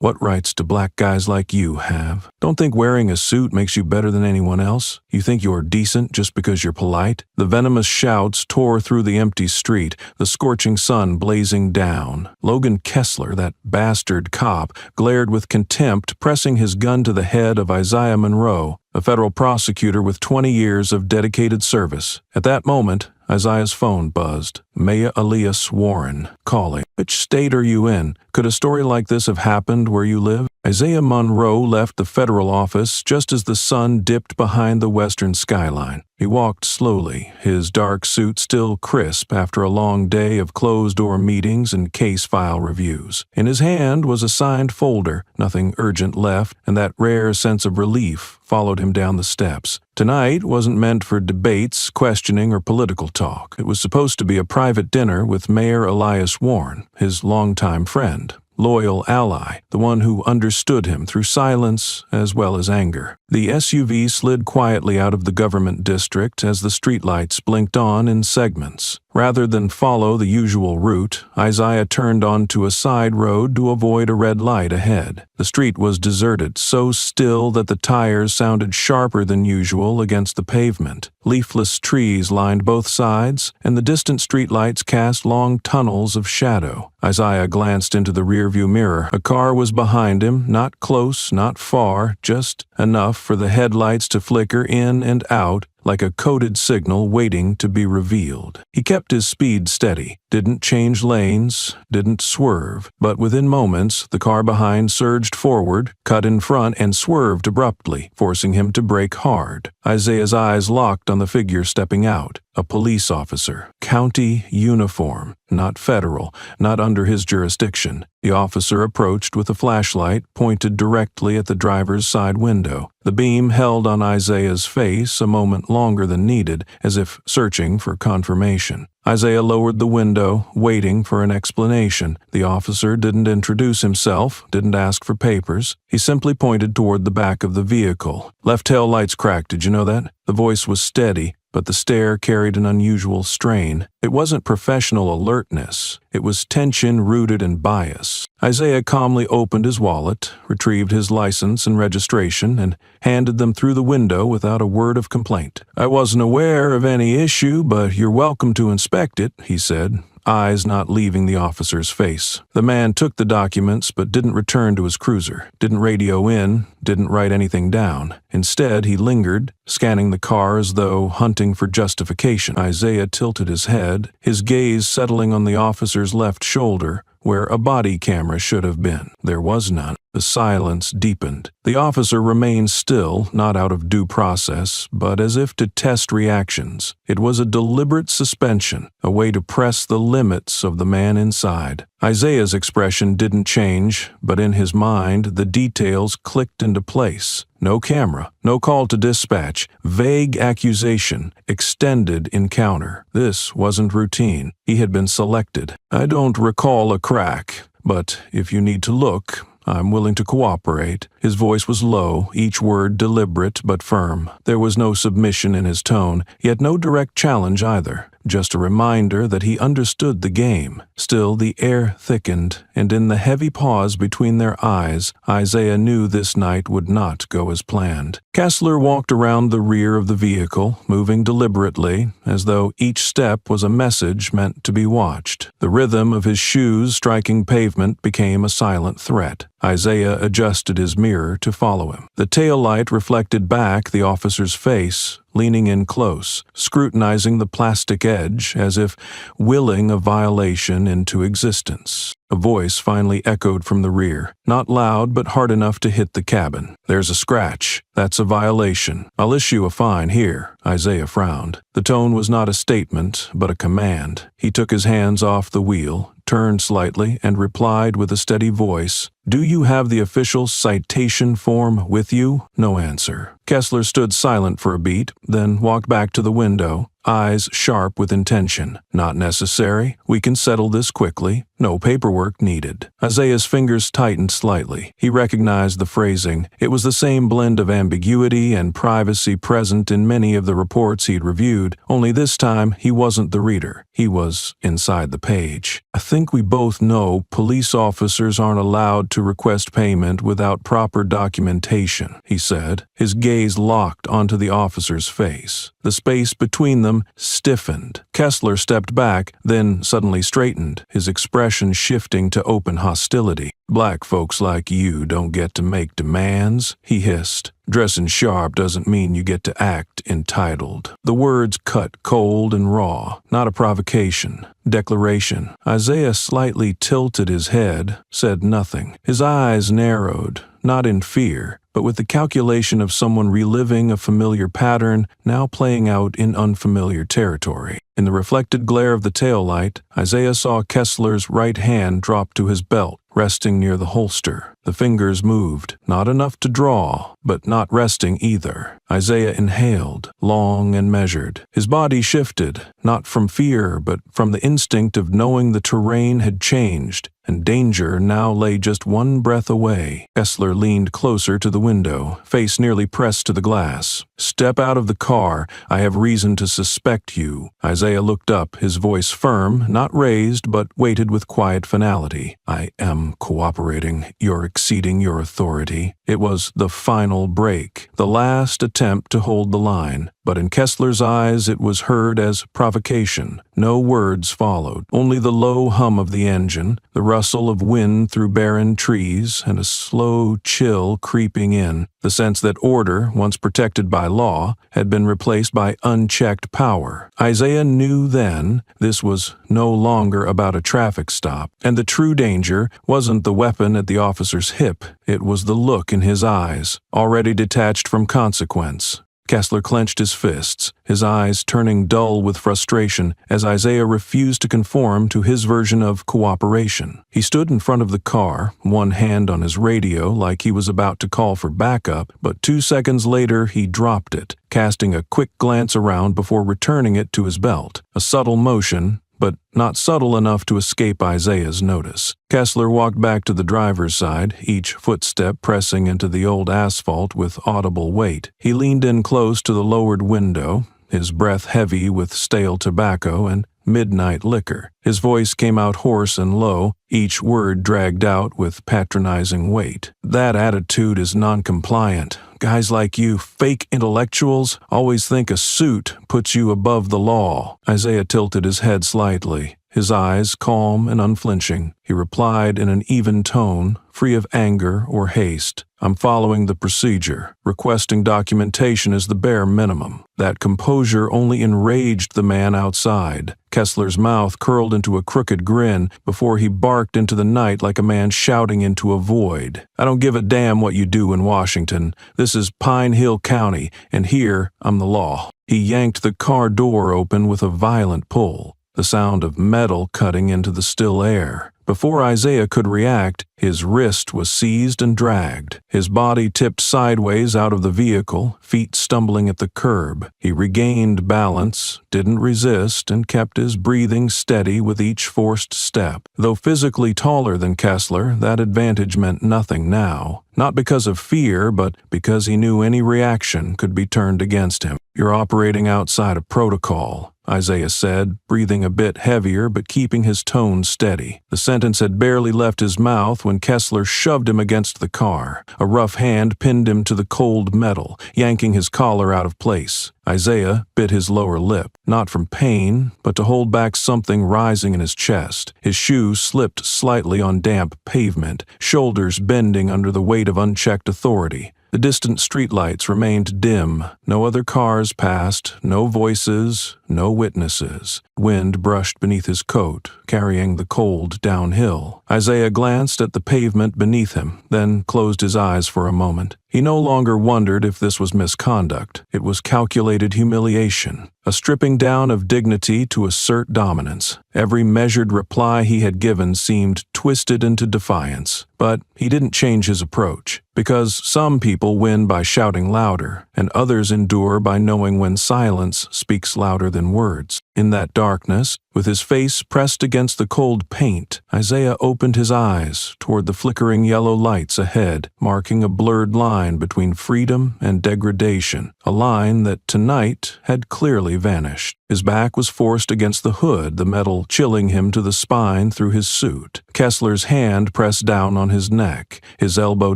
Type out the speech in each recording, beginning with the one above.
What rights do black guys like you have? Don't think wearing a suit makes you better than anyone else. You think you're decent just because you're polite? The venomous shouts tore through the empty street, the scorching sun blazing down. Logan Kessler, that bastard cop, glared with contempt, pressing his gun to the head of Isaiah Monroe, a federal prosecutor with 20 years of dedicated service. At that moment, Isaiah's phone buzzed. Maya Elias Warren, calling. Which state are you in? Could a story like this have happened where you live? Isaiah Monroe left the federal office just as the sun dipped behind the western skyline. He walked slowly, his dark suit still crisp after a long day of closed-door meetings and case file reviews. In his hand was a signed folder, nothing urgent left, and that rare sense of relief followed him down the steps. Tonight wasn't meant for debates, questioning, or political talk. It was supposed to be a private dinner with Mayor Elias Warren, his longtime friend, loyal ally, the one who understood him through silence as well as anger. The SUV slid quietly out of the government district as the streetlights blinked on in segments. Rather than follow the usual route, Isaiah turned onto a side road to avoid a red light ahead. The street was deserted, so still that the tires sounded sharper than usual against the pavement. Leafless trees lined both sides, and the distant streetlights cast long tunnels of shadow. Isaiah glanced into the rearview mirror. A car was behind him, not close, not far, just enough for the headlights to flicker in and out like a coded signal waiting to be revealed. He kept his speed steady, didn't change lanes, didn't swerve, but within moments the car behind surged forward, cut in front, and swerved abruptly, forcing him to brake hard. Isaiah's eyes locked on the figure stepping out. A police officer. County uniform. Not federal, not under his jurisdiction. The officer approached with a flashlight pointed directly at the driver's side window. The beam held on Isaiah's face a moment longer than needed, as if searching for confirmation. Isaiah lowered the window, waiting for an explanation. The officer didn't introduce himself, didn't ask for papers. He simply pointed toward the back of the vehicle. Left tail lights cracked, did you know that? The voice was steady, but the stare carried an unusual strain. It wasn't professional alertness. It was tension rooted in bias. Isaiah calmly opened his wallet, retrieved his license and registration, and handed them through the window without a word of complaint. "I wasn't aware of any issue, but you're welcome to inspect it," he said, eyes not leaving the officer's face. The man took the documents but didn't return to his cruiser, didn't radio in, didn't write anything down. Instead, he lingered, scanning the car as though hunting for justification. Isaiah tilted his head, his gaze settling on the officer's left shoulder, where a body camera should have been. There was none. The silence deepened. The officer remained still, not out of due process, but as if to test reactions. It was a deliberate suspension, a way to press the limits of the man inside. Isaiah's expression didn't change, but in his mind, the details clicked into place. No camera, no call to dispatch, vague accusation, extended encounter. This wasn't routine. He had been selected. "I don't recall a crack, but if you need to look, I'm willing to cooperate." His voice was low, each word deliberate but firm. There was no submission in his tone, yet no direct challenge either. Just a reminder that he understood the game. Still, the air thickened, and in the heavy pause between their eyes, Isaiah knew this night would not go as planned. Kessler walked around the rear of the vehicle, moving deliberately, as though each step was a message meant to be watched. The rhythm of his shoes striking pavement became a silent threat. Isaiah adjusted his mirror to follow him. The taillight reflected back the officer's face, leaning in close, scrutinizing the plastic edge as if willing a violation into existence. A voice finally echoed from the rear, not loud but hard enough to hit the cabin. "There's a scratch. That's a violation. I'll issue a fine here." Isaiah frowned. The tone was not a statement, but a command. He took his hands off the wheel, turned slightly, and replied with a steady voice, "Do you have the official citation form with you?" No answer. Kessler stood silent for a beat, then walked back to the window, eyes sharp with intention. "Not necessary. We can settle this quickly. No paperwork needed. Isaiah's fingers tightened slightly. He recognized the phrasing. It was the same blend of ambiguity and privacy present in many of the reports he'd reviewed, only this time he wasn't the reader. He was inside the page. I think we both know police officers aren't allowed to request payment without proper documentation, he said. His gaze locked onto the officer's face. The space between them stiffened. Kessler stepped back, then suddenly straightened, his expression shifting to open hostility. "Black folks like you don't get to make demands," he hissed. "Dressing sharp doesn't mean you get to act entitled." The words cut cold and raw, not a provocation, declaration. Isaiah slightly tilted his head, said nothing. His eyes narrowed, not in fear, but with the calculation of someone reliving a familiar pattern now playing out in unfamiliar territory. In the reflected glare of the taillight, Isaiah saw Kessler's right hand drop to his belt, resting near the holster. The fingers moved, not enough to draw, but not resting either. Isaiah inhaled, long and measured. His body shifted, not from fear, but from the instinct of knowing the terrain had changed, and danger now lay just one breath away. Kessler leaned closer to the window, face nearly pressed to the glass. "Step out of the car. I have reason to suspect you." Isaiah looked up, his voice firm, not raised, but weighted with quiet finality. "I am cooperating. You're exceeding your authority." It was the final break, the last attempt to hold the line. But in Kessler's eyes it was heard as provocation. No words followed, only the low hum of the engine, the rustle of wind through barren trees, and a slow chill creeping in, the sense that order, once protected by law, had been replaced by unchecked power. Isaiah knew then this was no longer about a traffic stop, and the true danger wasn't the weapon at the officer's hip, it was the look in his eyes, already detached from consequence. Kessler clenched his fists, his eyes turning dull with frustration as Isaiah refused to conform to his version of cooperation. He stood in front of the car, one hand on his radio like he was about to call for backup, but 2 seconds later he dropped it, casting a quick glance around before returning it to his belt. A subtle motion, but not subtle enough to escape Isaiah's notice. Kessler walked back to the driver's side, each footstep pressing into the old asphalt with audible weight. He leaned in close to the lowered window, his breath heavy with stale tobacco and midnight liquor. His voice came out hoarse and low, each word dragged out with patronizing weight. "That attitude is non-compliant. Guys like you, fake intellectuals, always think a suit puts you above the law." Isaiah tilted his head slightly, his eyes calm and unflinching. He replied in an even tone, free of anger or haste. "I'm following the procedure. Requesting documentation is the bare minimum." That composure only enraged the man outside. Kessler's mouth curled into a crooked grin before he barked into the night like a man shouting into a void. "I don't give a damn what you do in Washington. This is Pine Hill County, and here I'm the law." He yanked the car door open with a violent pull, the sound of metal cutting into the still air. Before Isaiah could react, his wrist was seized and dragged. His body tipped sideways out of the vehicle, feet stumbling at the curb. He regained balance, didn't resist, and kept his breathing steady with each forced step. Though physically taller than Kessler, that advantage meant nothing now. Not because of fear, but because he knew any reaction could be turned against him. "You're operating outside of protocol," Isaiah said, breathing a bit heavier but keeping his tone steady. The sentence had barely left his mouth when Kessler shoved him against the car. A rough hand pinned him to the cold metal, yanking his collar out of place. Isaiah bit his lower lip, not from pain, but to hold back something rising in his chest. His shoe slipped slightly on damp pavement, shoulders bending under the weight of unchecked authority. The distant streetlights remained dim. No other cars passed, no voices, no witnesses. Wind brushed beneath his coat, carrying the cold downhill. Isaiah glanced at the pavement beneath him, then closed his eyes for a moment. He no longer wondered if this was misconduct. It was calculated humiliation, a stripping down of dignity to assert dominance. Every measured reply he had given seemed twisted into defiance. But he didn't change his approach, because some people win by shouting louder, and others endure by knowing when silence speaks louder than words. In that darkness, with his face pressed against the cold paint, Isaiah opened his eyes toward the flickering yellow lights ahead, marking a blurred line between freedom and degradation, a line that tonight had clearly vanished. His back was forced against the hood, the metal chilling him to the spine through his suit. Kessler's hand pressed down on his neck, his elbow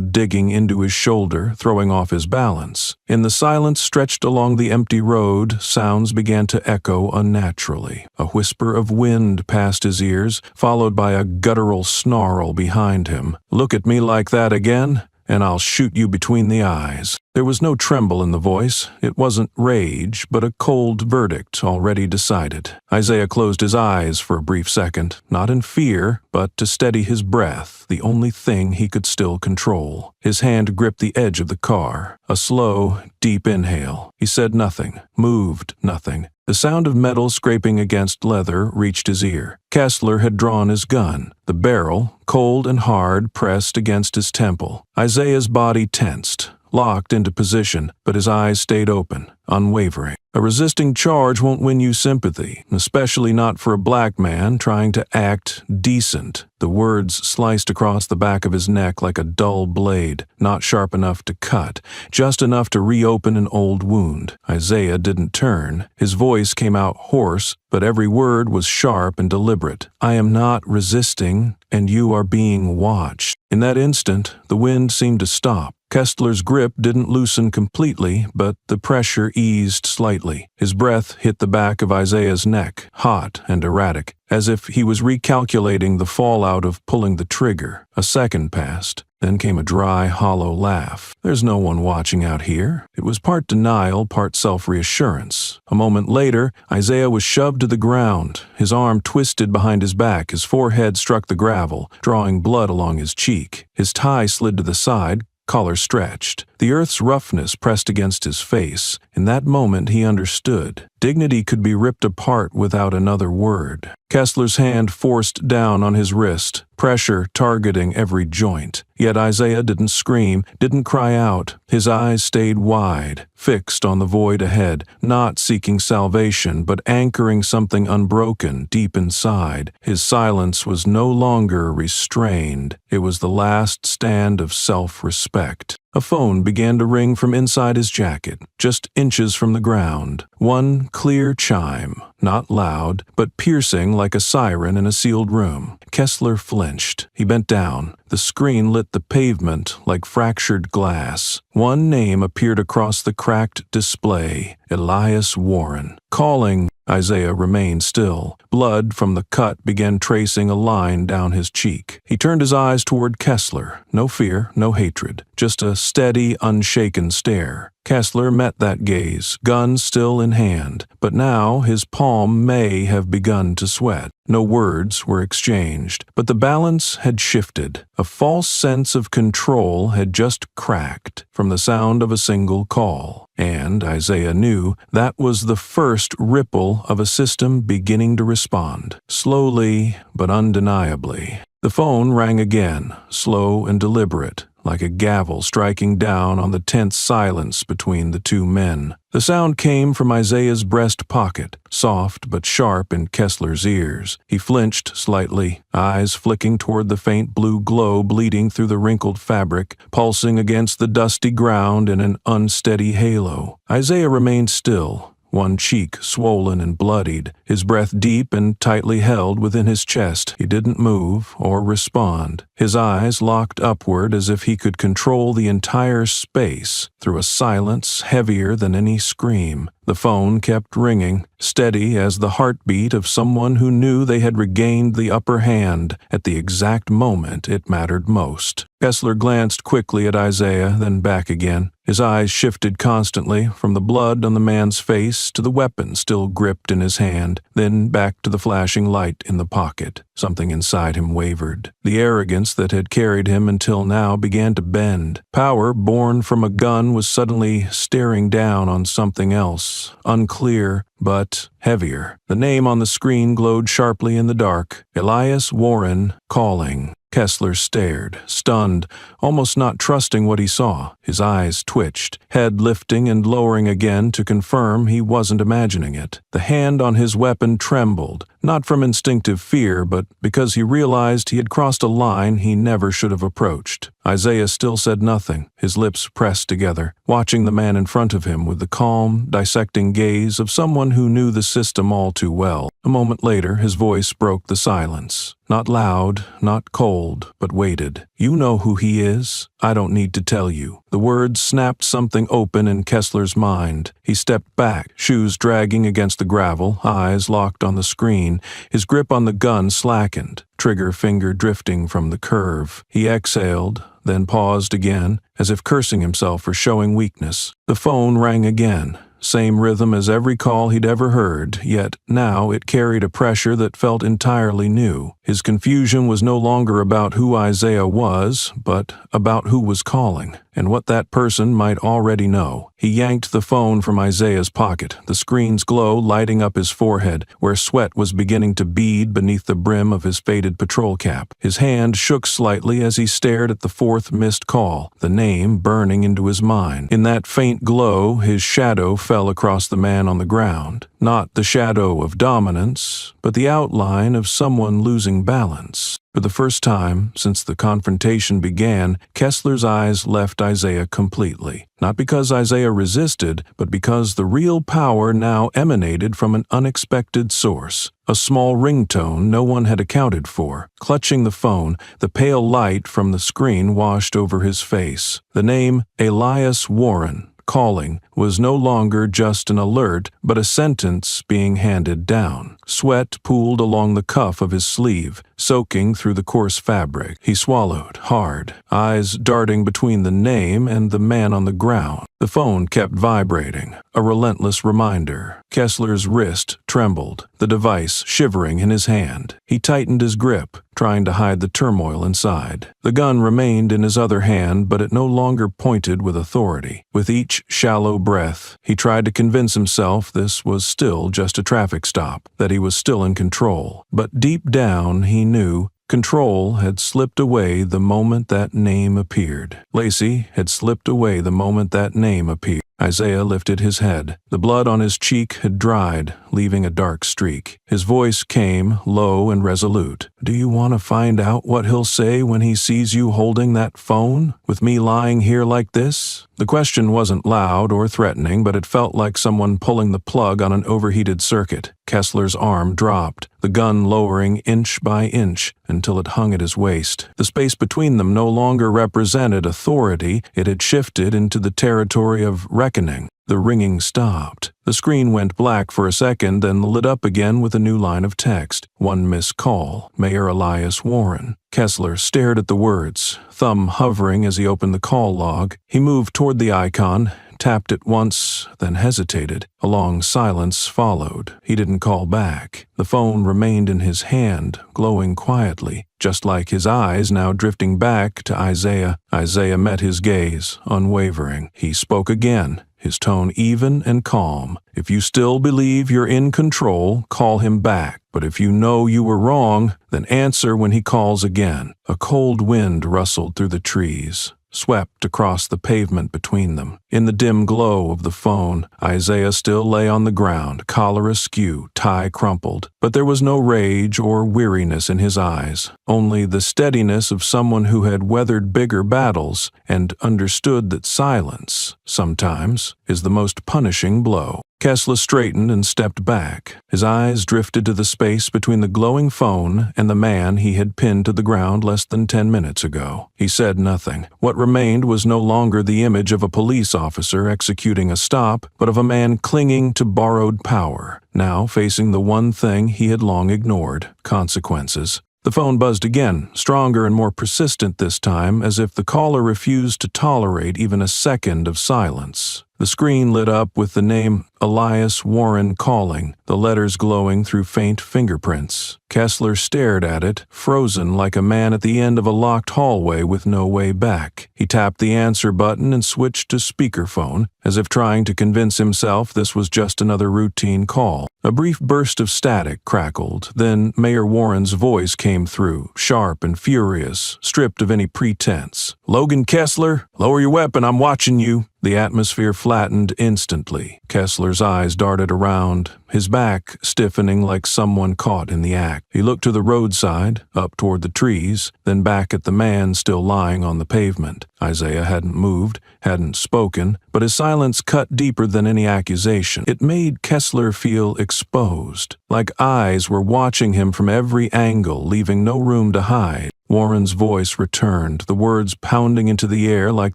digging into his shoulder, throwing off his balance. In the silence stretched along the empty road, sounds began to echo unnaturally. A whisper of wind passed his ears, followed by a guttural snarl behind him. "Look at me like that again, and I'll shoot you between the eyes." There was no tremble in the voice. It wasn't rage, but a cold verdict already decided. Isaiah closed his eyes for a brief second, not in fear, but to steady his breath, the only thing he could still control. His hand gripped the edge of the car. A slow, deep inhale. He said nothing, moved nothing. The sound of metal scraping against leather reached his ear. Kessler had drawn his gun. The barrel, cold and hard, pressed against his temple. Isaiah's body tensed, locked into position, but his eyes stayed open, unwavering. A resisting charge won't win you sympathy, especially not for a black man trying to act decent. The words sliced across the back of his neck like a dull blade, not sharp enough to cut, just enough to reopen an old wound. Isaiah didn't turn. His voice came out hoarse, but every word was sharp and deliberate. "I am not resisting, and you are being watched." In that instant, the wind seemed to stop. Kessler's grip didn't loosen completely, but the pressure eased slightly. His breath hit the back of Isaiah's neck, hot and erratic, as if he was recalculating the fallout of pulling the trigger. A second passed. Then came a dry, hollow laugh. "There's no one watching out here." It was part denial, part self-reassurance. A moment later, Isaiah was shoved to the ground, his arm twisted behind his back, his forehead struck the gravel, drawing blood along his cheek. His tie slid to the side, collar stretched. The earth's roughness pressed against his face. In that moment he understood. Dignity could be ripped apart without another word. Kessler's hand forced down on his wrist, pressure targeting every joint. Yet Isaiah didn't scream, didn't cry out. His eyes stayed wide, fixed on the void ahead, not seeking salvation, but anchoring something unbroken deep inside. His silence was no longer restrained. It was the last stand of self-respect. A phone began to ring from inside his jacket, just inches from the ground. One clear chime, not loud, but piercing like a siren in a sealed room. Kessler flinched. He bent down. The screen lit the pavement like fractured glass. One name appeared across the cracked display: Elias Warren. Calling. Isaiah remained still. Blood from the cut began tracing a line down his cheek. He turned his eyes toward Kessler. No fear, no hatred, just a steady, unshaken stare. Kessler met that gaze, gun still in hand, but now his palm may have begun to sweat. No words were exchanged, but the balance had shifted. A false sense of control had just cracked from the sound of a single call. And Isaiah knew that was the first ripple of a system beginning to respond, slowly but undeniably. The phone rang again, slow and deliberate, like a gavel striking down on the tense silence between the two men. The sound came from Isaiah's breast pocket, soft but sharp in Kessler's ears. He flinched slightly, eyes flicking toward the faint blue glow bleeding through the wrinkled fabric, pulsing against the dusty ground in an unsteady halo. Isaiah remained still, one cheek swollen and bloodied, his breath deep and tightly held within his chest. He didn't move or respond. His eyes locked upward as if he could control the entire space through a silence heavier than any scream. The phone kept ringing, steady as the heartbeat of someone who knew they had regained the upper hand at the exact moment it mattered most. Kessler glanced quickly at Isaiah, then back again. His eyes shifted constantly, from the blood on the man's face to the weapon still gripped in his hand, then back to the flashing light in the pocket. Something inside him wavered. The arrogance that had carried him until now began to bend. Power born from a gun was suddenly staring down on something else, unclear but heavier. The name on the screen glowed sharply in the dark: Elias Warren calling. Kessler stared, stunned, almost not trusting what he saw. His eyes twitched, head lifting and lowering again to confirm he wasn't imagining it. The hand on his weapon trembled, not from instinctive fear, but because he realized he had crossed a line he never should have approached. Isaiah still said nothing, his lips pressed together, watching the man in front of him with the calm, dissecting gaze of someone who knew the system all too well. A moment later, his voice broke the silence. Not loud, not cold, but weighted. "You know who he is? I don't need to tell you." The words snapped something open in Kessler's mind. He stepped back, shoes dragging against the gravel, eyes locked on the screen. His grip on the gun slackened, trigger finger drifting from the curve. He exhaled, then paused again, as if cursing himself for showing weakness. The phone rang again. Same rhythm as every call he'd ever heard, yet now it carried a pressure that felt entirely new. His confusion was no longer about who Isaiah was, but about who was calling, and what that person might already know. He yanked the phone from Isaiah's pocket, the screen's glow lighting up his forehead, where sweat was beginning to bead beneath the brim of his faded patrol cap. His hand shook slightly as he stared at the fourth missed call, the name burning into his mind. In that faint glow, his shadow fell across the man on the ground. Not the shadow of dominance, but the outline of someone losing balance. For the first time since the confrontation began, Kessler's eyes left Isaiah completely. Not because Isaiah resisted, but because the real power now emanated from an unexpected source. A small ringtone no one had accounted for. Clutching the phone, the pale light from the screen washed over his face. The name Elias Warren, calling, was no longer just an alert, but a sentence being handed down. Sweat pooled along the cuff of his sleeve, soaking through the coarse fabric. He swallowed, hard, eyes darting between the name and the man on the ground. The phone kept vibrating, a relentless reminder. Kessler's wrist trembled, the device shivering in his hand. He tightened his grip, trying to hide the turmoil inside. The gun remained in his other hand, but it no longer pointed with authority. With each shallow breath, he tried to convince himself this was still just a traffic stop, that he was still in control. But deep down, he knew control had slipped away the moment that name appeared. Lacey had slipped away the moment that name appeared. Isaiah lifted his head. The blood on his cheek had dried, leaving a dark streak. His voice came, low and resolute. "Do you want to find out what he'll say when he sees you holding that phone, with me lying here like this?" The question wasn't loud or threatening, but it felt like someone pulling the plug on an overheated circuit. Kessler's arm dropped, the gun lowering inch by inch until it hung at his waist. The space between them no longer represented authority, it had shifted into the territory of reckoning. The ringing stopped. The screen went black for a second, then lit up again with a new line of text. "One missed call, Mayor Elias Warren." Kessler stared at the words, thumb hovering as he opened the call log. He moved toward the icon, tapped it once, then hesitated. A long silence followed. He didn't call back. The phone remained in his hand, glowing quietly, just like his eyes now drifting back to Isaiah. Isaiah met his gaze, unwavering. He spoke again, his tone even and calm. "If you still believe you're in control, call him back. But if you know you were wrong, then answer when he calls again." A cold wind rustled through the trees, swept across the pavement between them. In the dim glow of the phone, Isaiah still lay on the ground, collar askew, tie crumpled. But there was no rage or weariness in his eyes, only the steadiness of someone who had weathered bigger battles and understood that silence, sometimes, is the most punishing blow. Kessler straightened and stepped back. His eyes drifted to the space between the glowing phone and the man he had pinned to the ground less than 10 minutes ago. He said nothing. What remained was no longer the image of a police officer executing a stop, but of a man clinging to borrowed power, now facing the one thing he had long ignored: consequences. The phone buzzed again, stronger and more persistent this time, as if the caller refused to tolerate even a second of silence. The screen lit up with the name Elias Warren calling, the letters glowing through faint fingerprints. Kessler stared at it, frozen like a man at the end of a locked hallway with no way back. He tapped the answer button and switched to speakerphone, as if trying to convince himself this was just another routine call. A brief burst of static crackled, then Mayor Warren's voice came through, sharp and furious, stripped of any pretense. "Logan Kessler, lower your weapon, I'm watching you." The atmosphere flattened instantly. Kessler's eyes darted around, his back stiffening like someone caught in the act. He looked to the roadside, up toward the trees, then back at the man still lying on the pavement. Isaiah hadn't moved, hadn't spoken, but his silence cut deeper than any accusation. It made Kessler feel exposed, like eyes were watching him from every angle, leaving no room to hide. Warren's voice returned, the words pounding into the air like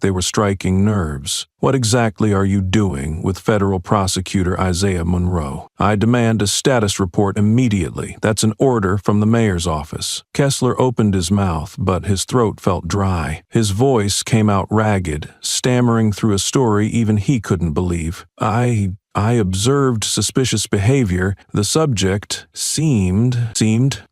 they were striking nerves. "What exactly are you doing with Federal Prosecutor Isaiah Monroe? I demand a status report immediately. That's an order from the mayor's office." Kessler opened his mouth, but his throat felt dry. His voice came out ragged, stammering through a story even he couldn't believe. I observed suspicious behavior. The subject seemed,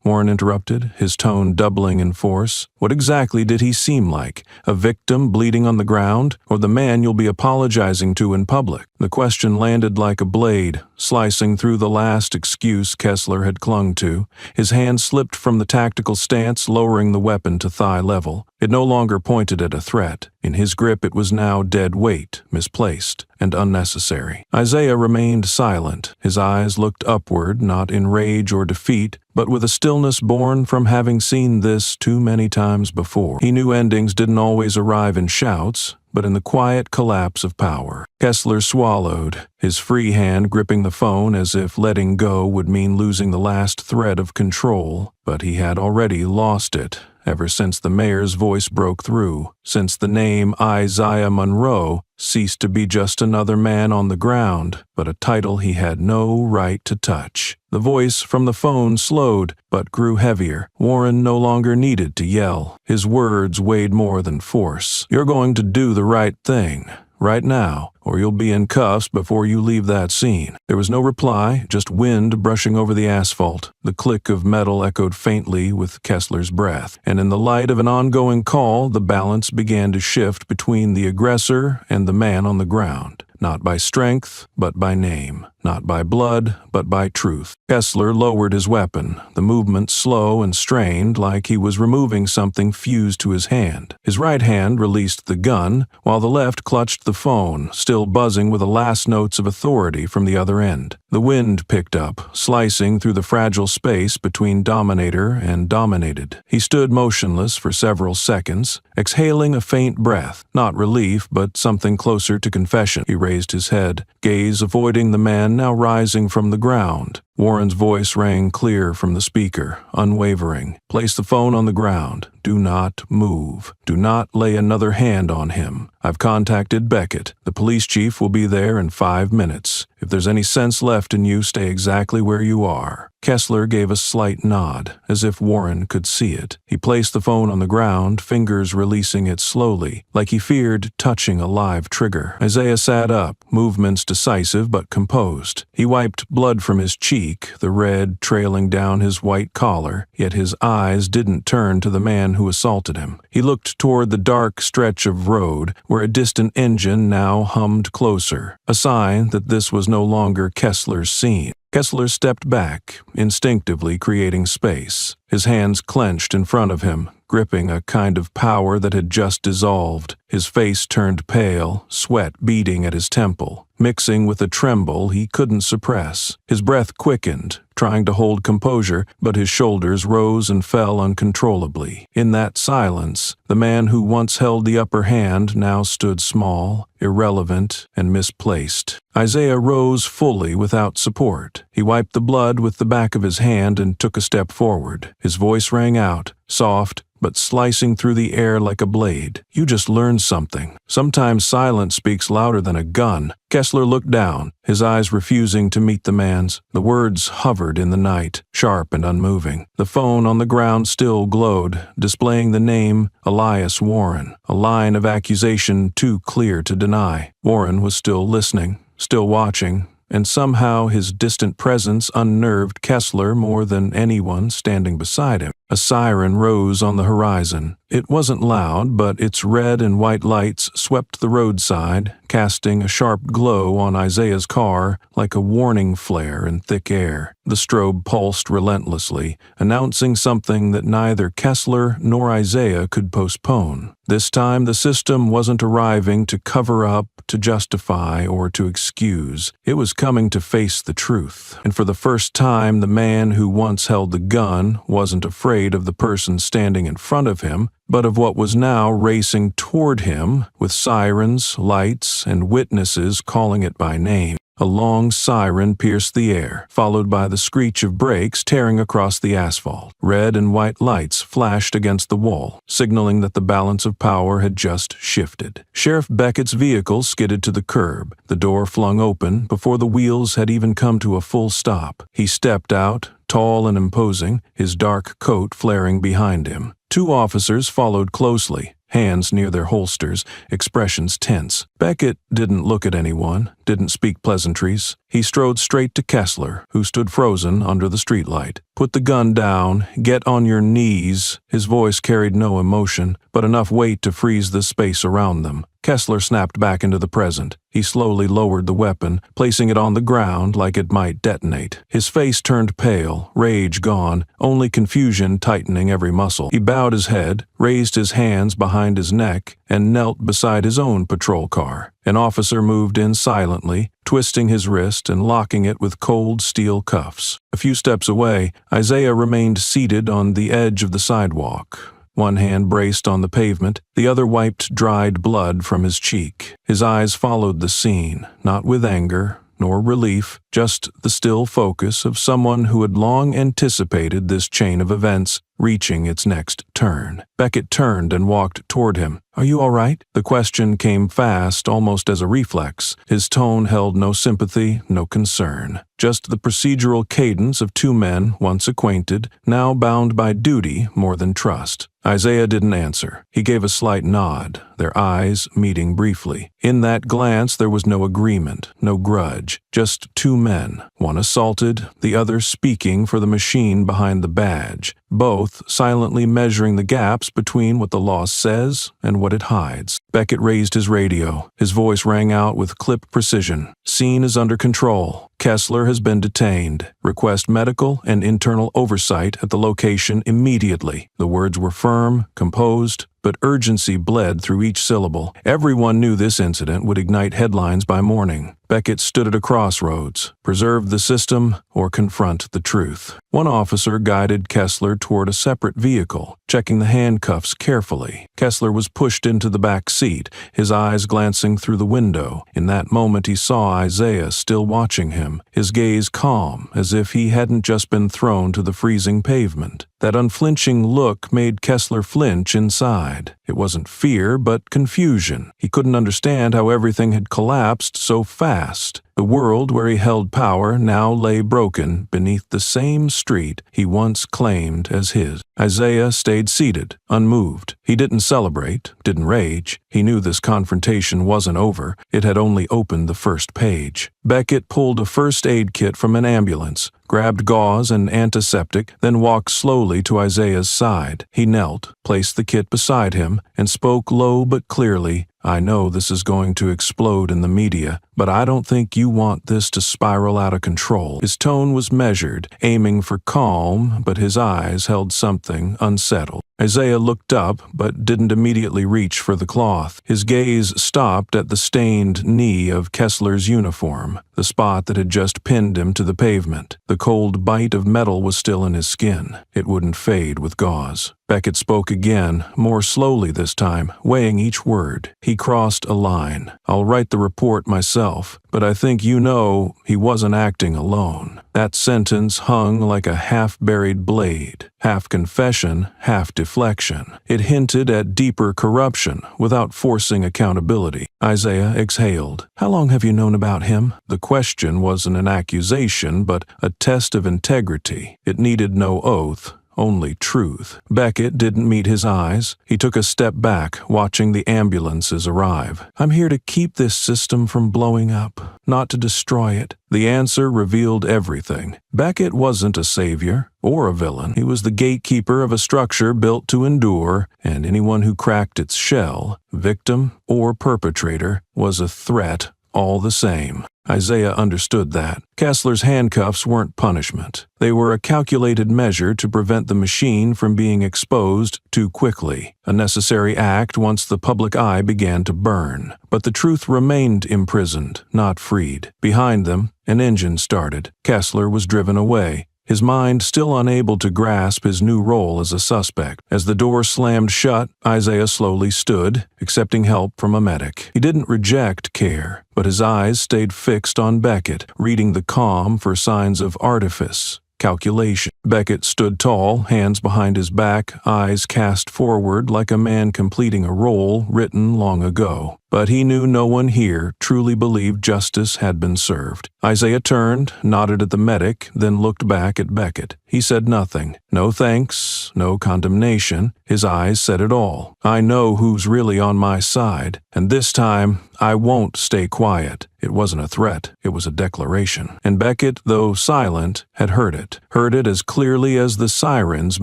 Warren interrupted, his tone doubling in force. "What exactly did he seem like? A victim bleeding on the ground, or the man you'll be apologizing to in public?" The question landed like a blade, slicing through the last excuse Kessler had clung to. His hand slipped from the tactical stance, lowering the weapon to thigh level. It no longer pointed at a threat. In his grip it was now dead weight, misplaced, and unnecessary. Isaiah remained silent. His eyes looked upward, not in rage or defeat, but with a stillness born from having seen this too many times before. He knew endings didn't always arrive in shouts, but in the quiet collapse of power. Kessler swallowed, his free hand gripping the phone as if letting go would mean losing the last thread of control, but he had already lost it. Ever since the mayor's voice broke through, since the name Isaiah Monroe ceased to be just another man on the ground, but a title he had no right to touch. The voice from the phone slowed, but grew heavier. Warren no longer needed to yell. His words weighed more than force. "You're going to do the right thing. Right now, or you'll be in cuffs before you leave that scene." There was no reply, just wind brushing over the asphalt. The click of metal echoed faintly with Kessler's breath, and in the light of an ongoing call, the balance began to shift between the aggressor and the man on the ground. Not by strength, but by name. Not by blood, but by truth. Kessler lowered his weapon, the movement slow and strained, like he was removing something fused to his hand. His right hand released the gun, while the left clutched the phone, still buzzing with the last notes of authority from the other end. The wind picked up, slicing through the fragile space between dominator and dominated. He stood motionless for several seconds, exhaling a faint breath, not relief, but something closer to confession. He raised his head, gaze avoiding the man now rising from the ground. Warren's voice rang clear from the speaker, unwavering. "Place the phone on the ground. Do not move. Do not lay another hand on him. I've contacted Beckett. The police chief will be there in 5 minutes. If there's any sense left in you, stay exactly where you are." Kessler gave a slight nod, as if Warren could see it. He placed the phone on the ground, fingers releasing it slowly, like he feared touching a live trigger. Isaiah sat up, movements decisive but composed. He wiped blood from his cheek, the red trailing down his white collar, yet his eyes didn't turn to the man who assaulted him. He looked toward the dark stretch of road, where a distant engine now hummed closer, a sign that this was no longer Kessler's scene. Kessler stepped back, instinctively creating space. His hands clenched in front of him, gripping a kind of power that had just dissolved. His face turned pale, sweat beading at his temple, mixing with a tremble he couldn't suppress. His breath quickened, trying to hold composure, but his shoulders rose and fell uncontrollably. In that silence, the man who once held the upper hand now stood small, irrelevant, and misplaced. Isaiah rose fully without support. He wiped the blood with the back of his hand and took a step forward. His voice rang out, soft, but slicing through the air like a blade. "You just learned something. Sometimes silence speaks louder than a gun." Kessler looked down, his eyes refusing to meet the man's. The words hovered in the night, sharp and unmoving. The phone on the ground still glowed, displaying the name Elias Warren, a line of accusation too clear to deny. Warren was still listening, still watching, and somehow his distant presence unnerved Kessler more than anyone standing beside him. A siren rose on the horizon. It wasn't loud, but its red and white lights swept the roadside, casting a sharp glow on Isaiah's car like a warning flare in thick air. The strobe pulsed relentlessly, announcing something that neither Kessler nor Isaiah could postpone. This time the system wasn't arriving to cover up, to justify, or to excuse. It was coming to face the truth. And for the first time, the man who once held the gun wasn't afraid of the person standing in front of him, but of what was now racing toward him, with sirens, lights, and witnesses calling it by name. A long siren pierced the air, followed by the screech of brakes tearing across the asphalt. Red and white lights flashed against the wall, signaling that the balance of power had just shifted. Sheriff Beckett's vehicle skidded to the curb, the door flung open before the wheels had even come to a full stop. He stepped out, tall and imposing, his dark coat flaring behind him. Two officers followed closely, hands near their holsters, expressions tense. Beckett didn't look at anyone, didn't speak pleasantries. He strode straight to Kessler, who stood frozen under the streetlight. "Put the gun down, get on your knees." His voice carried no emotion, but enough weight to freeze the space around them. Kessler snapped back into the present. He slowly lowered the weapon, placing it on the ground like it might detonate. His face turned pale, rage gone, only confusion tightening every muscle. He bowed his head, raised his hands behind his neck, and knelt beside his own patrol car. An officer moved in silently, twisting his wrist and locking it with cold steel cuffs. A few steps away, Isaiah remained seated on the edge of the sidewalk. One hand braced on the pavement, the other wiped dried blood from his cheek. His eyes followed the scene, not with anger nor relief, just the still focus of someone who had long anticipated this chain of events reaching its next turn. Beckett turned and walked toward him. "Are you all right?" The question came fast, almost as a reflex. His tone held no sympathy, no concern. Just the procedural cadence of two men, once acquainted, now bound by duty more than trust. Isaiah didn't answer. He gave a slight nod, their eyes meeting briefly. In that glance there was no agreement, no grudge, just two men, one assaulted, the other speaking for the machine behind the badge, both silently measuring the gaps between what the law says and what it hides. Beckett raised his radio. His voice rang out with clip precision. "Scene is under control. Kessler has been detained. Request medical and internal oversight at the location immediately." The words were firm, composed, but urgency bled through each syllable. Everyone knew this incident would ignite headlines by morning. Beckett stood at a crossroads: preserve the system or confront the truth. One officer guided Kessler toward a separate vehicle, checking the handcuffs carefully. Kessler was pushed into the back seat, his eyes glancing through the window. In that moment he saw Isaiah still watching him, his gaze calm, as if he hadn't just been thrown to the freezing pavement. That unflinching look made Kessler flinch inside. It wasn't fear, but confusion. He couldn't understand how everything had collapsed so fast. The world where he held power now lay broken beneath the same street he once claimed as his. Isaiah stayed seated, unmoved. He didn't celebrate, didn't rage. He knew this confrontation wasn't over. It had only opened the first page. Beckett pulled a first aid kit from an ambulance, grabbed gauze and antiseptic, then walked slowly to Isaiah's side. He knelt, placed the kit beside him, and spoke low but clearly. "I know this is going to explode in the media, but I don't think you want this to spiral out of control." His tone was measured, aiming for calm, but his eyes held something unsettled. Isaiah looked up, but didn't immediately reach for the cloth. His gaze stopped at the stained knee of Kessler's uniform, the spot that had just pinned him to the pavement. The cold bite of metal was still in his skin. It wouldn't fade with gauze. Beckett spoke again, more slowly this time, weighing each word. He crossed a line. "I'll write the report myself, but I think you know he wasn't acting alone." That sentence hung like a half-buried blade, half confession, half deflection. It hinted at deeper corruption without forcing accountability. Isaiah exhaled. "How long have you known about him?" The question wasn't an accusation, but a test of integrity. It needed no oath, only truth. Beckett didn't meet his eyes. He took a step back, watching the ambulances arrive. "I'm here to keep this system from blowing up, not to destroy it." The answer revealed everything. Beckett wasn't a savior or a villain. He was the gatekeeper of a structure built to endure, and anyone who cracked its shell, victim or perpetrator, was a threat all the same. Isaiah understood that. Kessler's handcuffs weren't punishment. They were a calculated measure to prevent the machine from being exposed too quickly, a necessary act once the public eye began to burn. But the truth remained imprisoned, not freed. Behind them, an engine started. Kessler was driven away, his mind still unable to grasp his new role as a suspect. As the door slammed shut, Isaiah slowly stood, accepting help from a medic. He didn't reject care, but his eyes stayed fixed on Beckett, reading the calm for signs of artifice, calculation. Beckett stood tall, hands behind his back, eyes cast forward like a man completing a role written long ago. But he knew no one here truly believed justice had been served. Isaiah turned, nodded at the medic, then looked back at Beckett. He said nothing. No thanks, no condemnation. His eyes said it all. "I know who's really on my side, and this time I won't stay quiet." It wasn't a threat, it was a declaration. And Beckett, though silent, had heard it as clearly as the sirens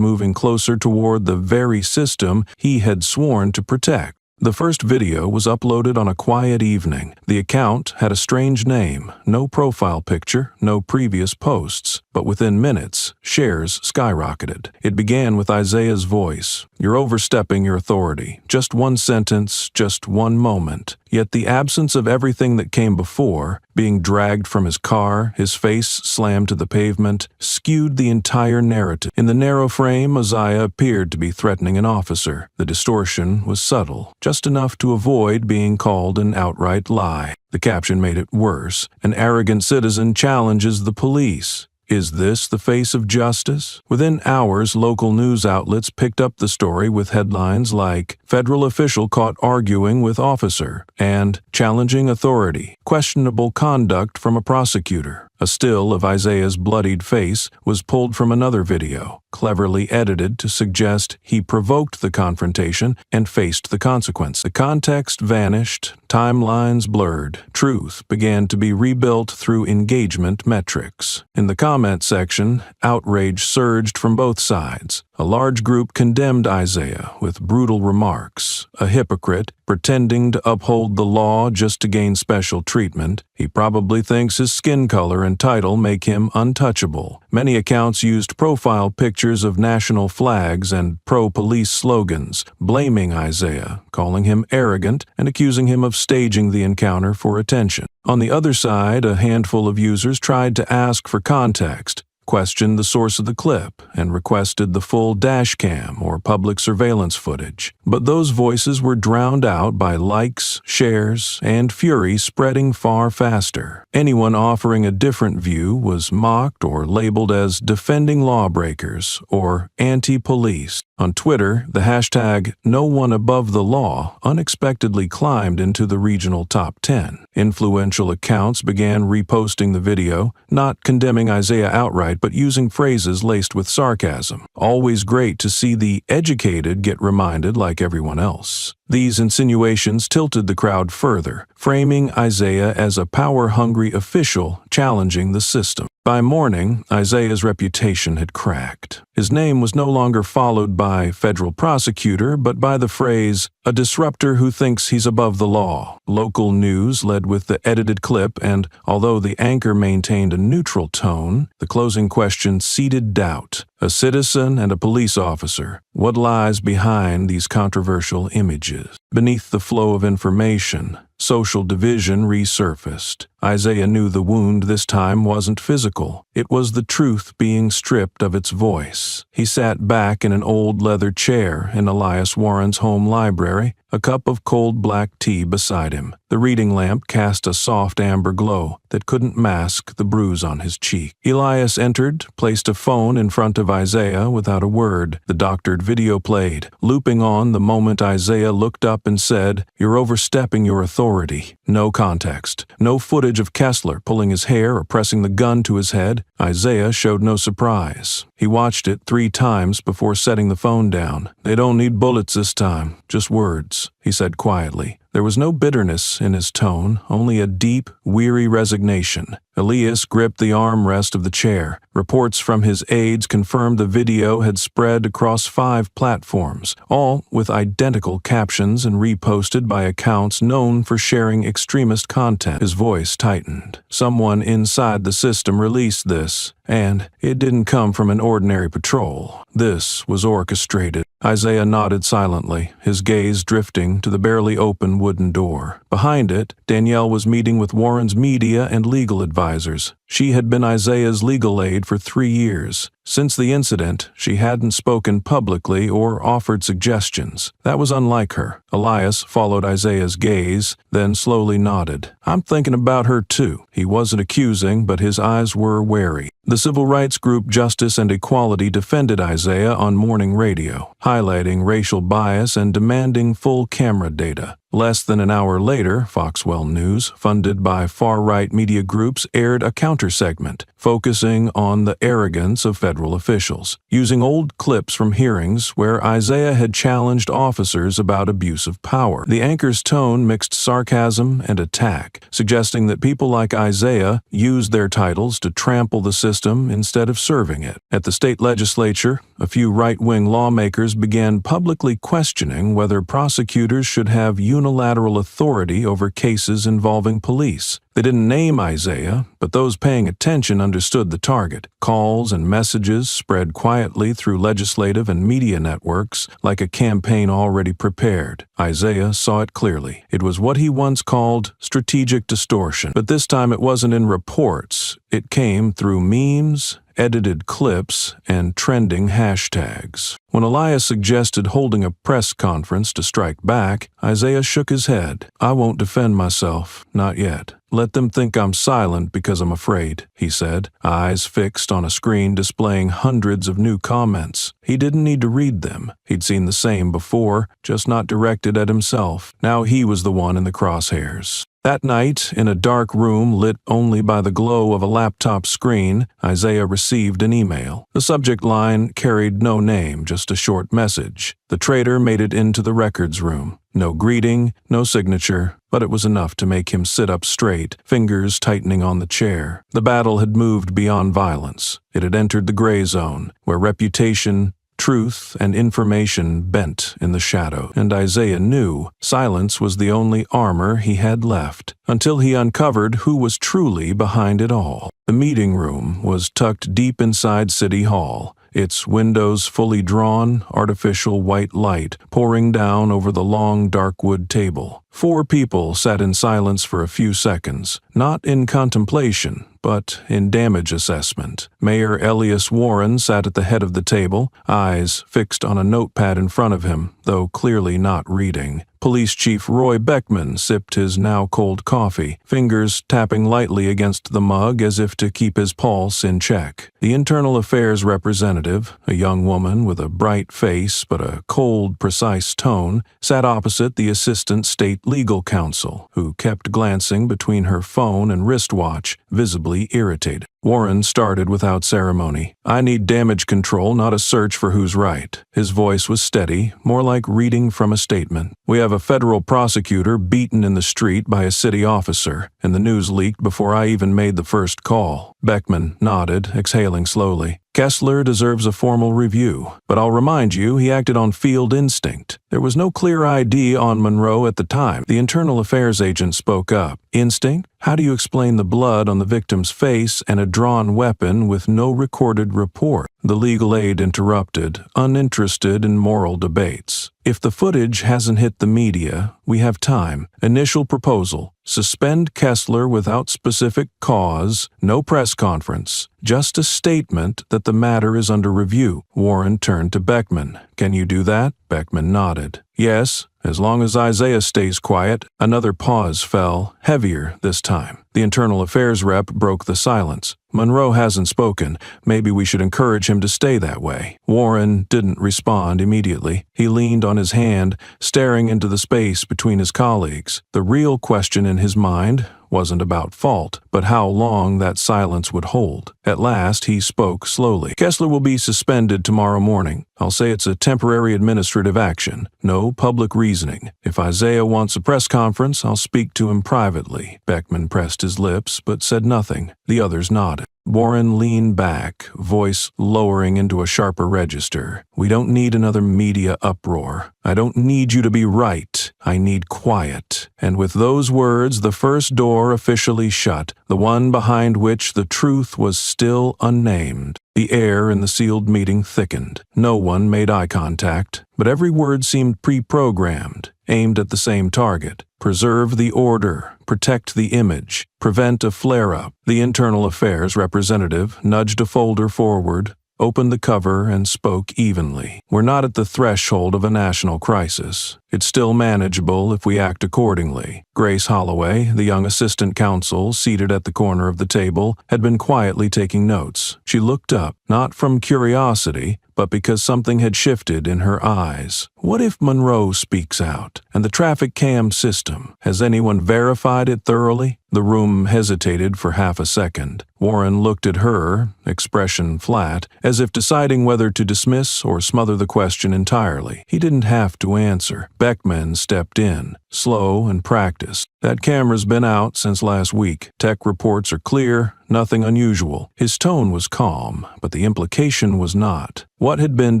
moving closer toward the very system he had sworn to protect. The first video was uploaded on a quiet evening. The account had a strange name, no profile picture, no previous posts, but within minutes, shares skyrocketed. It began with Isaiah's voice. "You're overstepping your authority. Just one sentence, just one moment." Yet the absence of everything that came before, being dragged from his car, his face slammed to the pavement, skewed the entire narrative. In the narrow frame, Isaiah appeared to be threatening an officer. The distortion was subtle, just enough to avoid being called an outright lie. The caption made it worse. "An arrogant citizen challenges the police. Is this the face of justice?" Within hours, local news outlets picked up the story with headlines like "Federal official caught arguing with officer" and "Challenging authority, questionable conduct from a prosecutor." A still of Isaiah's bloodied face was pulled from another video, cleverly edited to suggest he provoked the confrontation and faced the consequence. The context vanished, timelines blurred, truth began to be rebuilt through engagement metrics. In the comment section, outrage surged from both sides. A large group condemned Isaiah with brutal remarks. "A hypocrite, pretending to uphold the law just to gain special treatment. He probably thinks his skin color and title make him untouchable." Many accounts used profile pictures of national flags and pro-police slogans, blaming Isaiah, calling him arrogant, and accusing him of staging the encounter for attention. On the other side, a handful of users tried to ask for context, questioned the source of the clip, and requested the full dash cam or public surveillance footage. But those voices were drowned out by likes, shares, and fury spreading far faster. Anyone offering a different view was mocked or labeled as defending lawbreakers or anti-police. On Twitter, the hashtag #NoOneAboveTheLaw unexpectedly climbed into the regional top 10. Influential accounts began reposting the video, not condemning Isaiah outright, but using phrases laced with sarcasm. "Always great to see the educated get reminded like everyone else." These insinuations tilted the crowd further, framing Isaiah as a power-hungry official challenging the system. By morning, Isaiah's reputation had cracked. His name was no longer followed by federal prosecutor, but by the phrase, "a disruptor who thinks he's above the law." Local news led with the edited clip, and although the anchor maintained a neutral tone, the closing question seeded doubt. A citizen and a police officer. What lies behind these controversial images? Beneath the flow of information, social division resurfaced. Isaiah knew the wound this time wasn't physical. It was the truth being stripped of its voice. He sat back in an old leather chair in Elias Warren's home library, a cup of cold black tea beside him. The reading lamp cast a soft amber glow that couldn't mask the bruise on his cheek. Elias entered, placed a phone in front of Isaiah without a word. The doctored video played, looping on the moment Isaiah looked up and said, "You're overstepping your authority." No context, no footage footage of Kessler pulling his hair or pressing the gun to his head, Isaiah showed no surprise. He watched it 3 times before setting the phone down. "They don't need bullets this time, just words," he said quietly. There was no bitterness in his tone, only a deep, weary resignation. Elias gripped the armrest of the chair. Reports from his aides confirmed the video had spread across 5 platforms, all with identical captions and reposted by accounts known for sharing extremist content. His voice tightened. Someone inside the system released this, and it didn't come from an ordinary patrol. This was orchestrated. Isaiah nodded silently, his gaze drifting to the barely open wooden door. Behind it, Danielle was meeting with Warren's media and legal advisors. She had been Isaiah's legal aide for 3 years. Since the incident, she hadn't spoken publicly or offered suggestions. That was unlike her. Elias followed Isaiah's gaze, then slowly nodded. "I'm thinking about her too." He wasn't accusing, but his eyes were wary. The civil rights group Justice and Equality defended Isaiah on morning radio, highlighting racial bias and demanding full camera data. Less than an hour later, Foxwell News, funded by far-right media groups, aired a counter-segment focusing on the arrogance of federal officials, using old clips from hearings where Isaiah had challenged officers about abuse of power. The anchor's tone mixed sarcasm and attack, suggesting that people like Isaiah used their titles to trample the system instead of serving it. At the state legislature, a few right-wing lawmakers began publicly questioning whether prosecutors should have unilateral authority over cases involving police. They didn't name Isaiah, but those paying attention understood the target. Calls and messages spread quietly through legislative and media networks like a campaign already prepared. Isaiah saw it clearly. It was what he once called strategic distortion. But this time it wasn't in reports. It came through memes, edited clips, and trending hashtags. When Elias suggested holding a press conference to strike back, Isaiah shook his head. "I won't defend myself, not yet. Let them think I'm silent because I'm afraid," he said, eyes fixed on a screen displaying hundreds of new comments. He didn't need to read them. He'd seen the same before, just not directed at himself. Now he was the one in the crosshairs. That night, in a dark room lit only by the glow of a laptop screen, Isaiah received an email. The subject line carried no name, just a short message. The traitor made it into the records room. No greeting, no signature, but it was enough to make him sit up straight, fingers tightening on the chair. The battle had moved beyond violence. It had entered the gray zone, where reputation, truth, and information bent in the shadow, and Isaiah knew silence was the only armor he had left, until he uncovered who was truly behind it all. The meeting room was tucked deep inside City Hall, its windows fully drawn, artificial white light pouring down over the long dark wood table. 4 people sat in silence for a few seconds, not in contemplation, but in damage assessment. Mayor Elias Warren sat at the head of the table, eyes fixed on a notepad in front of him, though clearly not reading. Police Chief Roy Beckman sipped his now cold coffee, fingers tapping lightly against the mug as if to keep his pulse in check. The Internal Affairs representative, a young woman with a bright face but a cold, precise tone, sat opposite the Assistant State Legal Counsel, who kept glancing between her phone and wristwatch, visibly irritated. Warren started without ceremony. "I need damage control, not a search for who's right." His voice was steady, more like reading from a statement. "We have a federal prosecutor beaten in the street by a city officer, and the news leaked before I even made the first call." Beckman nodded, exhaling slowly. "Kessler deserves a formal review, but I'll remind you he acted on field instinct. There was no clear ID on Monroe at the time." The Internal Affairs agent spoke up. "Instinct? How do you explain the blood on the victim's face and a drawn weapon with no recorded report?" The legal aide interrupted, uninterested in moral debates. "If the footage hasn't hit the media, we have time. Initial proposal: suspend Kessler without specific cause, no press conference, just a statement that the matter is under review." Warren turned to Beckman. "Can you do that?" Beckman nodded. "Yes, as long as Isaiah stays quiet." Another pause fell, heavier this time. The internal affairs rep broke the silence. "Monroe hasn't spoken. Maybe we should encourage him to stay that way." Warren didn't respond immediately. He leaned on his hand, staring into the space between his colleagues. The real question in his mind wasn't about fault, but how long that silence would hold. At last, he spoke slowly. "Kessler will be suspended tomorrow morning. I'll say it's a temporary administrative action. No public reasoning. If Isaiah wants a press conference, I'll speak to him privately." Beckman pressed his lips, but said nothing. The others nodded. Warren leaned back, voice lowering into a sharper register. "We don't need another media uproar. I don't need you to be right. I need quiet." And with those words, the first door officially shut, the one behind which the truth was still unnamed. The air in the sealed meeting thickened. No one made eye contact, but every word seemed pre-programmed, aimed at the same target. Preserve the order, protect the image, prevent a flare-up. The internal affairs representative nudged a folder forward, opened the cover, and spoke evenly. "We're not at the threshold of a national crisis. It's still manageable if we act accordingly." Grace Holloway, the young assistant counsel seated at the corner of the table, had been quietly taking notes. She looked up, not from curiosity, but because something had shifted in her eyes. What if Monroe speaks out? And the traffic cam system, has anyone verified it thoroughly? The room hesitated for half a second. Warren looked at her, expression flat, as if deciding whether to dismiss or smother the question entirely. He didn't have to answer. Beckman stepped in, slow and practiced. "That camera's been out since last week. Tech reports are clear, nothing unusual." His tone was calm, but the implication was not. What had been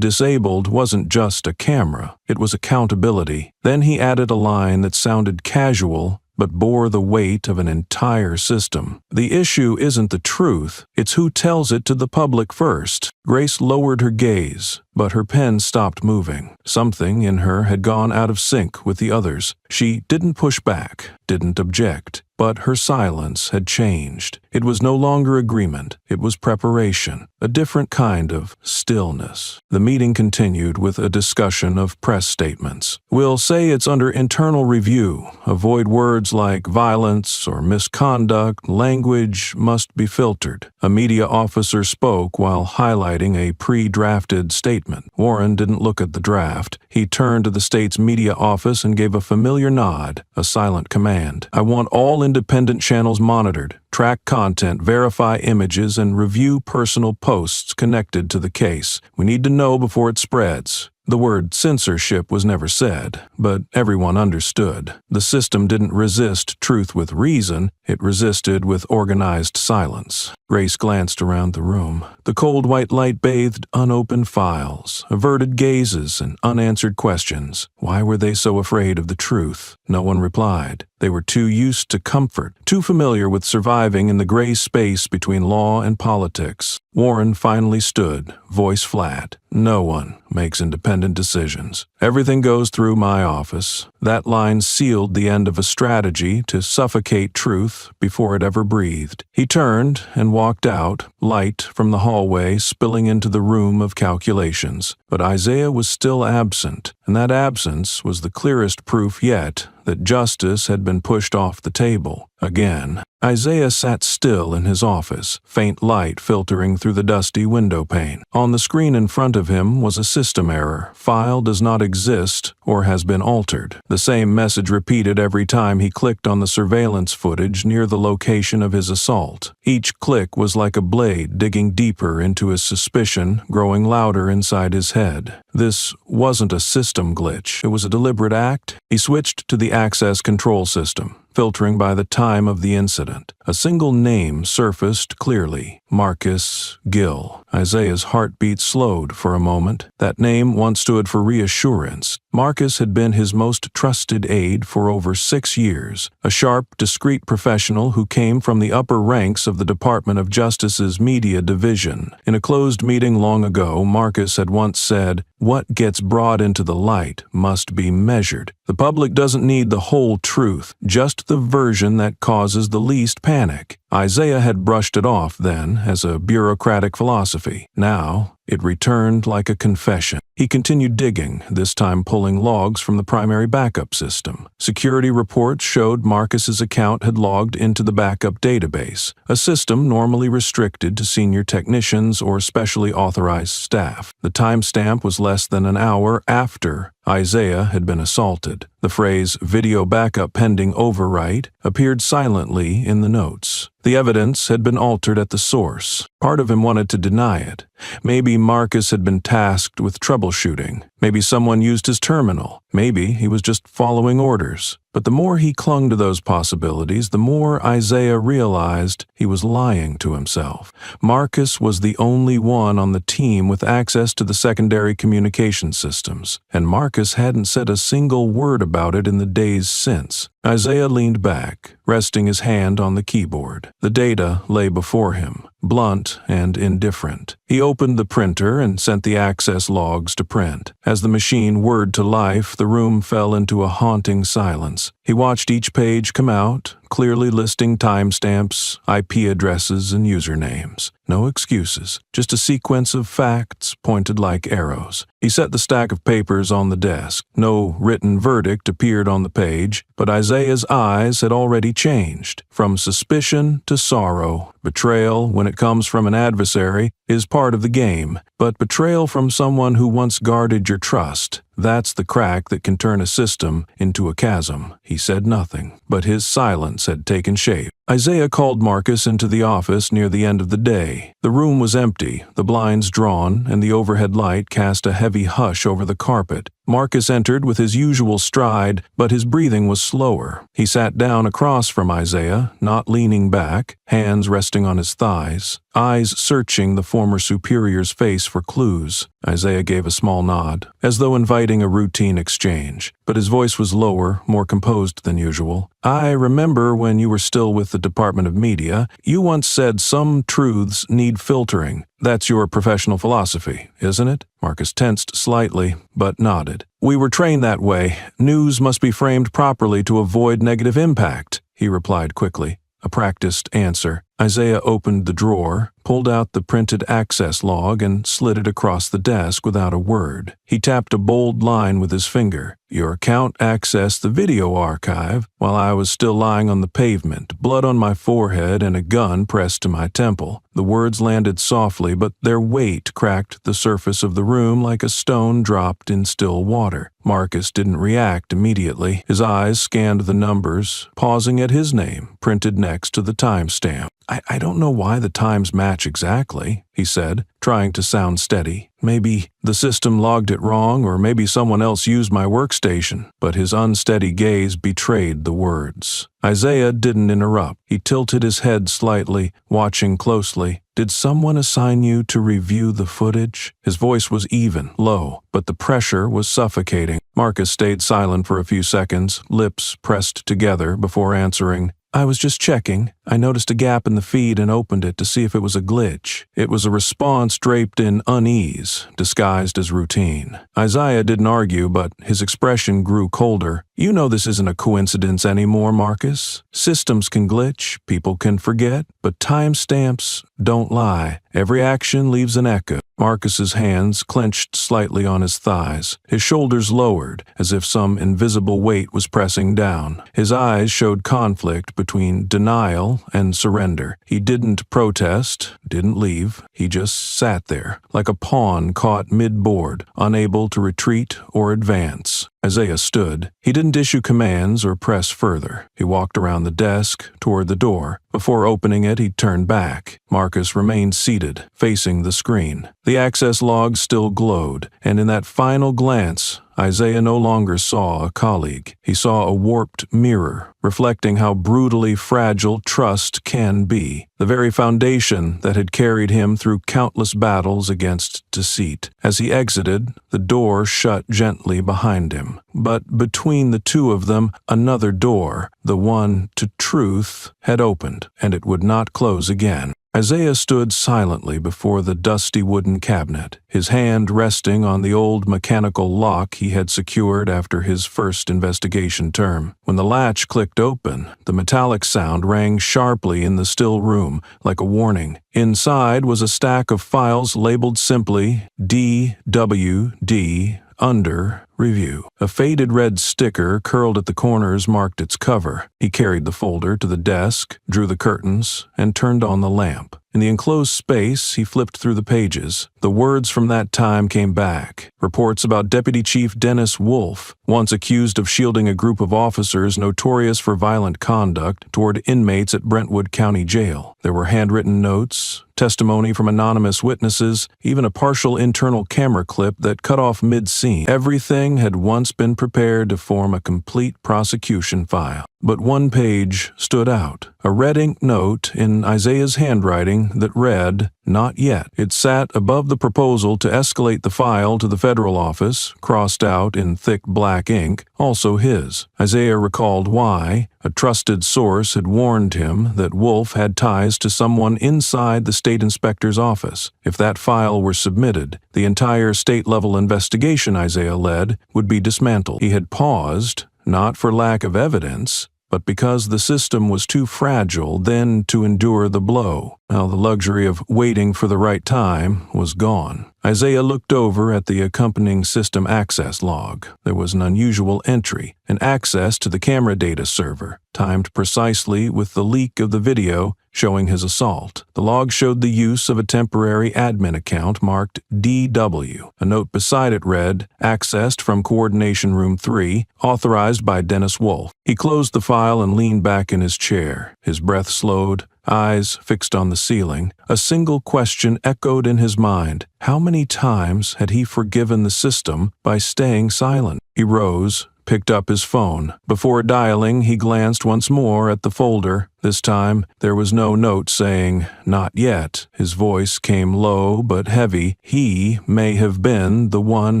disabled wasn't just a camera, it was accountability. Then he added a line that sounded casual, but bore the weight of an entire system. "The issue isn't the truth, it's who tells it to the public first." Grace lowered her gaze, but her pen stopped moving. Something in her had gone out of sync with the others. She didn't push back, didn't object, but her silence had changed. It was no longer agreement, it was preparation, a different kind of stillness. The meeting continued with a discussion of press statements. "We'll say it's under internal review. Avoid words like violence or misconduct. Language must be filtered." A media officer spoke while highlighting a pre-drafted statement. Warren didn't look at the draft. He turned to the state's media office and gave a familiar nod, a silent command. "I want all independent channels monitored. Track content, verify images, and review personal posts connected to the case. We need to know before it spreads." The word censorship was never said, but everyone understood. The system didn't resist truth with reason, it resisted with organized silence. Grace glanced around the room. The cold white light bathed unopened files, averted gazes, and unanswered questions. Why were they so afraid of the truth? No one replied. They were too used to comfort, too familiar with surviving in the gray space between law and politics. Warren finally stood, voice flat. "No one makes independent decisions. Everything goes through my office." That line sealed the end of a strategy to suffocate truth before it ever breathed. He turned and walked out, light from the hallway spilling into the room of calculations. But Isaiah was still absent, and that absence was the clearest proof yet that justice had been pushed off the table. Again, Isaiah sat still in his office, faint light filtering through the dusty window pane. On the screen in front of him was a system error. "File does not exist or has been altered." The same message repeated every time he clicked on the surveillance footage near the location of his assault. Each click was like a blade digging deeper into his suspicion, growing louder inside his head. This wasn't a system glitch. It was a deliberate act. He switched to the access control system, filtering by the time of the incident. A single name surfaced clearly: Marcus Gill. Isaiah's heartbeat slowed for a moment. That name once stood for reassurance. Marcus had been his most trusted aide for over 6 years, a sharp, discreet professional who came from the upper ranks of the Department of Justice's media division. In a closed meeting long ago, Marcus had once said, "What gets brought into the light must be measured. The public doesn't need the whole truth, just the version that causes the least panic." Isaiah had brushed it off then as a bureaucratic philosophy. Now, It returned like a confession. He continued digging, this time pulling logs from the primary backup system. Security reports showed Marcus's account had logged into the backup database, a system normally restricted to senior technicians or specially authorized staff. The timestamp was less than an hour after Isaiah had been assaulted. The phrase "video backup pending overwrite" appeared silently in the notes. The evidence had been altered at the source. Part of him wanted to deny it. Maybe Marcus had been tasked with troubleshooting. Maybe someone used his terminal. Maybe he was just following orders. But the more he clung to those possibilities, the more Isaiah realized he was lying to himself. Marcus was the only one on the team with access to the secondary communication systems, and Marcus hadn't said a single word about it in the days since. Isaiah leaned back, resting his hand on the keyboard. The data lay before him, blunt and indifferent. He opened the printer and sent the access logs to print. As the machine whirred to life, the room fell into a haunting silence. He watched each page come out, clearly listing timestamps, IP addresses, and usernames. No excuses, just a sequence of facts pointed like arrows. He set the stack of papers on the desk. No written verdict appeared on the page, but Isaiah's eyes had already changed. From suspicion to sorrow. Betrayal, when it comes from an adversary, is part of the game, but betrayal from someone who once guarded your trust, that's the crack that can turn a system into a chasm. He said nothing, but his silence had taken shape. Isaiah called Marcus into the office near the end of the day. The room was empty, the blinds drawn, and the overhead light cast a heavy hush over the carpet. Marcus entered with his usual stride, but his breathing was slower. He sat down across from Isaiah, not leaning back, hands resting on his thighs, eyes searching the former superior's face for clues. Isaiah gave a small nod, as though inviting a routine exchange, but his voice was lower, more composed than usual. "I remember when you were still with the Department of Media, you once said some truths need filtering. That's your professional philosophy, isn't it?" Marcus tensed slightly, but nodded. "We were trained that way. News must be framed properly to avoid negative impact," he replied quickly. A practiced answer. Isaiah opened the drawer, pulled out the printed access log, and slid it across the desk without a word. He tapped a bold line with his finger. "Your account accessed the video archive while I was still lying on the pavement, blood on my forehead and a gun pressed to my temple." The words landed softly, but their weight cracked the surface of the room like a stone dropped in still water. Marcus didn't react immediately. His eyes scanned the numbers, pausing at his name, printed next to the timestamp. I don't know why the times match exactly," he said, trying to sound steady. "Maybe the system logged it wrong, or maybe someone else used my workstation." But his unsteady gaze betrayed the words. Isaiah didn't interrupt. He tilted his head slightly, watching closely. "Did someone assign you to review the footage?" His voice was even, low, but the pressure was suffocating. Marcus stayed silent for a few seconds, lips pressed together before answering. "I was just checking. I noticed a gap in the feed and opened it to see if it was a glitch." It was a response draped in unease, disguised as routine. Isaiah didn't argue, but his expression grew colder. "You know this isn't a coincidence anymore, Marcus. Systems can glitch, people can forget, but timestamps don't lie. Every action leaves an echo." Marcus's hands clenched slightly on his thighs. His shoulders lowered, as if some invisible weight was pressing down. His eyes showed conflict between denial and surrender. He didn't protest, didn't leave. He just sat there, like a pawn caught mid-board, unable to retreat or advance. Isaiah stood. He didn't issue commands or press further. He walked around the desk, toward the door. Before opening it, he turned back. Marcus remained seated, facing the screen. The access log still glowed, and in that final glance, Isaiah no longer saw a colleague. He saw a warped mirror, reflecting how brutally fragile trust can be, the very foundation that had carried him through countless battles against deceit. As he exited, the door shut gently behind him. But between the two of them, another door, the one to truth, had opened, and it would not close again. Isaiah stood silently before the dusty wooden cabinet, his hand resting on the old mechanical lock he had secured after his first investigation term. When the latch clicked open, the metallic sound rang sharply in the still room, like a warning. Inside was a stack of files labeled simply DWD under review. A faded red sticker curled at the corners marked its cover. He carried the folder to the desk, drew the curtains, and turned on the lamp. In the enclosed space, he flipped through the pages. The words from that time came back. Reports about Deputy Chief Dennis Wolf, once accused of shielding a group of officers notorious for violent conduct toward inmates at Brentwood County Jail. There were handwritten notes, testimony from anonymous witnesses, even a partial internal camera clip that cut off mid-scene. Everything had once been prepared to form a complete prosecution file. But one page stood out, a red ink note in Isaiah's handwriting that read, "Not yet." It sat above the proposal to escalate the file to the federal office, crossed out in thick black ink, also his. Isaiah recalled why. A trusted source had warned him that Wolf had ties to someone inside the state inspector's office. If that file were submitted, the entire state-level investigation Isaiah led would be dismantled. He had paused, not for lack of evidence, but because the system was too fragile then to endure the blow. Now the luxury of waiting for the right time was gone. Isaiah looked over at the accompanying system access log. There was an unusual entry, an access to the camera data server, timed precisely with the leak of the video showing his assault. The log showed the use of a temporary admin account marked DW. A note beside it read, "Accessed from Coordination Room 3, authorized by Dennis Wolf." He closed the file and leaned back in his chair. His breath slowed, eyes fixed on the ceiling. A single question echoed in his mind. How many times had he forgiven the system by staying silent? He rose, picked up his phone. Before dialing, he glanced once more at the folder. This time, there was no note saying, "Not yet." His voice came low but heavy. He may have been the one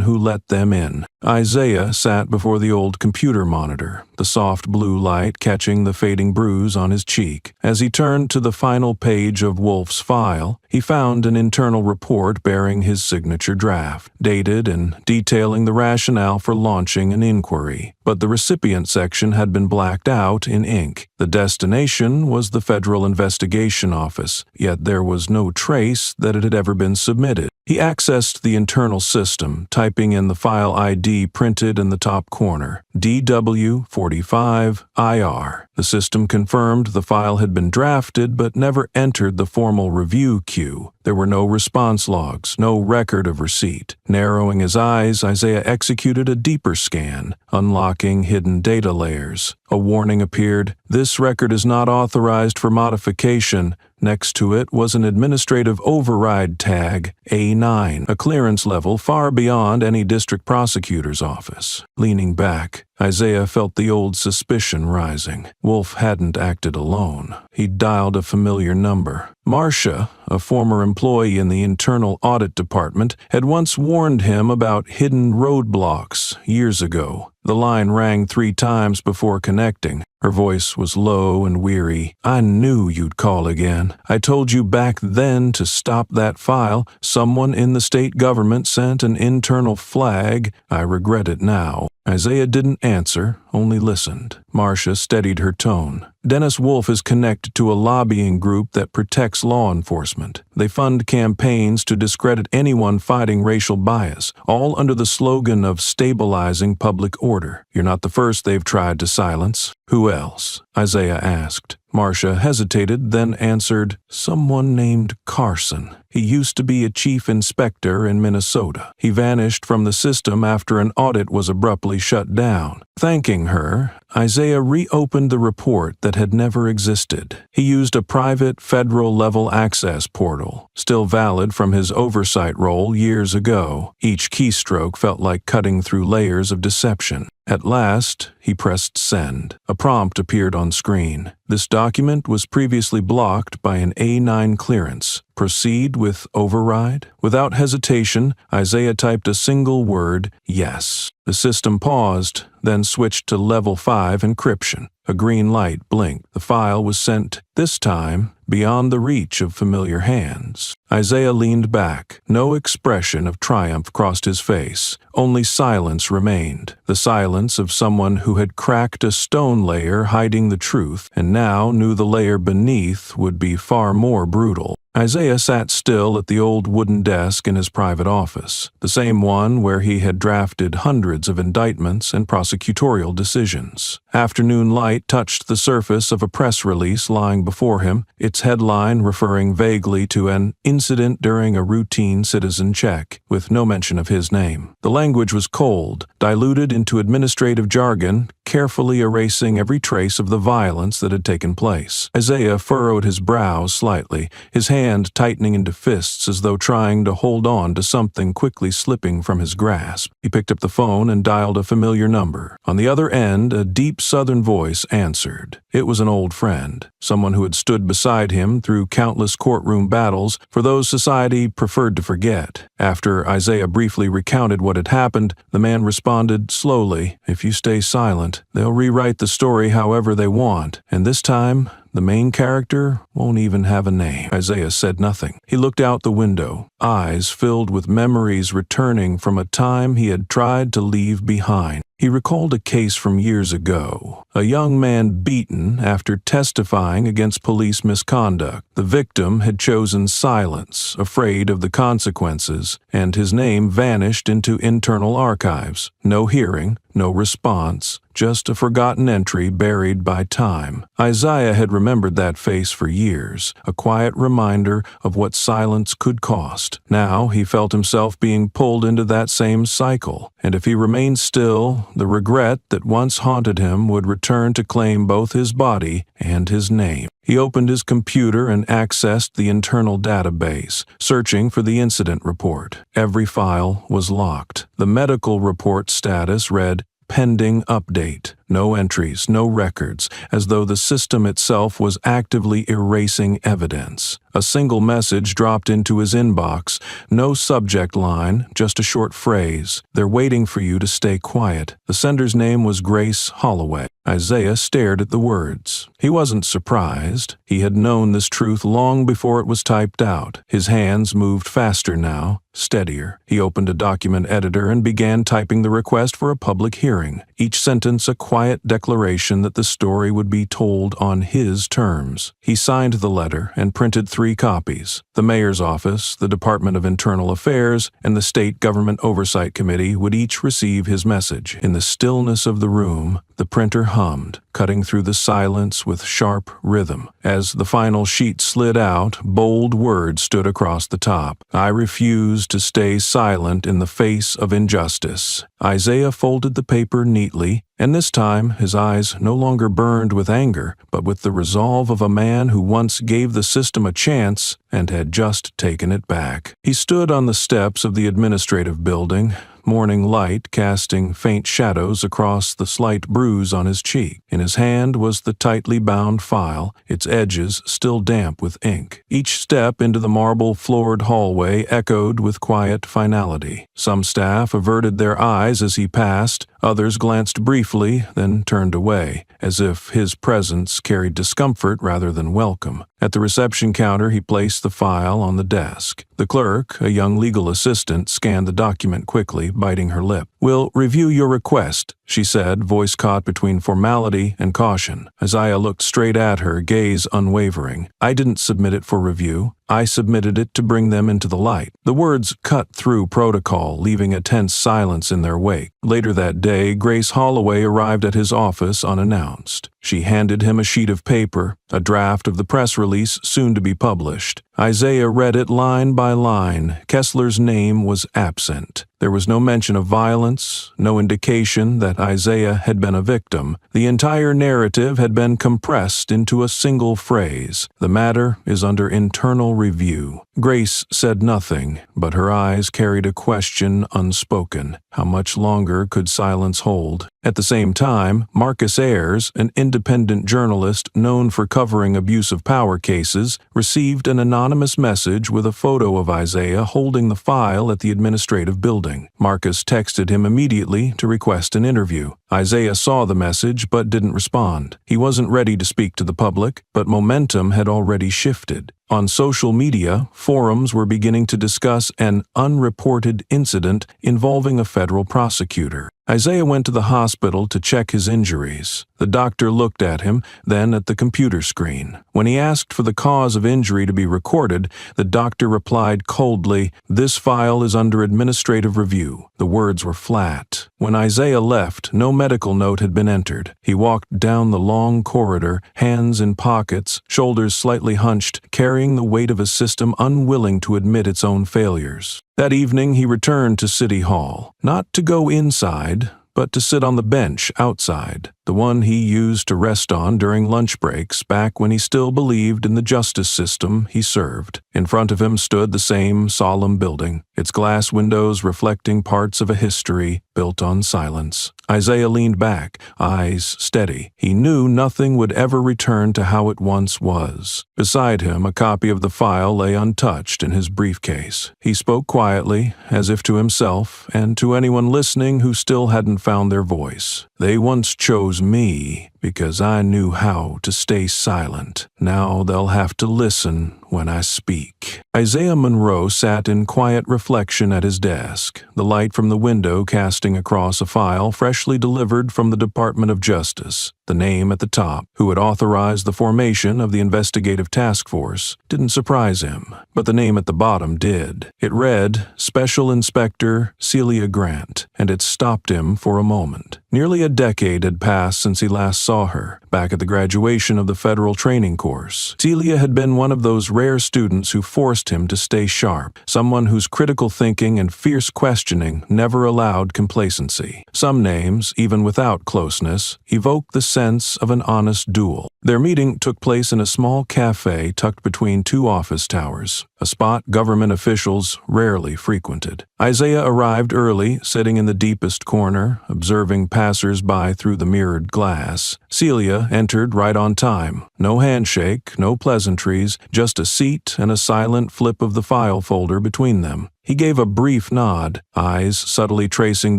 who let them in. Isaiah sat before the old computer monitor, the soft blue light catching the fading bruise on his cheek. As he turned to the final page of Wolf's file, he found an internal report bearing his signature draft, dated and detailing the rationale for launching an inquiry. But the recipient section had been blacked out in ink. The destination was the Federal Investigation Office, yet there was no trace that it had ever been submitted. He accessed the internal system, typing in the file ID printed in the top corner, DW45IR. The system confirmed the file had been drafted but never entered the formal review queue. There were no response logs, no record of receipt. Narrowing his eyes, Isaiah executed a deeper scan, unlocking hidden data layers. A warning appeared, "This record is not authorized for modification." Next to it was an administrative override tag, A9, a clearance level far beyond any district prosecutor's office. Leaning back, Isaiah felt the old suspicion rising. Wolf hadn't acted alone. He'd dialed a familiar number. Marcia, a former employee in the Internal Audit Department, had once warned him about hidden roadblocks years ago. The line rang 3 times before connecting. Her voice was low and weary. "I knew you'd call again. I told you back then to stop that file. Someone in the state government sent an internal flag. I regret it now." Isaiah didn't answer, only listened. Marcia steadied her tone. "Dennis Wolf is connected to a lobbying group that protects law enforcement. They fund campaigns to discredit anyone fighting racial bias, all under the slogan of stabilizing public order. You're not the first they've tried to silence." "Who else?" Isaiah asked. Marcia hesitated, then answered, "Someone named Carson. He used to be a chief inspector in Minnesota. He vanished from the system after an audit was abruptly shut down." Thanking her, Isaiah reopened the report that had never existed. He used a private federal-level access portal, still valid from his oversight role years ago. Each keystroke felt like cutting through layers of deception. At last, he pressed send. A prompt appeared on screen. This document was previously blocked by an A9 clearance. Proceed with override? Without hesitation, Isaiah typed a single word, "Yes." The system paused, then switched to level 5 encryption. A green light blinked. The file was sent, this time, beyond the reach of familiar hands. Isaiah leaned back. No expression of triumph crossed his face. Only silence remained. The silence of someone who had cracked a stone layer hiding the truth, and now knew the layer beneath would be far more brutal. Isaiah sat still at the old wooden desk in his private office, the same one where he had drafted hundreds of indictments and prosecutorial decisions. Afternoon light touched the surface of a press release lying before him, its headline referring vaguely to an incident during a routine citizen check, with no mention of his name. The language was cold, diluted into administrative jargon, carefully erasing every trace of the violence that had taken place. Isaiah furrowed his brows slightly, his hand tightening into fists as though trying to hold on to something quickly slipping from his grasp. He picked up the phone and dialed a familiar number. On the other end, a deep southern voice answered. It was an old friend, someone who had stood beside him through countless courtroom battles for those society preferred to forget. After Isaiah briefly recounted what had happened, the man responded slowly, "If you stay silent, they'll rewrite the story however they want, and this time, the main character won't even have a name." Isaiah said nothing. He looked out the window, eyes filled with memories returning from a time he had tried to leave behind. He recalled a case from years ago, a young man beaten after testifying against police misconduct. The victim had chosen silence, afraid of the consequences, and his name vanished into internal archives. No hearing, no response, just a forgotten entry buried by time. Isaiah had remembered that face for years, a quiet reminder of what silence could cost. Now he felt himself being pulled into that same cycle, and if he remained still, the regret that once haunted him would return to claim both his body and his name. He opened his computer and accessed the internal database, searching for the incident report. Every file was locked. The medical report status read, "Pending update." No entries, no records, as though the system itself was actively erasing evidence. A single message dropped into his inbox, no subject line, just a short phrase, "They're waiting for you to stay quiet." The sender's name was Grace Holloway. Isaiah stared at the words. He wasn't surprised. He had known this truth long before it was typed out. His hands moved faster now, steadier. He opened a document editor and began typing the request for a public hearing, each sentence a quiet declaration that the story would be told on his terms. He signed the letter and printed 3 copies. The mayor's office, the Department of Internal Affairs, and the State Government Oversight Committee would each receive his message. In the stillness of the room, the printer hummed, cutting through the silence with sharp rhythm. As the final sheet slid out, bold words stood across the top. "I refuse to stay silent in the face of injustice." Isaiah folded the paper neatly, and this time his eyes no longer burned with anger, but with the resolve of a man who once gave the system a chance and had just taken it back. He stood on the steps of the administrative building, morning light casting faint shadows across the slight bruise on his cheek. In his hand was the tightly bound file, its edges still damp with ink. Each step into the marble-floored hallway echoed with quiet finality. Some staff averted their eyes as he passed, others glanced briefly, then turned away, as if his presence carried discomfort rather than welcome. At the reception counter, he placed the file on the desk. The clerk, a young legal assistant, scanned the document quickly, biting her lip. "We'll review your request," she said, voice caught between formality and caution. Isaiah looked straight at her, gaze unwavering. "I didn't submit it for review. I submitted it to bring them into the light." The words cut through protocol, leaving a tense silence in their wake. Later that day, Grace Holloway arrived at his office unannounced. She handed him a sheet of paper, a draft of the press release soon to be published. Isaiah read it line by line. Kessler's name was absent. There was no mention of violence, no indication that Isaiah had been a victim. The entire narrative had been compressed into a single phrase. "The matter is under internal review." Grace said nothing, but her eyes carried a question unspoken. How much longer could silence hold? At the same time, Marcus Ayers, an independent journalist known for covering abuse of power cases, received an anonymous message with a photo of Isaiah holding the file at the administrative building. Marcus texted him immediately to request an interview. Isaiah saw the message but didn't respond. He wasn't ready to speak to the public, but momentum had already shifted. On social media, forums were beginning to discuss an unreported incident involving a federal prosecutor. Isaiah went to the hospital to check his injuries. The doctor looked at him, then at the computer screen. When he asked for the cause of injury to be recorded, the doctor replied coldly, "This file is under administrative review." The words were flat. When Isaiah left, no medical note had been entered. He walked down the long corridor, hands in pockets, shoulders slightly hunched, carrying the weight of a system unwilling to admit its own failures. That evening he returned to City Hall, not to go inside, but to sit on the bench outside, the one he used to rest on during lunch breaks back when he still believed in the justice system he served. In front of him stood the same solemn building, its glass windows reflecting parts of a history built on silence. Isaiah leaned back, eyes steady. He knew nothing would ever return to how it once was. Beside him, a copy of the file lay untouched in his briefcase. He spoke quietly, as if to himself, and to anyone listening who still hadn't found their voice. "They once chose me because I knew how to stay silent. Now they'll have to listen when I speak." Isaiah Monroe sat in quiet reflection at his desk, the light from the window casting across a file freshly delivered from the Department of Justice. The name at the top, who had authorized the formation of the investigative task force, didn't surprise him, but the name at the bottom did. It read, Special Inspector Celia Grant, and it stopped him for a moment. Nearly a decade had passed since he last saw her, back at the graduation of the federal training course. Celia had been one of those rare students who forced him to stay sharp, someone whose critical thinking and fierce questioning never allowed complacency. Some names, even without closeness, evoked the sense of an honest duel. Their meeting took place in a small cafe tucked between two office towers, a spot government officials rarely frequented. Isaiah arrived early, sitting in the deepest corner, observing passers-by through the mirrored glass. Celia entered right on time. No handshake, no pleasantries, just a seat and a silent flip of the file folder between them. He gave a brief nod, eyes subtly tracing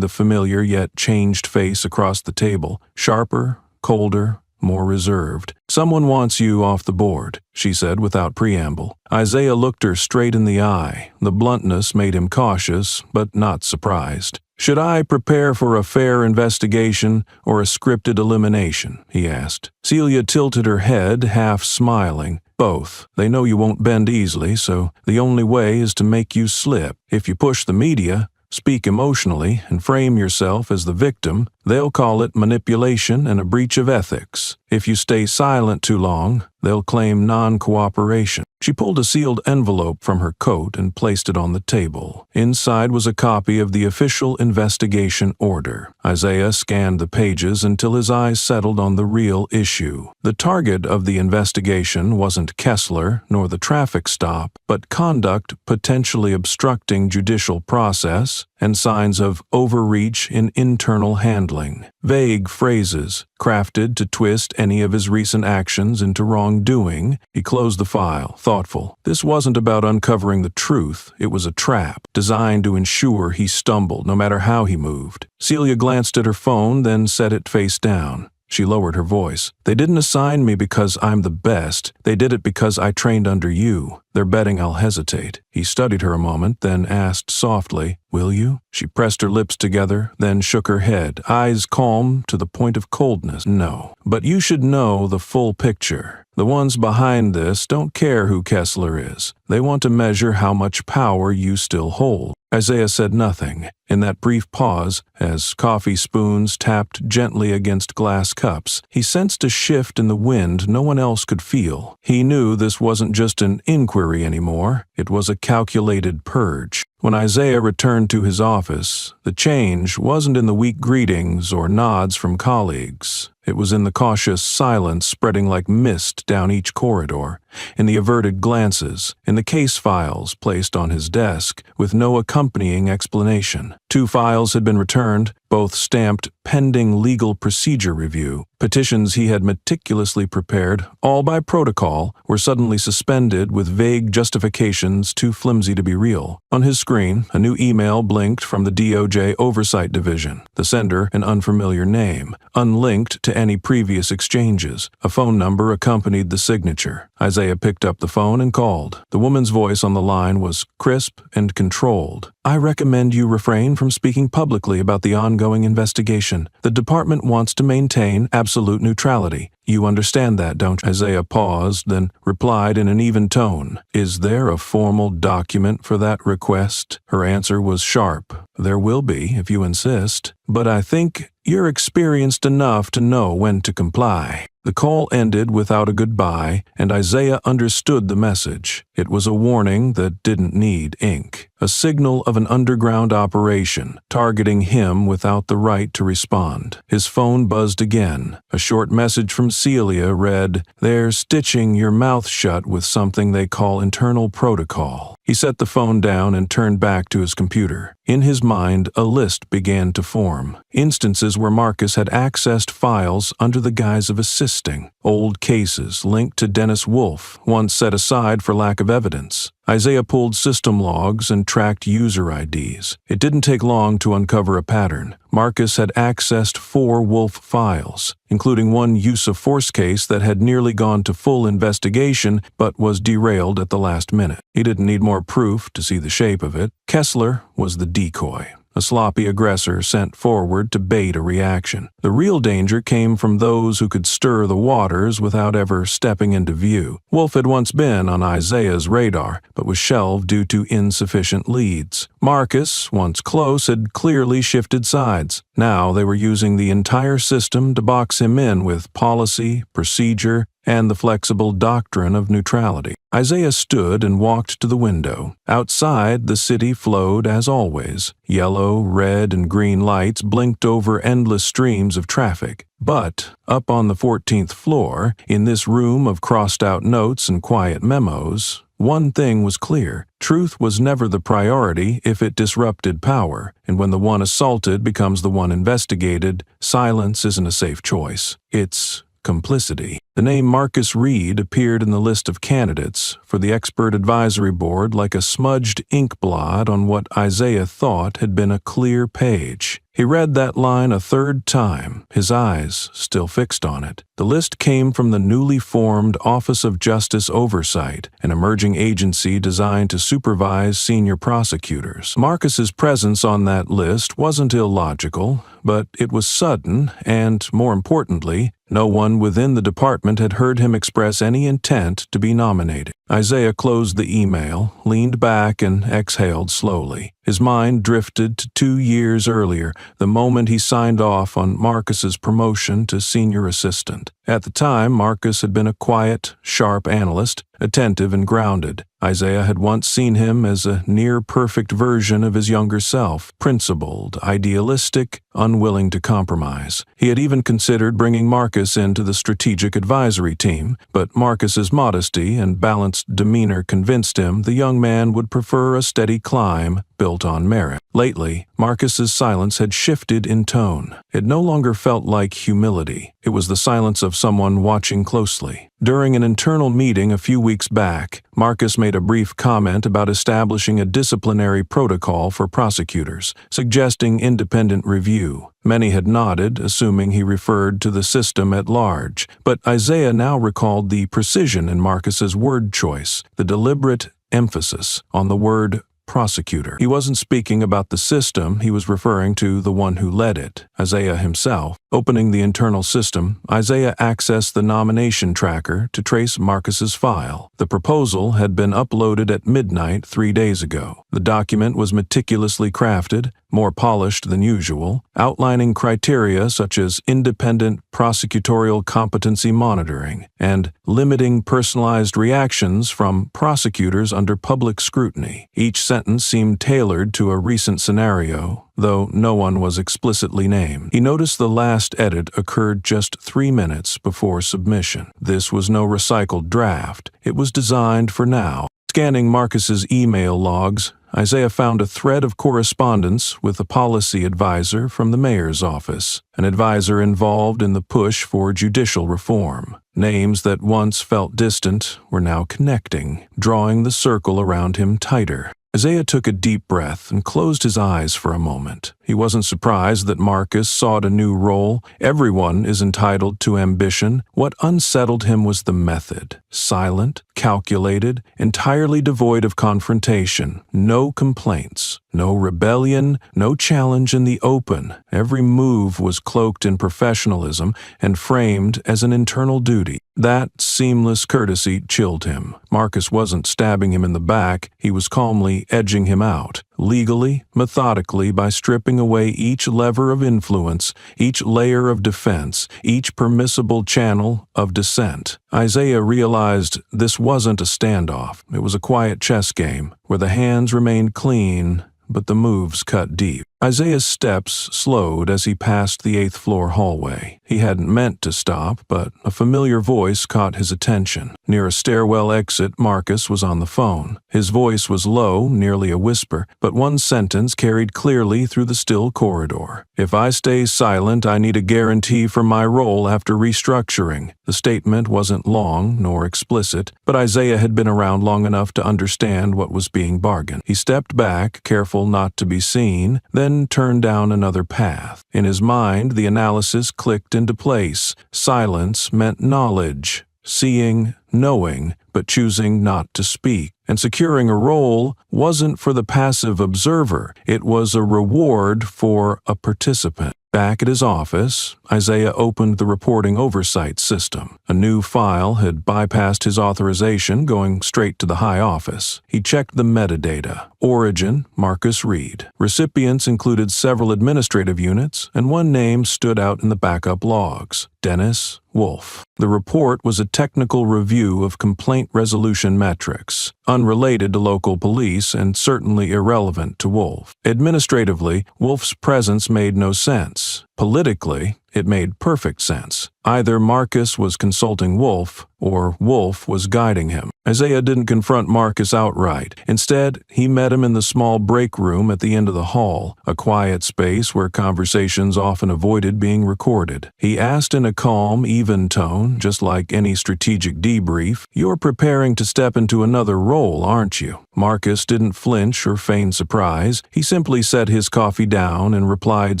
the familiar yet changed face across the table, sharper, colder, more reserved. "Someone wants you off the board," she said without preamble. Isaiah looked her straight in the eye. The bluntness made him cautious, but not surprised. "Should I prepare for a fair investigation or a scripted elimination?" he asked. Celia tilted her head, half smiling. "Both. They know you won't bend easily, so the only way is to make you slip. If you push the media, speak emotionally, and frame yourself as the victim, they'll call it manipulation and a breach of ethics. If you stay silent too long, they'll claim non-cooperation." She pulled a sealed envelope from her coat and placed it on the table. Inside was a copy of the official investigation order. Isaiah scanned the pages until his eyes settled on the real issue. The target of the investigation wasn't Kessler nor the traffic stop, but conduct potentially obstructing judicial process and signs of overreach in internal handling. Vague phrases, crafted to twist any of his recent actions into wrongdoing. He closed the file, thoughtful. This wasn't about uncovering the truth. It was a trap, designed to ensure he stumbled no matter how he moved. Celia glanced at her phone, then set it face down. She lowered her voice. "They didn't assign me because I'm the best. They did it because I trained under you. They're betting I'll hesitate." He studied her a moment, then asked softly, "Will you?" She pressed her lips together, then shook her head, eyes calm to the point of coldness. "No. But you should know the full picture. The ones behind this don't care who Kessler is. They want to measure how much power you still hold." Isaiah said nothing. In that brief pause, as coffee spoons tapped gently against glass cups, he sensed a shift in the wind no one else could feel. He knew this wasn't just an inquiry anymore, it was a calculated purge. When Isaiah returned to his office, the change wasn't in the weak greetings or nods from colleagues. It was in the cautious silence spreading like mist down each corridor, in the averted glances, in the case files placed on his desk with no accompanying explanation. 2 files had been returned, both stamped pending legal procedure review. Petitions he had meticulously prepared, all by protocol, were suddenly suspended with vague justifications too flimsy to be real. On his screen, a new email blinked from the DOJ Oversight Division, the sender an unfamiliar name, unlinked to any previous exchanges. A phone number accompanied the signature. Isaiah picked up the phone and called. The woman's voice on the line was crisp and controlled. "I recommend you refrain from speaking publicly about the ongoing investigation. The department wants to maintain absolute neutrality. You understand that, don't you?" Isaiah paused, then replied in an even tone. "Is there a formal document for that request?" Her answer was sharp. "There will be, if you insist. But I think you're experienced enough to know when to comply." The call ended without a goodbye, and Isaiah understood the message. It was a warning that didn't need ink, a signal of an underground operation, targeting him without the right to respond. His phone buzzed again. A short message from Celia read, "They're stitching your mouth shut with something they call internal protocol." He set the phone down and turned back to his computer. In his mind, a list began to form. Instances where Marcus had accessed files under the guise of assisting. Old cases linked to Dennis Wolfe, once set aside for lack of evidence. Isaiah pulled system logs and tracked user IDs. It didn't take long to uncover a pattern. Marcus had accessed 4 Wolfe files, including one use-of-force case that had nearly gone to full investigation but was derailed at the last minute. He didn't need more proof to see the shape of it. Kessler was the decoy, a sloppy aggressor sent forward to bait a reaction. The real danger came from those who could stir the waters without ever stepping into view. Wolfe had once been on Isaiah's radar, but was shelved due to insufficient leads. Marcus, once close, had clearly shifted sides. Now they were using the entire system to box him in with policy, procedure, and the flexible doctrine of neutrality. Isaiah stood and walked to the window. Outside, the city flowed as always. Yellow, red, and green lights blinked over endless streams of traffic. But, up on the 14th floor, in this room of crossed-out notes and quiet memos, one thing was clear. Truth was never the priority if it disrupted power, and when the one assaulted becomes the one investigated, silence isn't a safe choice. It's complicity. The name Marcus Reed appeared in the list of candidates for the expert advisory board like a smudged ink blot on what Isaiah thought had been a clear page. He read that line a 3rd time, his eyes still fixed on it. The list came from the newly formed Office of Justice Oversight, an emerging agency designed to supervise senior prosecutors. Marcus's presence on that list wasn't illogical, but it was sudden and, more importantly, no one within the department had heard him express any intent to be nominated. Isaiah closed the email, leaned back, and exhaled slowly. His mind drifted to 2 years earlier, the moment he signed off on Marcus's promotion to senior assistant. At the time, Marcus had been a quiet, sharp analyst, attentive and grounded. Isaiah had once seen him as a near-perfect version of his younger self, principled, idealistic, unwilling to compromise. He had even considered bringing Marcus into the strategic advisory team, but Marcus's modesty and balanced demeanor convinced him the young man would prefer a steady climb built on merit. Lately, Marcus's silence had shifted in tone. It no longer felt like humility. It was the silence of someone watching closely. During an internal meeting a few weeks back, Marcus made a brief comment about establishing a disciplinary protocol for prosecutors, suggesting independent review. Many had nodded, assuming he referred to the system at large, but Isaiah now recalled the precision in Marcus's word choice, the deliberate emphasis on the word prosecutor. He wasn't speaking about the system, he was referring to the one who led it, Isaiah himself. Opening the internal system, Isaiah accessed the nomination tracker to trace Marcus's file. The proposal had been uploaded at midnight 3 days ago. The document was meticulously crafted, more polished than usual, outlining criteria such as independent prosecutorial competency monitoring and limiting personalized reactions from prosecutors under public scrutiny. Each sentence seemed tailored to a recent scenario, though no one was explicitly named. He noticed the last edit occurred just 3 minutes before submission. This was no recycled draft. It was designed for now. Scanning Marcus's email logs, Isaiah found a thread of correspondence with a policy advisor from the mayor's office, an advisor involved in the push for judicial reform. Names that once felt distant were now connecting, drawing the circle around him tighter. Isaiah took a deep breath and closed his eyes for a moment. He wasn't surprised that Marcus sought a new role. Everyone is entitled to ambition. What unsettled him was the method. Silent, calculated, entirely devoid of confrontation. No complaints, no rebellion, no challenge in the open. Every move was cloaked in professionalism and framed as an internal duty. That seamless courtesy chilled him. Marcus wasn't stabbing him in the back, he was calmly edging him out. Legally, methodically, by stripping away each lever of influence, each layer of defense, each permissible channel of dissent. Isaiah realized this wasn't a standoff. It was a quiet chess game, where the hands remained clean, but the moves cut deep. Isaiah's steps slowed as he passed the 8th floor hallway. He hadn't meant to stop, but a familiar voice caught his attention. Near a stairwell exit, Marcus was on the phone. His voice was low, nearly a whisper, but one sentence carried clearly through the still corridor. "If I stay silent, I need a guarantee for my role after restructuring." The statement wasn't long nor explicit, but Isaiah had been around long enough to understand what was being bargained. He stepped back, careful not to be seen, then turned down another path. In his mind, the analysis clicked into place. Silence meant knowledge, seeing, knowing, but choosing not to speak. And securing a role wasn't for the passive observer. It was a reward for a participant. Back at his office, Isaiah opened the reporting oversight system. A new file had bypassed his authorization, going straight to the high office. He checked the metadata. Origin, Marcus Reed. Recipients included several administrative units, and one name stood out in the backup logs: Dennis Wolf. The report was a technical review of complaint resolution metrics, unrelated to local police and certainly irrelevant to Wolf. Administratively, Wolf's presence made no sense. Politically, it made perfect sense. Either Marcus was consulting Wolf, or Wolf was guiding him. Isaiah didn't confront Marcus outright. Instead, he met him in the small break room at the end of the hall, a quiet space where conversations often avoided being recorded. He asked in a calm, even tone, just like any strategic debrief, "You're preparing to step into another role, aren't you?" Marcus didn't flinch or feign surprise. He simply set his coffee down and replied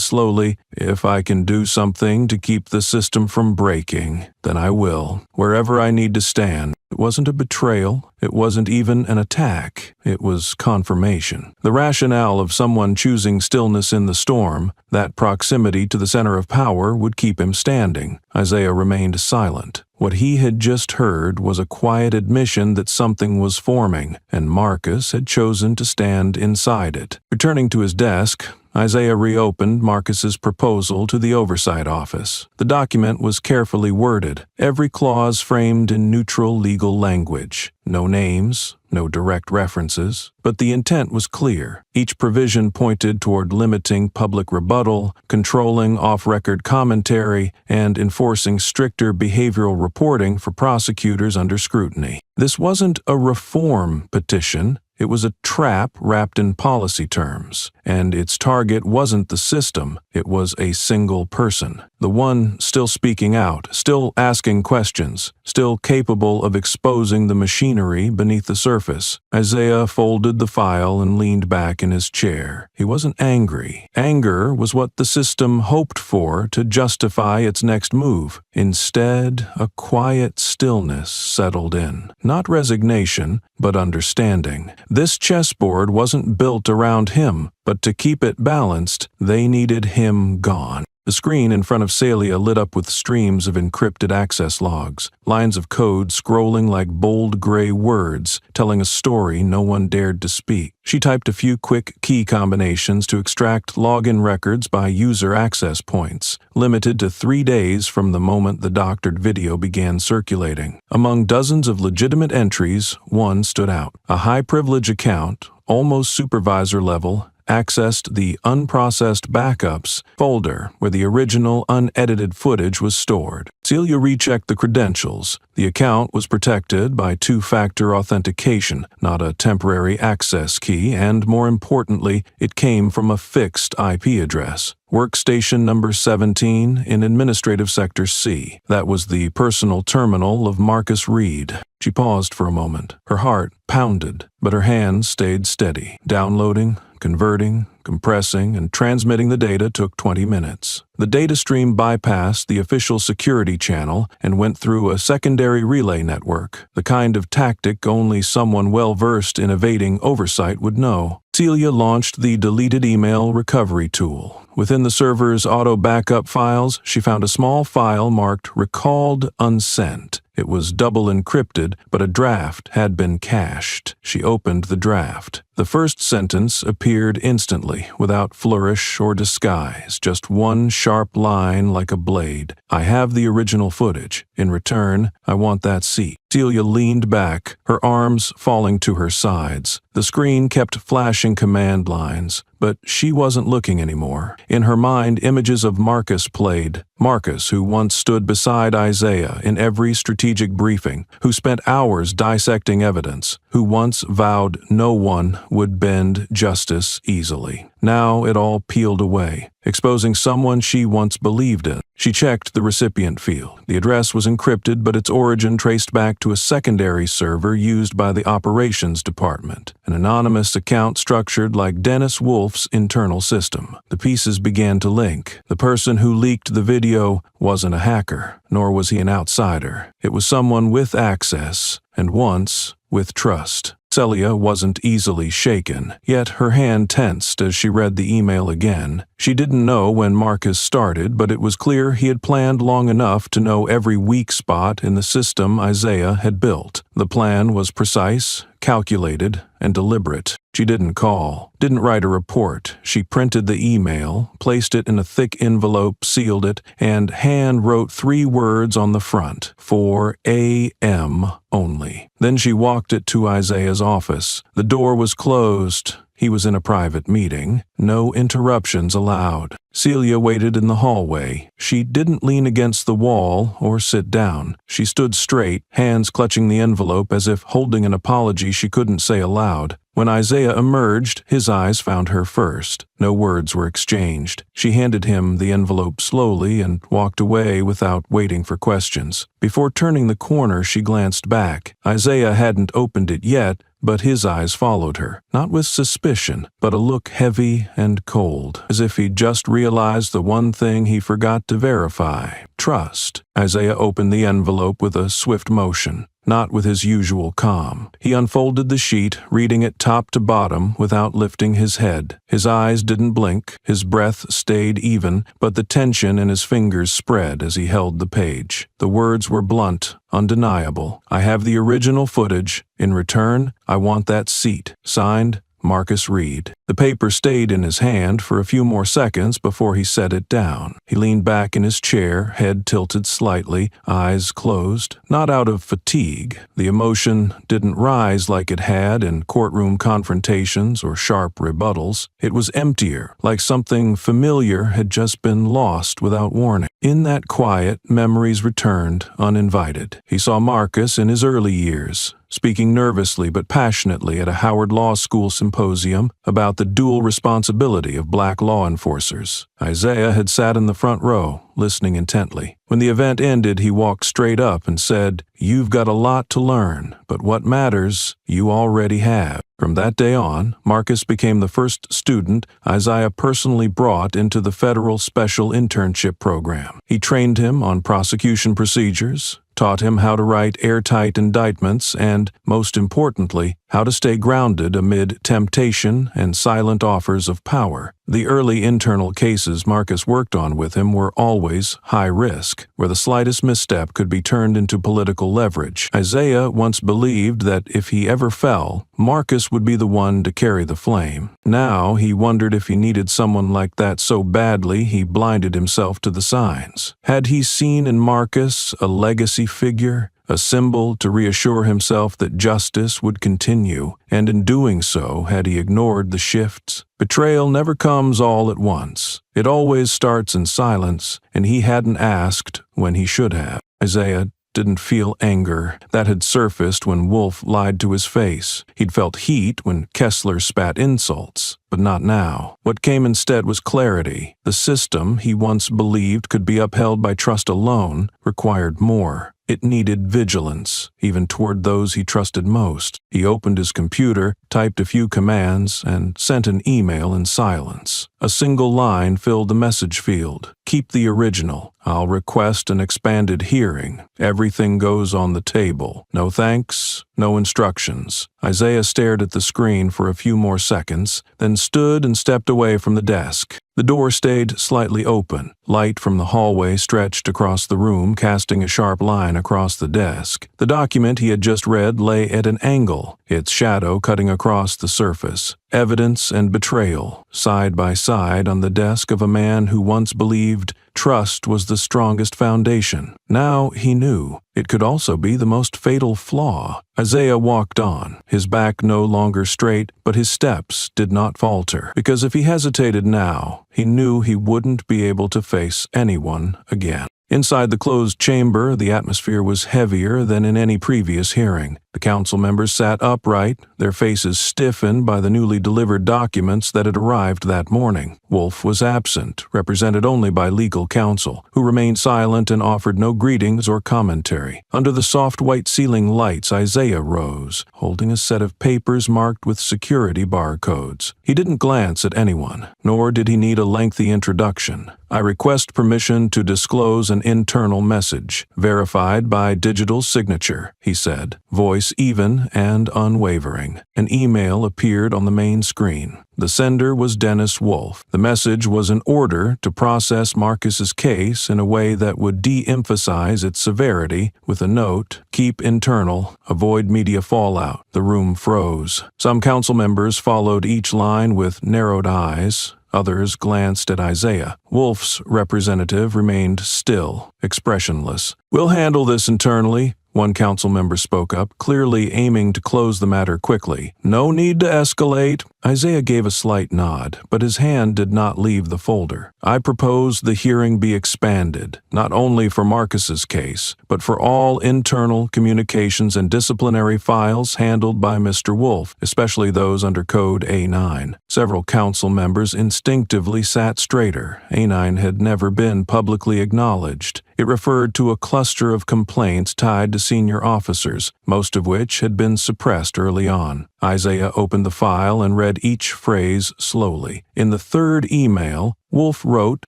slowly, "If I can do something to keep the system from breaking, then I will, wherever I need to stand." It wasn't a betrayal. It wasn't even an attack. It was confirmation. The rationale of someone choosing stillness in the storm, that proximity to the center of power, would keep him standing. Isaiah remained silent. What he had just heard was a quiet admission that something was forming, and Marcus had chosen to stand inside it. Returning to his desk, Isaiah reopened Marcus's proposal to the oversight office. The document was carefully worded, every clause framed in neutral legal language. No names, no direct references, but the intent was clear. Each provision pointed toward limiting public rebuttal, controlling off-record commentary, and enforcing stricter behavioral reporting for prosecutors under scrutiny. This wasn't a reform petition. It was a trap wrapped in policy terms, and its target wasn't the system, it was a single person. The one still speaking out, still asking questions, still capable of exposing the machinery beneath the surface. Isaiah folded the file and leaned back in his chair. He wasn't angry. Anger was what the system hoped for to justify its next move. Instead, a quiet stillness settled in. Not resignation, but understanding. This chessboard wasn't built around him, but to keep it balanced, they needed him gone. The screen in front of Celia lit up with streams of encrypted access logs, lines of code scrolling like bold gray words, telling a story no one dared to speak. She typed a few quick key combinations to extract login records by user access points, limited to 3 days from the moment the doctored video began circulating. Among dozens of legitimate entries, one stood out. A high-privilege account, almost supervisor level, accessed the unprocessed backups folder where the original unedited footage was stored. Celia rechecked the credentials. The account was protected by two-factor authentication, not a temporary access key, and more importantly, it came from a fixed IP address. Workstation number 17 in Administrative Sector C. That was the personal terminal of Marcus Reed. She paused for a moment. Her heart pounded, but her hands stayed steady. Downloading, converting, compressing, and transmitting the data took 20 minutes. The data stream bypassed the official security channel and went through a secondary relay network, the kind of tactic only someone well-versed in evading oversight would know. Celia launched the deleted email recovery tool. Within the server's auto backup files, she found a small file marked Recalled Unsent. It was double encrypted, but a draft had been cached. She opened the draft. The first sentence appeared instantly, without flourish or disguise, just one sharp line like a blade. I have the original footage. In return, I want that seat. Celia leaned back, her arms falling to her sides. The screen kept flashing command lines, but she wasn't looking anymore. In her mind, images of Marcus played. Marcus, who once stood beside Isaiah in every strategic briefing, who spent hours dissecting evidence, who once vowed no one would bend justice easily. Now it all peeled away, exposing someone she once believed in. She checked the recipient field. The address was encrypted, but its origin traced back to a secondary server used by the operations department, an anonymous account structured like Dennis Wolf's internal system. The pieces began to link. The person who leaked the video wasn't a hacker, nor was he an outsider. It was someone with access, and once with trust. Celia wasn't easily shaken, yet her hand tensed as she read the email again. She didn't know when Marcus started, but it was clear he had planned long enough to know every weak spot in the system Isaiah had built. The plan was precise, calculated, and deliberate. She didn't call, didn't write a report. She printed the email, placed it in a thick envelope, sealed it, and hand-wrote 3 words on the front, for A.M. only. Then she walked it to Isaiah's office. The door was closed. He was in a private meeting. No interruptions allowed. Celia waited in the hallway. She didn't lean against the wall or sit down. She stood straight, hands clutching the envelope as if holding an apology she couldn't say aloud. When Isaiah emerged, his eyes found her first. No words were exchanged. She handed him the envelope slowly and walked away without waiting for questions. Before turning the corner, she glanced back. Isaiah hadn't opened it yet, but his eyes followed her, not with suspicion, but a look heavy and cold, as if he'd just realized the one thing he forgot to verify: trust. Isaiah opened the envelope with a swift motion, not with his usual calm. He unfolded the sheet, reading it top to bottom without lifting his head. His eyes didn't blink, his breath stayed even, but the tension in his fingers spread as he held the page. The words were blunt, undeniable. I have the original footage. In return, I want that seat. Signed, Marcus Reed. The paper stayed in his hand for a few more seconds before he set it down. He leaned back in his chair, head tilted slightly, eyes closed. Not out of fatigue. The emotion didn't rise like it had in courtroom confrontations or sharp rebuttals. It was emptier, like something familiar had just been lost without warning. In that quiet, memories returned, uninvited. He saw Marcus in his early years, speaking nervously but passionately at a Howard Law School symposium about the dual responsibility of black law enforcers. Isaiah had sat in the front row, listening intently. When the event ended, he walked straight up and said, "You've got a lot to learn, but what matters, you already have." From that day on, Marcus became the first student Isaiah personally brought into the federal special internship program. He trained him on prosecution procedures, taught him how to write airtight indictments, and, most importantly, How to Stay Grounded Amid Temptation and Silent Offers of Power. The early internal cases Marcus worked on with him were always high risk, where the slightest misstep could be turned into political leverage. Isaiah once believed that if he ever fell, Marcus would be the one to carry the flame. Now he wondered if he needed someone like that so badly he blinded himself to the signs. Had he seen in Marcus a legacy figure? A symbol to reassure himself that justice would continue, and in doing so had he ignored the shifts? Betrayal never comes all at once. It always starts in silence, and he hadn't asked when he should have. Isaiah didn't feel anger. That had surfaced when Wolf lied to his face. He'd felt heat when Kessler spat insults, but not now. What came instead was clarity. The system he once believed could be upheld by trust alone required more. It needed vigilance, even toward those he trusted most. He opened his computer, typed a few commands, and sent an email in silence. A single line filled the message field. Keep the original. I'll request an expanded hearing. Everything goes on the table. No thanks, no instructions. Isaiah stared at the screen for a few more seconds, then stood and stepped away from the desk. The door stayed slightly open. Light from the hallway stretched across the room, casting a sharp line across the desk. The document he had just read lay at an angle, its shadow cutting across the surface. Evidence and betrayal, side by side on the desk of a man who once believed trust was the strongest foundation. Now he knew it could also be the most fatal flaw. Isaiah walked on, his back no longer straight, but his steps did not falter, because if he hesitated now, he knew he wouldn't be able to face anyone again. Inside the closed chamber, the atmosphere was heavier than in any previous hearing. The council members sat upright, their faces stiffened by the newly delivered documents that had arrived that morning. Wolf was absent, represented only by legal counsel, who remained silent and offered no greetings or commentary. Under the soft white ceiling lights, Isaiah rose, holding a set of papers marked with security barcodes. He didn't glance at anyone, nor did he need a lengthy introduction. I request permission to disclose an internal message, verified by digital signature, he said, voice even and unwavering. An email appeared on the main screen. The sender was Dennis Wolf. The message was an order to process Marcus's case in a way that would de-emphasize its severity with a note, keep internal, avoid media fallout. The room froze. Some council members followed each line with narrowed eyes. Others glanced at Isaiah. Wolf's representative remained still, expressionless. "We'll handle this internally," one council member spoke up, clearly aiming to close the matter quickly. "No need to escalate." Isaiah gave a slight nod, but his hand did not leave the folder. "I propose the hearing be expanded, not only for Marcus's case, but for all internal communications and disciplinary files handled by Mr. Wolf, especially those under Code A9. Several council members instinctively sat straighter. A9 had never been publicly acknowledged. It referred to a cluster of complaints tied to senior officers, most of which had been suppressed early on. Isaiah opened the file and read each phrase slowly. In the third email, Wolf wrote,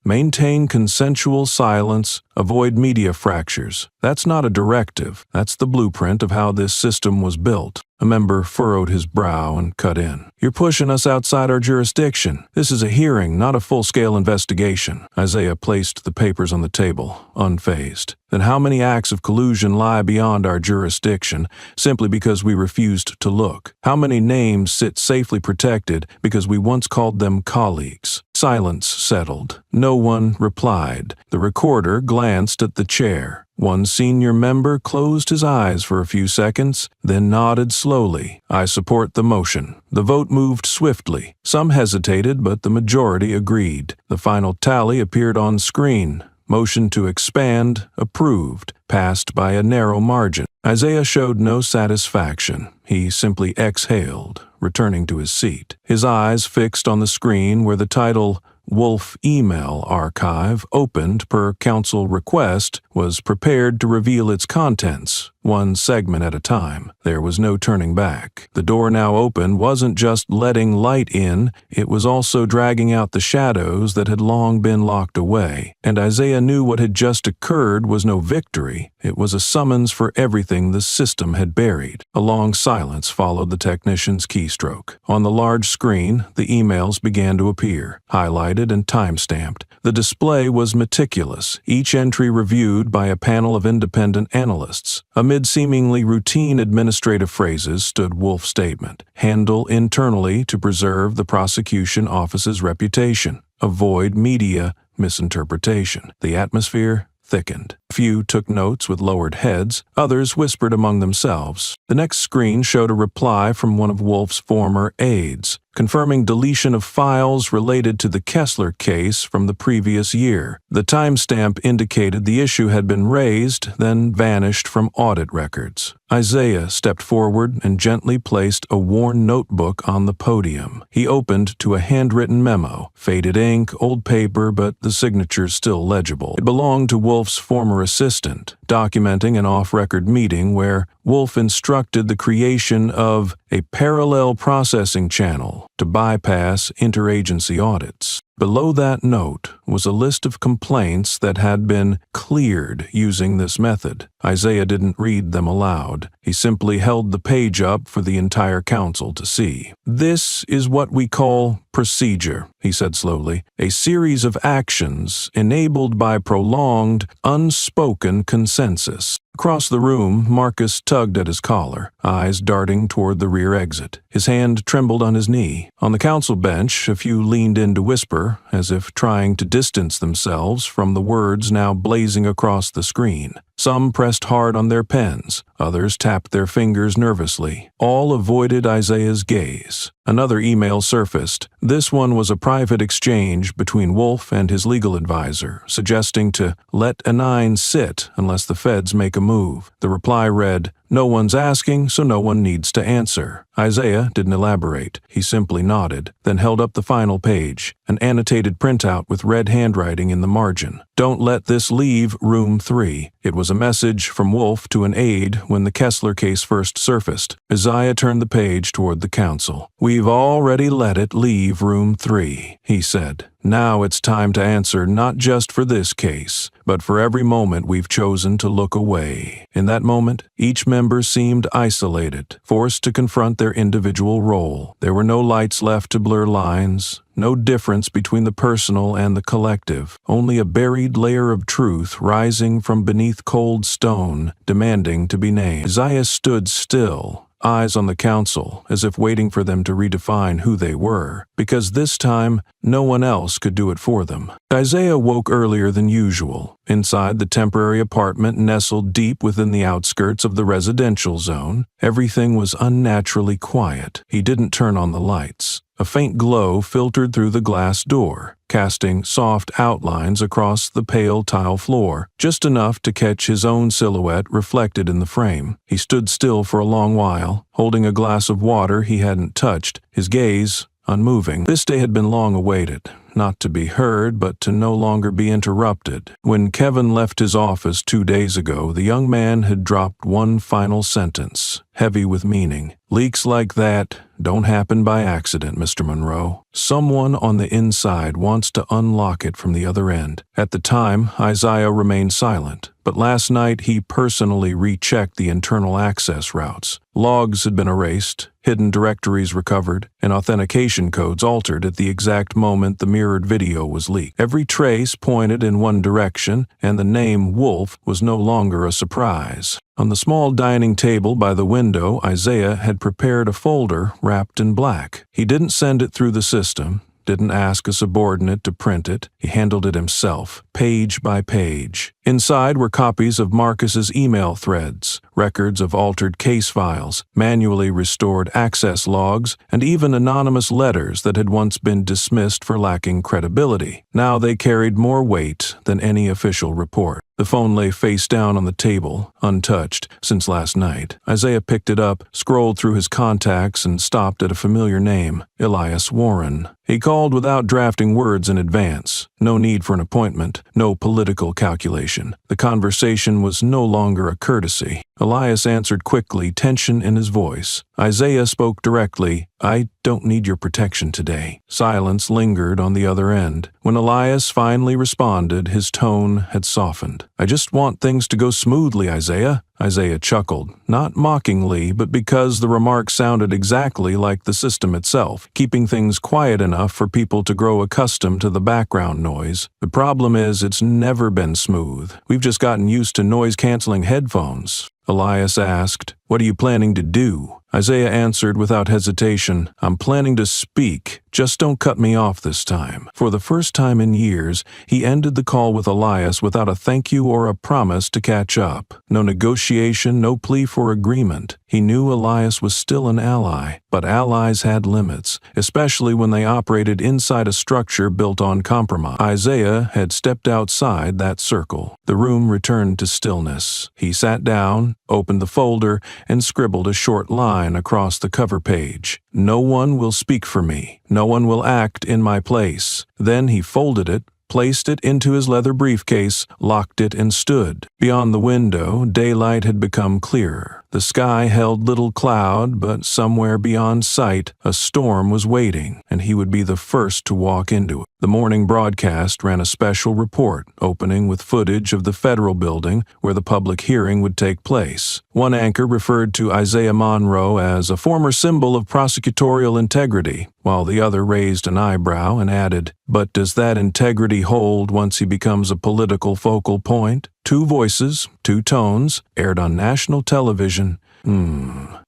"Maintain consensual silence, avoid media fractures." That's not a directive. That's the blueprint of how this system was built. A member furrowed his brow and cut in. "You're pushing us outside our jurisdiction. This is a hearing, not a full-scale investigation." Isaiah placed the papers on the table, unfazed. "Then how many acts of collusion lie beyond our jurisdiction simply because we refused to look? How many names sit safely protected because we once called them colleagues?" Silence settled. No one replied. The recorder glanced at the chair. One senior member closed his eyes for a few seconds, then nodded slowly. "I support the motion." The vote moved swiftly. Some hesitated, but the majority agreed. The final tally appeared on screen. Motion to expand, approved, passed by a narrow margin. Isaiah showed no satisfaction. He simply exhaled, returning to his seat. His eyes fixed on the screen where the title, Wolf Email Archive, opened per council request, was prepared to reveal its contents. one segment at a time. There was no turning back. The door now open wasn't just letting light in, it was also dragging out the shadows that had long been locked away. And Isaiah knew what had just occurred was no victory. It was a summons for everything the system had buried. A long silence followed the technician's keystroke. On the large screen, the emails began to appear, highlighted and time-stamped. The display was meticulous, each entry reviewed by a panel of independent analysts. Amid seemingly routine administrative phrases stood Wolf's statement: handle internally to preserve the prosecution office's reputation. Avoid media misinterpretation. The atmosphere thickened. Few took notes with lowered heads, others whispered among themselves. The next screen showed a reply from one of Wolf's former aides, confirming deletion of files related to the Kessler case from the previous year. The timestamp indicated the issue had been raised, then vanished from audit records. Isaiah stepped forward and gently placed a worn notebook on the podium. He opened to a handwritten memo, faded ink, old paper, but the signatures still legible. It belonged to Wolf's former assistant, documenting an off-record meeting where Wolf instructed the creation of a parallel processing channel to bypass interagency audits. Below that note was a list of complaints that had been cleared using this method. Isaiah didn't read them aloud. He simply held the page up for the entire council to see. "This is what we call procedure," he said slowly, "a series of actions enabled by prolonged, unspoken consensus." Across the room, Marcus tugged at his collar, eyes darting toward the rear exit. His hand trembled on his knee. On the council bench, a few leaned in to whisper, as if trying to distance themselves from the words now blazing across the screen. Some pressed hard on their pens, others tapped their fingers nervously. All avoided Isaiah's gaze. Another email surfaced. This one was a private exchange between Wolf and his legal advisor, suggesting to let Anine sit unless the feds make a move. The reply read, "No one's asking, so no one needs to answer." Isaiah didn't elaborate. He simply nodded, then held up the final page, an annotated printout with red handwriting in the margin. "Don't let this leave room 3. It was a message from Wolf to an aide when the Kessler case first surfaced. Isaiah turned the page toward the council. "We've already let it leave room 3, he said. "Now it's time to answer not just for this case, but for every moment we've chosen to look away." In that moment, each member seemed isolated, forced to confront their individual role. There were no lights left to blur lines, no difference between the personal and the collective, only a buried layer of truth rising from beneath cold stone, demanding to be named. Isaiah stood still, eyes on the council, as if waiting for them to redefine who they were, because this time no one else could do it for them. Isaiah woke earlier than usual. Inside the temporary apartment nestled deep within the outskirts of the residential zone, everything was unnaturally quiet. He didn't turn on the lights. A faint glow filtered through the glass door, casting soft outlines across the pale tile floor, just enough to catch his own silhouette reflected in the frame. He stood still for a long while, holding a glass of water he hadn't touched, his gaze unmoving. This day had been long awaited, not to be heard, but to no longer be interrupted. When Kevin left his office 2 days ago, the young man had dropped one final sentence, heavy with meaning. "Leaks like that don't happen by accident, Mr. Monroe. Someone on the inside wants to unlock it from the other end." At the time, Isaiah remained silent, but last night he personally rechecked the internal access routes. Logs had been erased, hidden directories recovered, and authentication codes altered at the exact moment the mirrored video was leaked. Every trace pointed in one direction, and the name Wolf was no longer a surprise. On the small dining table by the window, Isaiah had prepared a folder wrapped in black. He didn't send it through the system, didn't ask a subordinate to print it. He handled it himself, page by page. Inside were copies of Marcus's email threads, records of altered case files, manually restored access logs, and even anonymous letters that had once been dismissed for lacking credibility. Now they carried more weight than any official report. The phone lay face down on the table, untouched since last night. Isaiah picked it up, scrolled through his contacts, and stopped at a familiar name, Elias Warren. He called without drafting words in advance. No need for an appointment, no political calculation. The conversation was no longer a courtesy. Elias answered quickly, tension in his voice. Isaiah spoke directly. "I don't need your protection today." Silence lingered on the other end. When Elias finally responded, his tone had softened. "I just want things to go smoothly, Isaiah." Isaiah chuckled, not mockingly, but because the remark sounded exactly like the system itself, keeping things quiet enough for people to grow accustomed to the background noise. "The problem is it's never been smooth. We've just gotten used to noise-canceling headphones." Elias asked, "What are you planning to do?" Isaiah answered without hesitation, "I'm planning to speak. Just don't cut me off this time." For the first time in years, he ended the call with Elias without a thank you or a promise to catch up. No negotiation, no plea for agreement. He knew Elias was still an ally, but allies had limits, especially when they operated inside a structure built on compromise. Isaiah had stepped outside that circle. The room returned to stillness. He sat down, opened the folder, and scribbled a short line across the cover page. "No one will speak for me. No one will act in my place." Then he folded it, placed it into his leather briefcase, locked it, and stood. Beyond the window, daylight had become clearer. The sky held little cloud, but somewhere beyond sight, a storm was waiting, and he would be the first to walk into it. The morning broadcast ran a special report, opening with footage of the federal building where the public hearing would take place. One anchor referred to Isaiah Monroe as a former symbol of prosecutorial integrity, while the other raised an eyebrow and added, "But does that integrity hold once he becomes a political focal point?" Two voices, two tones, aired on national television.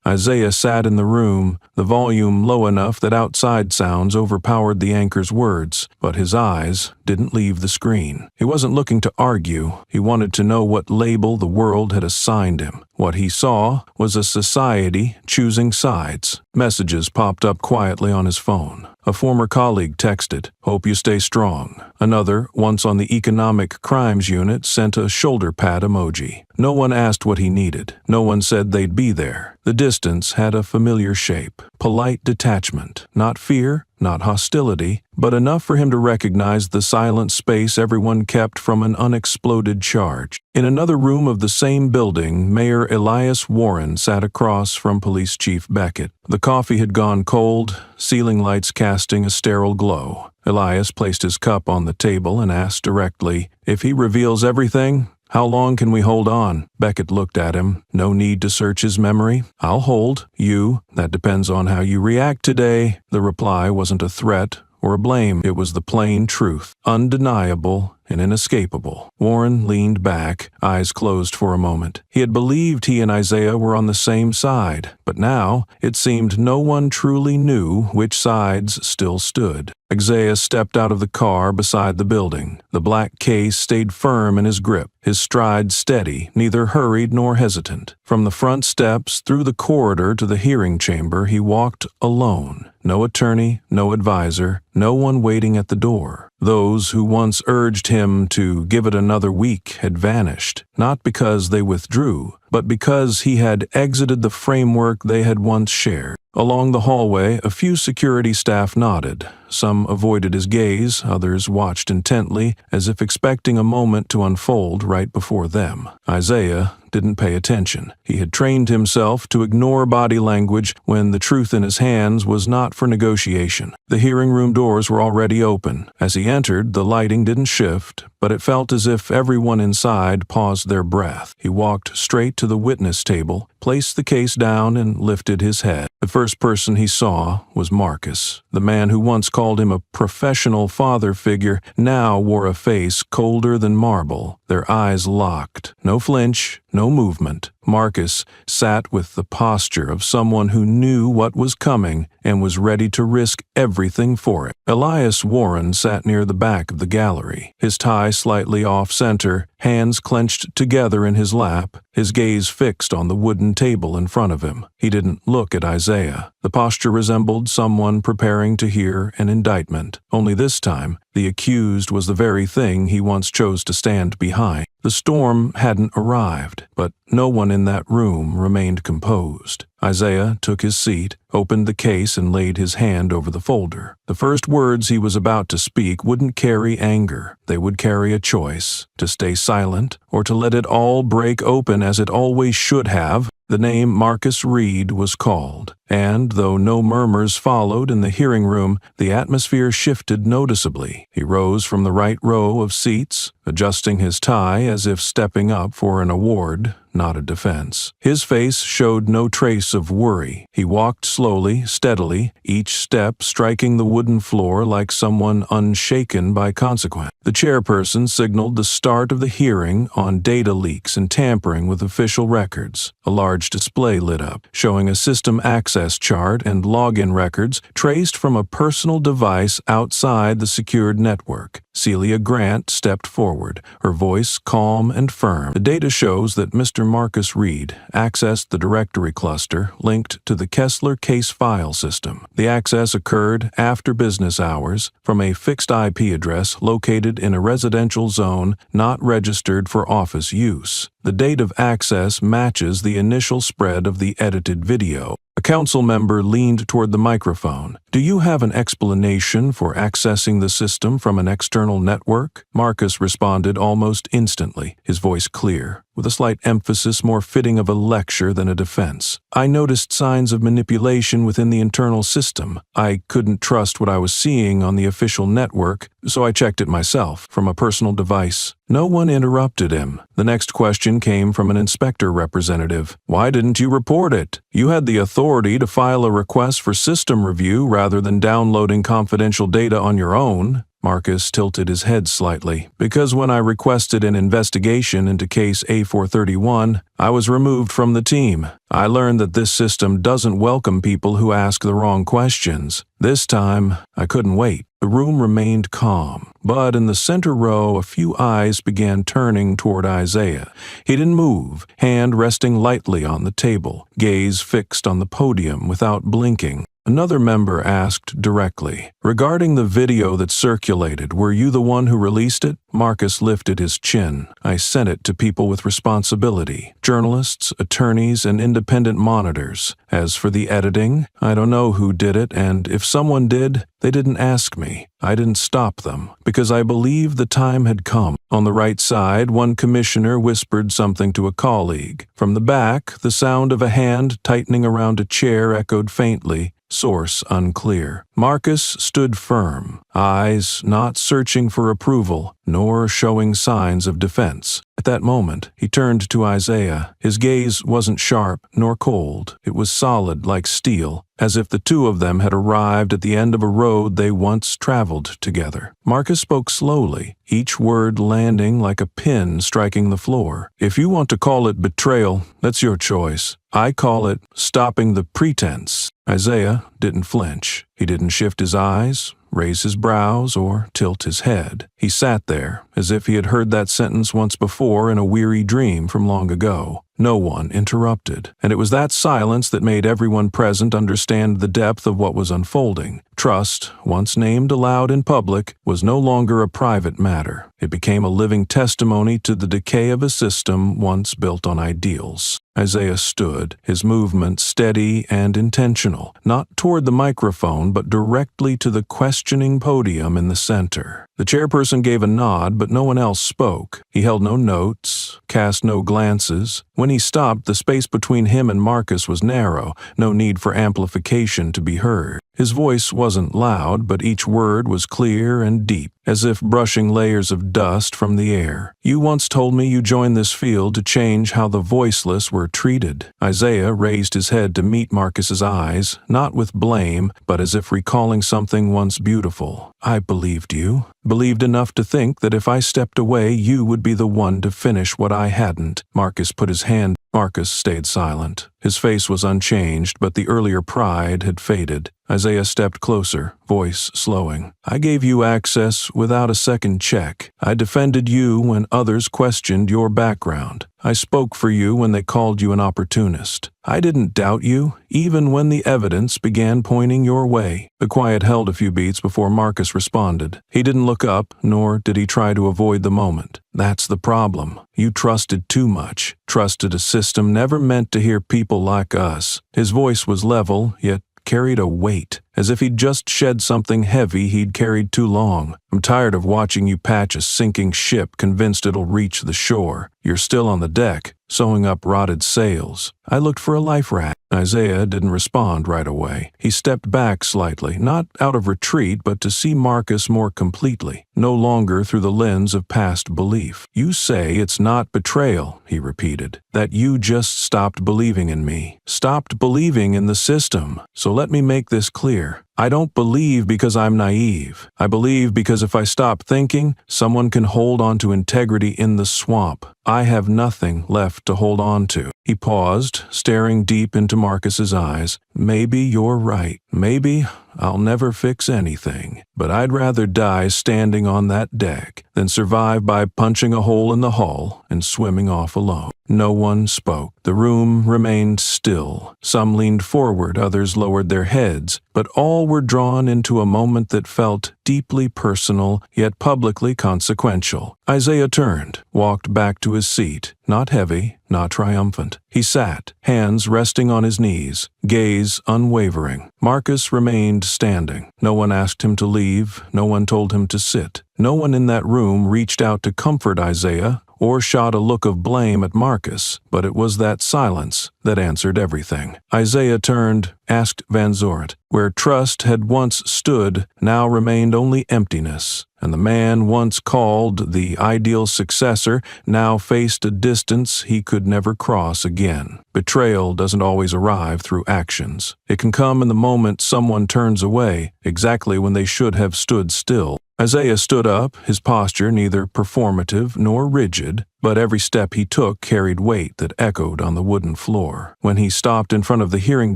Isaiah sat in the room, the volume low enough that outside sounds overpowered the anchor's words, but his eyes didn't leave the screen. He wasn't looking to argue. He wanted to know what label the world had assigned him. What he saw was a society choosing sides. Messages popped up quietly on his phone. A former colleague texted, "Hope you stay strong." Another, once on the Economic Crimes Unit, sent a shoulder pat emoji. No one asked what he needed. No one said they'd be there. The distance had a familiar shape. Polite detachment. Not fear, not hostility, but enough for him to recognize the silent space everyone kept from an unexploded charge. In another room of the same building, Mayor Elias Warren sat across from Police Chief Beckett. The coffee had gone cold, ceiling lights casting a sterile glow. Elias placed his cup on the table and asked directly, "If he reveals everything, how long can we hold on?" Beckett looked at him. No need to search his memory. "I'll hold. You? That depends on how you react today." The reply wasn't a threat or a blame. It was the plain truth, undeniable and inescapable. Warren leaned back, eyes closed for a moment. He had believed he and Isaiah were on the same side, but now it seemed no one truly knew which sides still stood. Isaiah stepped out of the car beside the building. The black case stayed firm in his grip, his stride steady, neither hurried nor hesitant. From the front steps through the corridor to the hearing chamber, he walked alone. No attorney, no advisor, no one waiting at the door. Those who once urged him to give it another week had vanished, not because they withdrew, but because he had exited the framework they had once shared. Along the hallway, a few security staff nodded. Some avoided his gaze, others watched intently, as if expecting a moment to unfold right before them. Isaiah didn't pay attention. He had trained himself to ignore body language when the truth in his hands was not for negotiation. The hearing room doors were already open. As he entered, the lighting didn't shift, but it felt as if everyone inside paused their breath. He walked straight to the witness table, placed the case down, and lifted his head. The first person he saw was Marcus. The man who once called him a professional father figure now wore a face colder than marble, their eyes locked. No flinch, no movement. Marcus sat with the posture of someone who knew what was coming and was ready to risk everything for it. Elias Warren sat near the back of the gallery, his tie slightly off-center, hands clenched together in his lap, his gaze fixed on the wooden table in front of him. He didn't look at Isaiah. The posture resembled someone preparing to hear an indictment. Only this time, the accused was the very thing he once chose to stand behind. The storm hadn't arrived, but no one in that room remained composed. Isaiah took his seat, opened the case, and laid his hand over the folder. The first words he was about to speak wouldn't carry anger. They would carry a choice: to stay silent or to let it all break open as it always should have. The name Marcus Reed was called, and though no murmurs followed in the hearing room, the atmosphere shifted noticeably. He rose from the right row of seats, adjusting his tie as if stepping up for an award, not a defense. His face showed no trace of worry. He walked slowly, steadily, each step striking the wooden floor like someone unshaken by consequence. The chairperson signaled the start of the hearing on data leaks and tampering with official records. A large display lit up, showing a system access chart and login records traced from a personal device outside the secured network. Celia Grant stepped forward, her voice calm and firm. The data shows that Mr. Marcus Reed accessed the directory cluster linked to the Kessler case file system. The access occurred after business hours from a fixed IP address located in a residential zone not registered for office use. The date of access matches the initial spread of the edited video. A council member leaned toward the microphone. "Do you have an explanation for accessing the system from an external network?" Marcus responded almost instantly, his voice clear, with a slight emphasis more fitting of a lecture than a defense. "I noticed signs of manipulation within the internal system. I couldn't trust what I was seeing on the official network, so I checked it myself from a personal device." No one interrupted him. The next question came from an inspector representative. "Why didn't you report it? You had the authority to file a request for system review rather than downloading confidential data on your own." Marcus tilted his head slightly. "Because when I requested an investigation into case A431, I was removed from the team. I learned that this system doesn't welcome people who ask the wrong questions. This time, I couldn't wait." The room remained calm, but in the center row a few eyes began turning toward Isaiah. He didn't move, hand resting lightly on the table, gaze fixed on the podium without blinking. Another member asked directly, "Regarding the video that circulated, were you the one who released it?" Marcus lifted his chin. "I sent it to people with responsibility, journalists, attorneys, and independent monitors. As for the editing, I don't know who did it, and if someone did, they didn't ask me. I didn't stop them, because I believed the time had come." On the right side, one commissioner whispered something to a colleague. From the back, the sound of a hand tightening around a chair echoed faintly, source unclear. Marcus stood firm, eyes not searching for approval, nor showing signs of defense. At that moment, he turned to Isaiah. His gaze wasn't sharp nor cold. It was solid like steel, as if the two of them had arrived at the end of a road they once traveled together. Marcus spoke slowly, each word landing like a pin striking the floor. "If you want to call it betrayal, that's your choice. I call it stopping the pretense." Isaiah didn't flinch. He didn't shift his eyes, raise his brows, or tilt his head. He sat there, as if he had heard that sentence once before in a weary dream from long ago. No one interrupted, and it was that silence that made everyone present understand the depth of what was unfolding. Trust, once named aloud in public, was no longer a private matter. It became a living testimony to the decay of a system once built on ideals. Isaiah stood, his movement steady and intentional, not toward the microphone but directly to the questioning podium in the center. The chairperson gave a nod, but no one else spoke. He held no notes, cast no glances. When he stopped, the space between him and Marcus was narrow, no need for amplification to be heard. His voice wasn't loud, but each word was clear and deep, as if brushing layers of dust from the air. "You once told me you joined this field to change how the voiceless were treated." Isaiah raised his head to meet Marcus's eyes, not with blame, but as if recalling something once beautiful. "I believed you. Believed enough to think that if I stepped away, you would be the one to finish what I hadn't." Marcus put his hand. Marcus stayed silent. His face was unchanged, but the earlier pride had faded. Isaiah stepped closer, voice slowing. "I gave you access without a second check. I defended you when others questioned your background. I spoke for you when they called you an opportunist. I didn't doubt you, even when the evidence began pointing your way." The quiet held a few beats before Marcus responded. He didn't look up, nor did he try to avoid the moment. "That's the problem. You trusted too much. Trusted a system never meant to hear people like us." His voice was level, yet carried a weight, as if he'd just shed something heavy he'd carried too long. "I'm tired of watching you patch a sinking ship convinced it'll reach the shore. You're still on the deck, sewing up rotted sails. I looked for a life raft." Isaiah didn't respond right away. He stepped back slightly, not out of retreat, but to see Marcus more completely, no longer through the lens of past belief. "You say it's not betrayal," he repeated, "that you just stopped believing in me, stopped believing in the system. So let me make this clear. I don't believe because I'm naive. I believe because if I stop thinking, someone can hold on to integrity in the swamp. I have nothing left to hold on to." He paused, staring deep into Marcus's eyes. "Maybe you're right. Maybe I'll never fix anything. But I'd rather die standing on that deck than survive by punching a hole in the hull and swimming off alone." No one spoke. The room remained still. Some leaned forward, others lowered their heads, but all were drawn into a moment that felt deeply personal, yet publicly consequential. Isaiah turned, walked back to his seat, not heavy, not triumphant. He sat, hands resting on his knees, gaze unwavering. Marcus remained standing. No one asked him to leave, no one told him to sit. No one in that room reached out to comfort Isaiah or shot a look of blame at Marcus, but it was that silence that answered everything. Isaiah turned, asked Van Zort. Where trust had once stood, now remained only emptiness, and the man once called the ideal successor now faced a distance he could never cross again. Betrayal doesn't always arrive through actions. It can come in the moment someone turns away, exactly when they should have stood still. Isaiah stood up, his posture neither performative nor rigid, but every step he took carried weight that echoed on the wooden floor. When he stopped in front of the hearing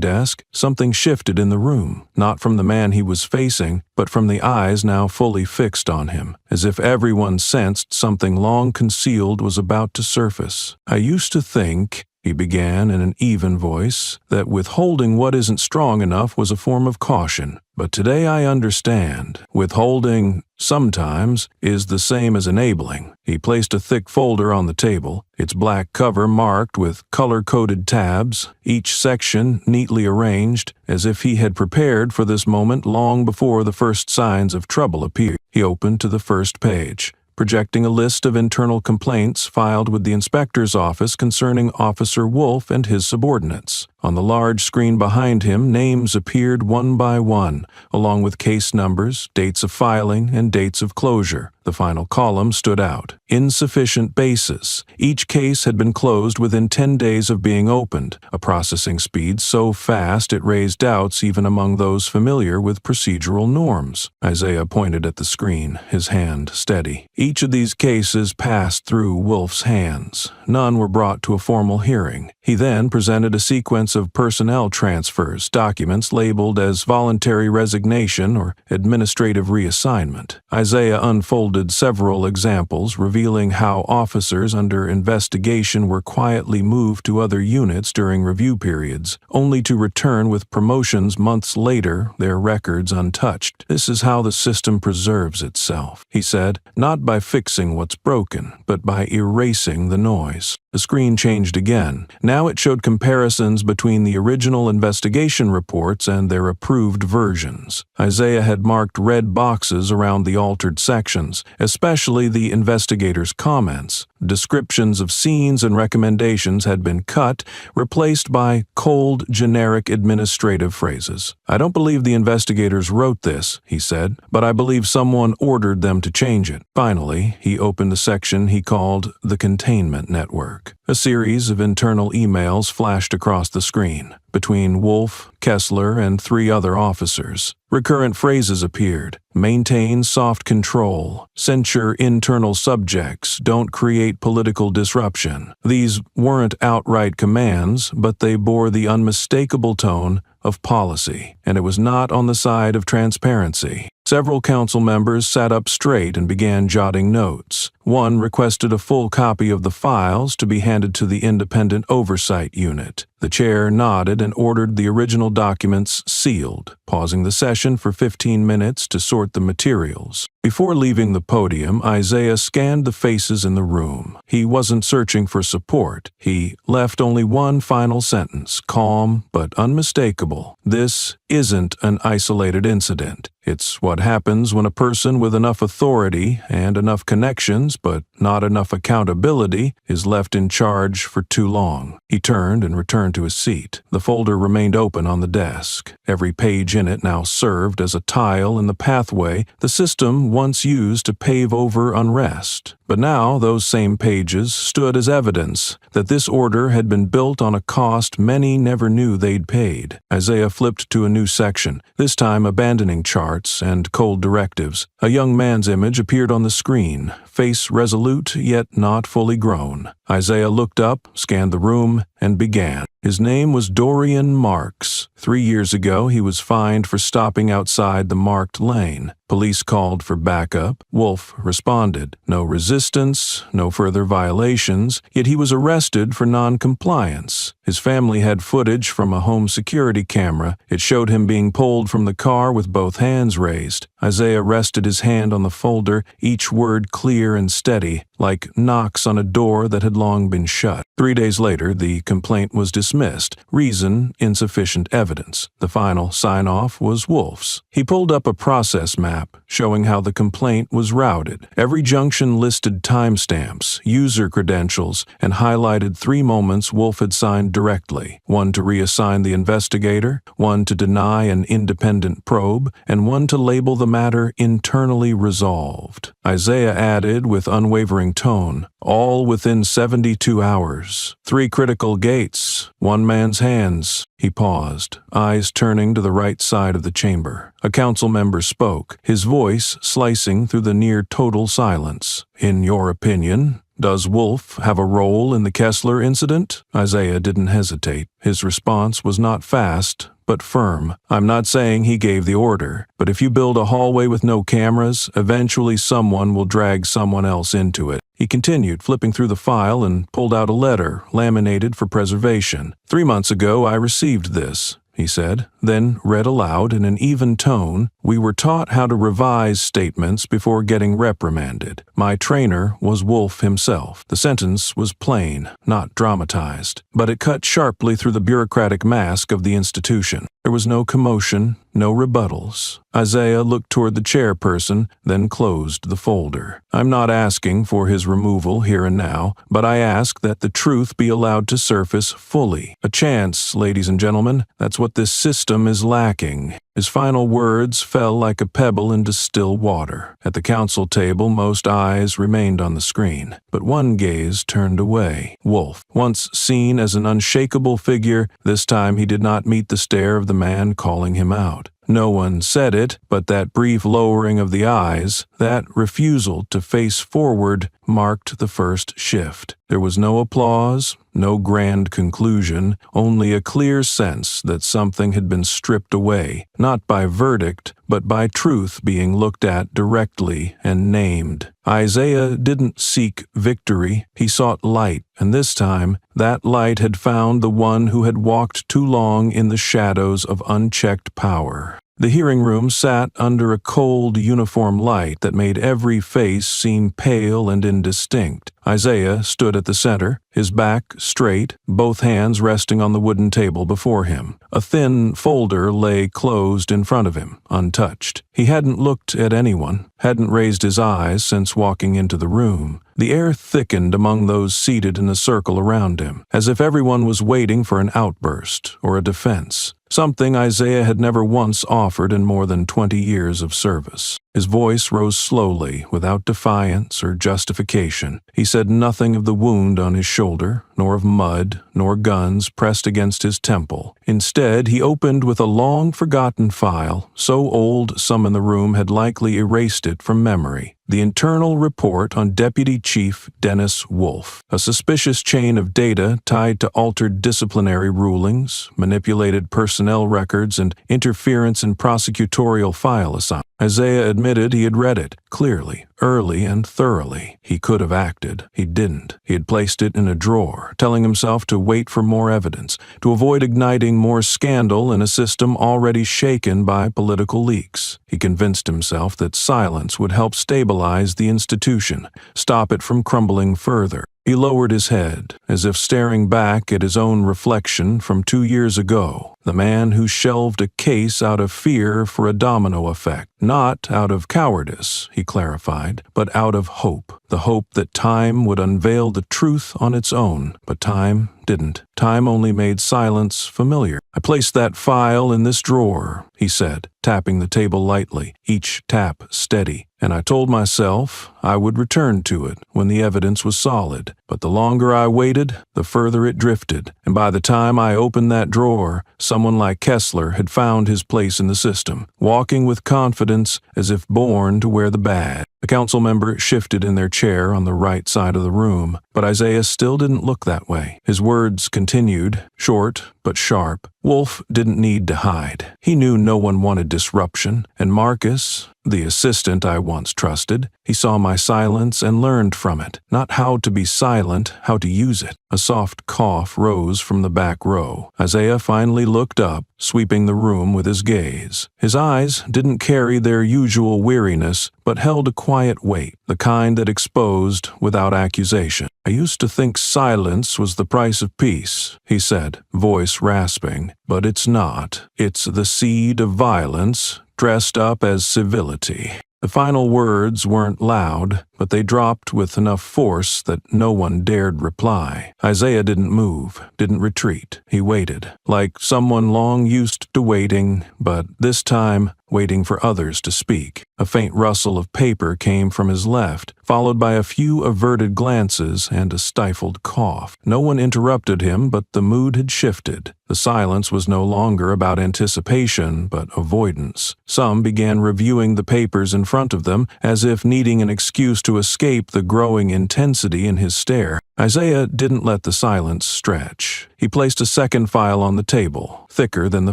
desk, something shifted in the room, not from the man he was facing, but from the eyes now fully fixed on him, as if everyone sensed something long concealed was about to surface. "I used to think," he began in an even voice, "that withholding what isn't strong enough was a form of caution. But today I understand. Withholding, sometimes, is the same as enabling." He placed a thick folder on the table, its black cover marked with color-coded tabs, each section neatly arranged, as if he had prepared for this moment long before the first signs of trouble appeared. He opened to the first page, projecting a list of internal complaints filed with the inspector's office concerning Officer Wolf and his subordinates. On the large screen behind him, names appeared one by one, along with case numbers, dates of filing, and dates of closure. The final column stood out. Insufficient basis. Each case had been closed within 10 days of being opened, a processing speed so fast it raised doubts even among those familiar with procedural norms. Isaiah pointed at the screen, his hand steady. Each of these cases passed through Wolf's hands. None were brought to a formal hearing. He then presented a sequence of personnel transfers, documents labeled as voluntary resignation or administrative reassignment. Isaiah unfolded several examples revealing how officers under investigation were quietly moved to other units during review periods, only to return with promotions months later, their records untouched. "This is how the system preserves itself," he said, "not by fixing what's broken, but by erasing the noise." The screen changed again. Now it showed comparisons between the original investigation reports and their approved versions. Isaiah had marked red boxes around the altered sections, especially the investigators' comments. Descriptions of scenes and recommendations had been cut, replaced by cold, generic administrative phrases. "I don't believe the investigators wrote this," he said, "but I believe someone ordered them to change it." Finally, he opened the section he called the containment network. A series of internal emails flashed across the screen, between Wolf, Kessler, and 3 other officers. Recurrent phrases appeared: maintain soft control, censure internal subjects, don't create political disruption. These weren't outright commands, but they bore the unmistakable tone of policy, and it was not on the side of transparency. Several council members sat up straight and began jotting notes. One requested a full copy of the files to be handed to the Independent Oversight Unit. The chair nodded and ordered the original documents sealed, pausing the session for 15 minutes to sort the materials. Before leaving the podium, Isaiah scanned the faces in the room. He wasn't searching for support. He left only one final sentence, calm but unmistakable. This isn't an isolated incident. It's what happens when a person with enough authority and enough connections, but not enough accountability, is left in charge for too long. He turned and returned to his seat. The folder remained open on the desk. Every page in it now served as a tile in the pathway the system once used to pave over unrest. But now those same pages stood as evidence that this order had been built on a cost many never knew they'd paid. Isaiah flipped to a new section, this time abandoning charts and cold directives. A young man's image appeared on the screen, face resolute yet not fully grown. Isaiah looked up, scanned the room, and began. His name was Dorian Marks. 3 years ago, he was fined for stopping outside the marked lane. Police called for backup. Wolf responded. No resistance, no further violations, yet he was arrested for non-compliance. His family had footage from a home security camera. It showed him being pulled from the car with both hands raised. Isaiah rested his hand on the folder, each word clear and steady, like knocks on a door that had long been shut. 3 days later, the complaint was dismissed. Reason, insufficient evidence. The final sign-off was Wolf's. He pulled up a process map showing how the complaint was routed. Every junction listed timestamps, user credentials, and highlighted 3 moments Wolf had signed directly. One to reassign the investigator, one to deny an independent probe, and one to label the matter internally resolved. Isaiah added with unwavering tone, all within 72 hours. 3 critical gates, one man's hands. He paused, eyes turning to the right side of the chamber. A council member spoke, his voice slicing through the near-total silence. In your opinion, does Wolf have a role in the Kessler incident? Isaiah didn't hesitate. His response was not fast, but firm. I'm not saying he gave the order, but if you build a hallway with no cameras, eventually someone will drag someone else into it. He continued, flipping through the file and pulled out a letter, laminated for preservation. 3 months ago I received this, he said, then read aloud in an even tone. We were taught how to revise statements before getting reprimanded. My trainer was Wolf himself. The sentence was plain, not dramatized, but it cut sharply through the bureaucratic mask of the institution. There was no commotion, no rebuttals. Isaiah looked toward the chairperson, then closed the folder. I'm not asking for his removal here and now, but I ask that the truth be allowed to surface fully. A chance, ladies and gentlemen, that's what this system is lacking. His final words fell like a pebble into still water. At the council table, most eyes remained on the screen, but one gaze turned away. Wolf, once seen as an unshakable figure, this time he did not meet the stare of the man calling him out. No one said it, but that brief lowering of the eyes, that refusal to face forward, marked the first shift. There was no applause, no grand conclusion, only a clear sense that something had been stripped away, not by verdict, but by truth being looked at directly and named. Isaiah didn't seek victory, he sought light, and this time, that light had found the one who had walked too long in the shadows of unchecked power. The hearing room sat under a cold uniform light that made every face seem pale and indistinct. Isaiah stood at the center, his back straight, both hands resting on the wooden table before him. A thin folder lay closed in front of him, untouched. He hadn't looked at anyone, hadn't raised his eyes since walking into the room. The air thickened among those seated in a circle around him, as if everyone was waiting for an outburst or a defense, something Isaiah had never once offered in more than 20 years of service. His voice rose slowly, without defiance or justification. He said nothing of the wound on his shoulder, nor of mud, nor guns pressed against his temple. Instead, he opened with a long-forgotten file, so old some in the room had likely erased it from memory. The internal report on Deputy Chief Dennis Wolfe, a suspicious chain of data tied to altered disciplinary rulings, manipulated personnel records, and interference in prosecutorial file assignments. Isaiah admitted he had read it, clearly, early and thoroughly. He could have acted. He didn't. He had placed it in a drawer, telling himself to wait for more evidence, to avoid igniting more scandal in a system already shaken by political leaks. He convinced himself that silence would help stabilize the institution, stop it from crumbling further. He lowered his head, as if staring back at his own reflection from 2 years ago, the man who shelved a case out of fear for a domino effect. Not out of cowardice, he clarified, but out of hope. The hope that time would unveil the truth on its own. But time didn't. Time only made silence familiar. I placed that file in this drawer, he said, tapping the table lightly, each tap steady. And I told myself I would return to it when the evidence was solid. But the longer I waited, the further it drifted. And by the time I opened that drawer, someone like Kessler had found his place in the system, walking with confidence as if born to wear the badge. The council member shifted in their chair on the right side of the room, but Isaiah still didn't look that way. His words continued, short but sharp. Wolfe didn't need to hide. He knew no one wanted disruption, and Marcus, the assistant I once trusted, he saw my silence and learned from it. Not how to be silent, how to use it. A soft cough rose from the back row. Isaiah finally looked up, sweeping the room with his gaze. His eyes didn't carry their usual weariness, but held a quiet weight, the kind that exposed without accusation. I used to think silence was the price of peace, he said, voice rasping. But it's not. It's the seed of violence, dressed up as civility. The final words weren't loud, but they dropped with enough force that no one dared reply. Isaiah didn't move, didn't retreat. He waited, like someone long used to waiting, but this time waiting for others to speak. A faint rustle of paper came from his left, followed by a few averted glances and a stifled cough. No one interrupted him, but the mood had shifted. The silence was no longer about anticipation, but avoidance. Some began reviewing the papers in front of them, as if needing an excuse to escape the growing intensity in his stare. Isaiah didn't let the silence stretch. He placed a second file on the table, thicker than the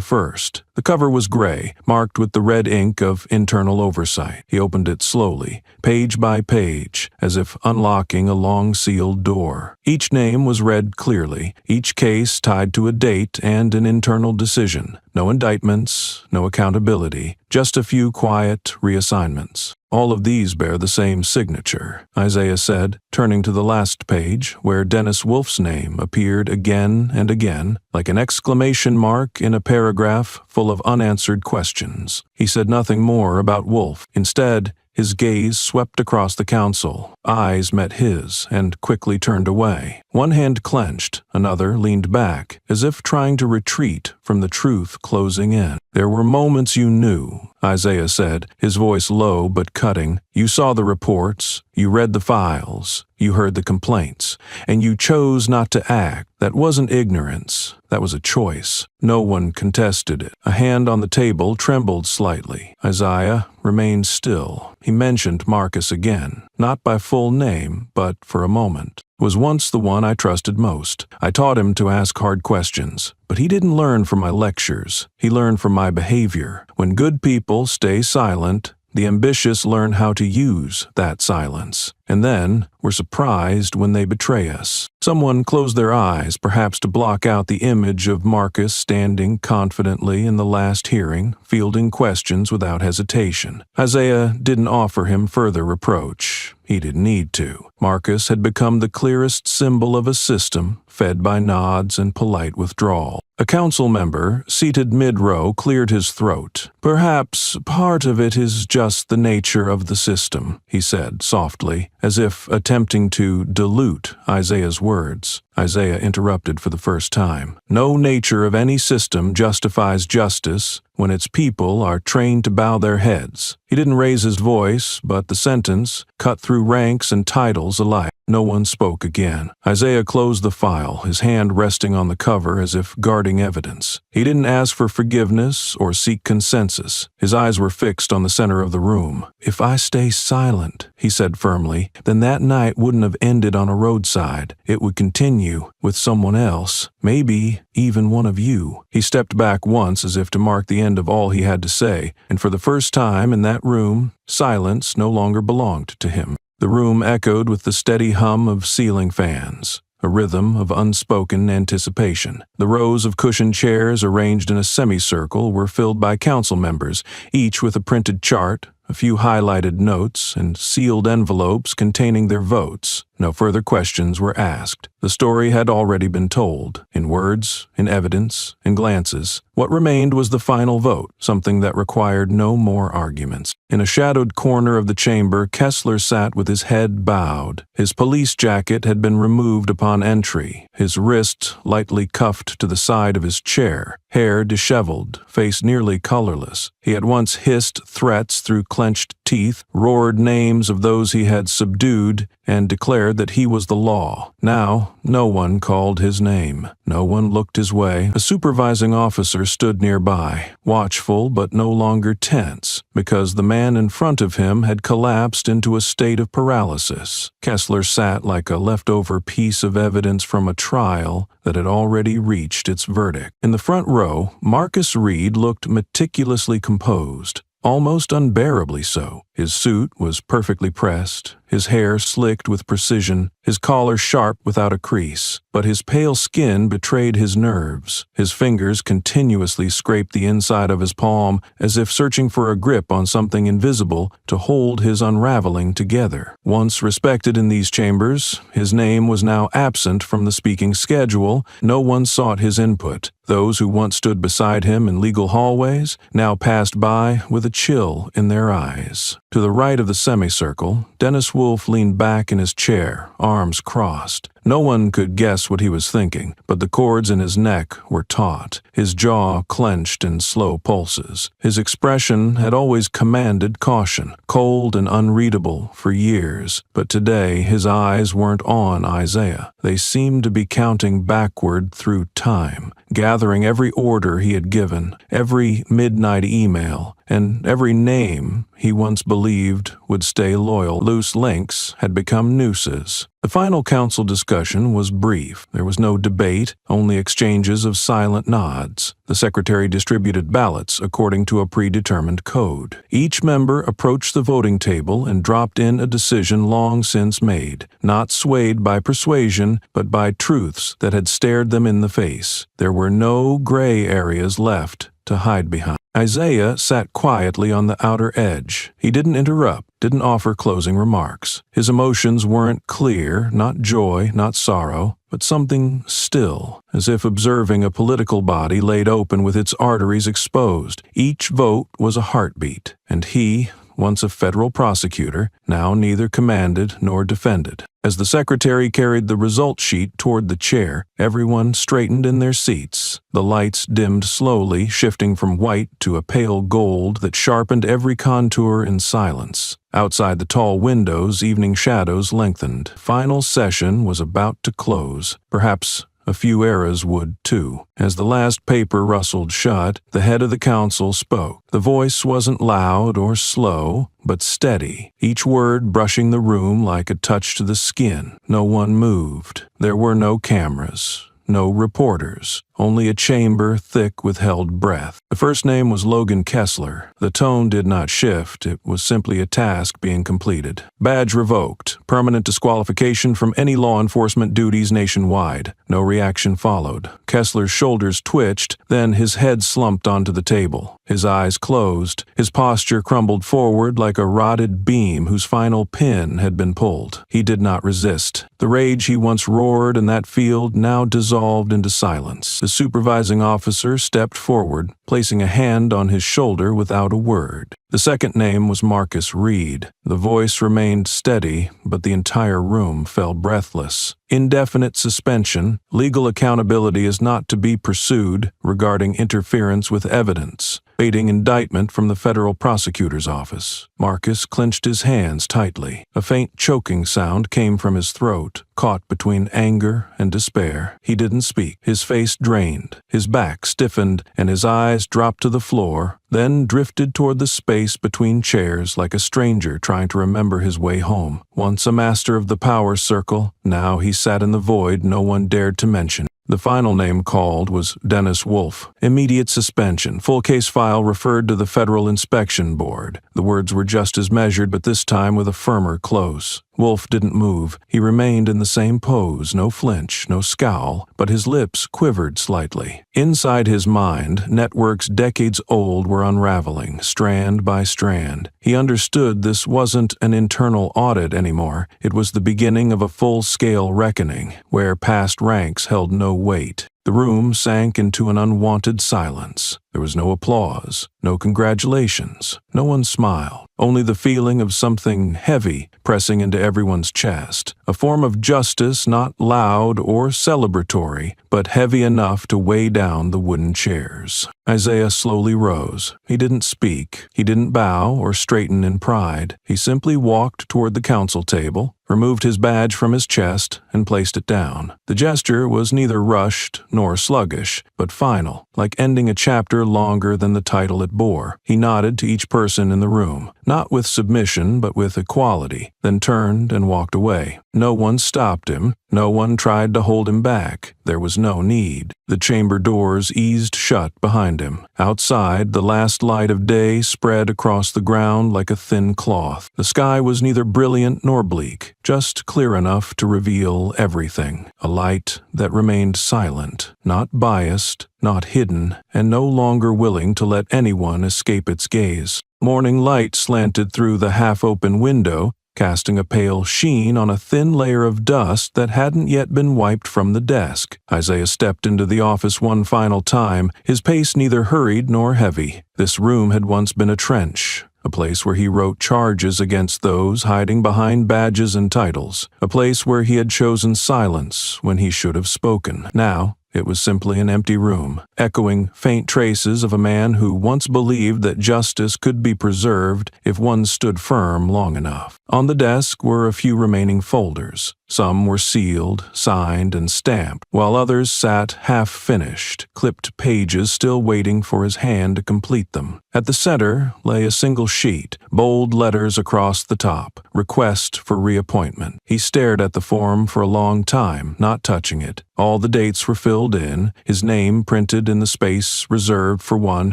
first. The cover was gray, marked with the red ink of internal oversight. He opened it slowly, page by page, as if unlocking a long-sealed door. Each name was read clearly, each case tied to a date and an internal decision. No indictments, no accountability, just a few quiet reassignments. All of these bear the same signature, Isaiah said, turning to the last page, where Dennis Wolfe's name appeared again and again, like an exclamation mark in a paragraph full of unanswered questions. He said nothing more about Wolfe. Instead, his gaze swept across the council. Eyes met his and quickly turned away. One hand clenched, another leaned back, as if trying to retreat from the truth closing in. There were moments you knew, Isaiah said, his voice low but cutting. You saw the reports, you read the files, you heard the complaints, and you chose not to act. That wasn't ignorance. That was a choice. No one contested it. A hand on the table trembled slightly. Isaiah remained still. He mentioned Marcus again, not by full name, but for a moment. Was once the one I trusted most. I taught him to ask hard questions, but he didn't learn from my lectures. He learned from my behavior. When good people stay silent, the ambitious learn how to use that silence, and then we're surprised when they betray us. Someone closed their eyes, perhaps to block out the image of Marcus standing confidently in the last hearing, fielding questions without hesitation. Isaiah didn't offer him further reproach. He didn't need to. Marcus had become the clearest symbol of a system, fed by nods and polite withdrawal. A council member, seated mid-row, cleared his throat. Perhaps part of it is just the nature of the system, he said softly, as if attempting to dilute Isaiah's words. Isaiah interrupted for the first time. No nature of any system justifies justice when its people are trained to bow their heads. He didn't raise his voice, but the sentence cut through ranks and titles alike. No one spoke again. Isaiah closed the file, his hand resting on the cover as if guarding evidence. He didn't ask for forgiveness or seek consensus. His eyes were fixed on the center of the room. "If I stay silent," he said firmly, "then that night wouldn't have ended on a roadside. It would continue with someone else, maybe even one of you." He stepped back once as if to mark the end of all he had to say, and for the first time in that room, silence no longer belonged to him. The room echoed with the steady hum of ceiling fans, a rhythm of unspoken anticipation. The rows of cushioned chairs arranged in a semicircle were filled by council members, each with a printed chart, a few highlighted notes, and sealed envelopes containing their votes. No further questions were asked. The story had already been told, in words, in evidence, in glances. What remained was the final vote, something that required no more arguments. In a shadowed corner of the chamber, Kessler sat with his head bowed. His police jacket had been removed upon entry, his wrist lightly cuffed to the side of his chair, hair disheveled, face nearly colorless. He at once hissed threats through clenched teeth, roared names of those he had subdued, and declared that he was the law. Now, no one called his name. No one looked his way. A supervising officer stood nearby, watchful but no longer tense, because the man in front of him had collapsed into a state of paralysis. Kessler sat like a leftover piece of evidence from a trial that had already reached its verdict. In the front row, Marcus Reed looked meticulously composed, almost unbearably so. His suit was perfectly pressed, his hair slicked with precision, his collar sharp without a crease, but his pale skin betrayed his nerves. His fingers continuously scraped the inside of his palm as if searching for a grip on something invisible to hold his unraveling together. Once respected in these chambers, his name was now absent from the speaking schedule. No one sought his input. Those who once stood beside him in legal hallways now passed by with a chill in their eyes. To the right of the semicircle, Dennis Wolfe leaned back in his chair, arms crossed. No one could guess what he was thinking, but the cords in his neck were taut, his jaw clenched in slow pulses. His expression had always commanded caution, cold and unreadable for years, but today his eyes weren't on Isaiah. They seemed to be counting backward through time, gathering every order he had given, every midnight email, and every name he once believed would stay loyal. Loose links had become nooses. The final council discussion was brief. There was no debate, only exchanges of silent nods. The secretary distributed ballots according to a predetermined code. Each member approached the voting table and dropped in a decision long since made, not swayed by persuasion, but by truths that had stared them in the face. There were no gray areas left to hide behind. Isaiah sat quietly on the outer edge. He didn't interrupt, didn't offer closing remarks. His emotions weren't clear, not joy, not sorrow, but something still, as if observing a political body laid open with its arteries exposed. Each vote was a heartbeat, and he, once a federal prosecutor, now neither commanded nor defended. As the secretary carried the result sheet toward the chair, everyone straightened in their seats. The lights dimmed slowly, shifting from white to a pale gold that sharpened every contour in silence. Outside the tall windows, evening shadows lengthened. Final session was about to close. Perhaps a few eras would, too. As the last paper rustled shut, the head of the council spoke. The voice wasn't loud or slow, but steady, each word brushing the room like a touch to the skin. No one moved. There were no cameras, no reporters, only a chamber thick with held breath. The first name was Logan Kessler. The tone did not shift. It was simply a task being completed. Badge revoked. Permanent disqualification from any law enforcement duties nationwide. No reaction followed. Kessler's shoulders twitched, then his head slumped onto the table. His eyes closed. His posture crumbled forward like a rotted beam whose final pin had been pulled. He did not resist. The rage he once roared in that field now dissolved into silence. The supervising officer stepped forward, placing a hand on his shoulder without a word. The second name was Marcus Reed. The voice remained steady, but the entire room fell breathless. Indefinite suspension. Legal accountability is not to be pursued regarding interference with evidence. Awaiting indictment from the federal prosecutor's office. Marcus clenched his hands tightly. A faint choking sound came from his throat, caught between anger and despair. He didn't speak. His face drained, his back stiffened, and his eyes dropped to the floor, then drifted toward the space between chairs like a stranger trying to remember his way home. Once a master of the power circle, now he sat in the void no one dared to mention. The final name called was Dennis Wolfe. Immediate suspension. Full case file referred to the Federal Inspection Board. The words were just as measured, but this time with a firmer close. Wolfe didn't move. He remained in the same pose, no flinch, no scowl, but his lips quivered slightly. Inside his mind, networks decades old were unraveling, strand by strand. He understood this wasn't an internal audit anymore. It was the beginning of a full-scale reckoning, where past ranks held no weight. The room sank into an unwanted silence. There was no applause, no congratulations, no one smiled, only the feeling of something heavy pressing into everyone's chest, a form of justice not loud or celebratory, but heavy enough to weigh down the wooden chairs. Isaiah slowly rose. He didn't speak, he didn't bow or straighten in pride. He simply walked toward the counsel table, removed his badge from his chest, and placed it down. The gesture was neither rushed nor sluggish, but final, like ending a chapter longer than the title it bore. He nodded to each person in the room, not with submission but with equality, then turned and walked away. No one stopped him. No one tried to hold him back. There was no need. The chamber doors eased shut behind him. Outside, the last light of day spread across the ground like a thin cloth. The sky was neither brilliant nor bleak, just clear enough to reveal everything. A light that remained silent, not biased, not hidden, and no longer willing to let anyone escape its gaze. Morning light slanted through the half-open window, casting a pale sheen on a thin layer of dust that hadn't yet been wiped from the desk. Isaiah stepped into the office one final time, his pace neither hurried nor heavy. This room had once been a trench, a place where he wrote charges against those hiding behind badges and titles, a place where he had chosen silence when he should have spoken. Now, it was simply an empty room, echoing faint traces of a man who once believed that justice could be preserved if one stood firm long enough. On the desk were a few remaining folders. Some were sealed, signed, and stamped, while others sat half-finished, clipped pages still waiting for his hand to complete them. At the center lay a single sheet, bold letters across the top, request for reappointment. He stared at the form for a long time, not touching it. All the dates were filled in, his name printed in the space reserved for one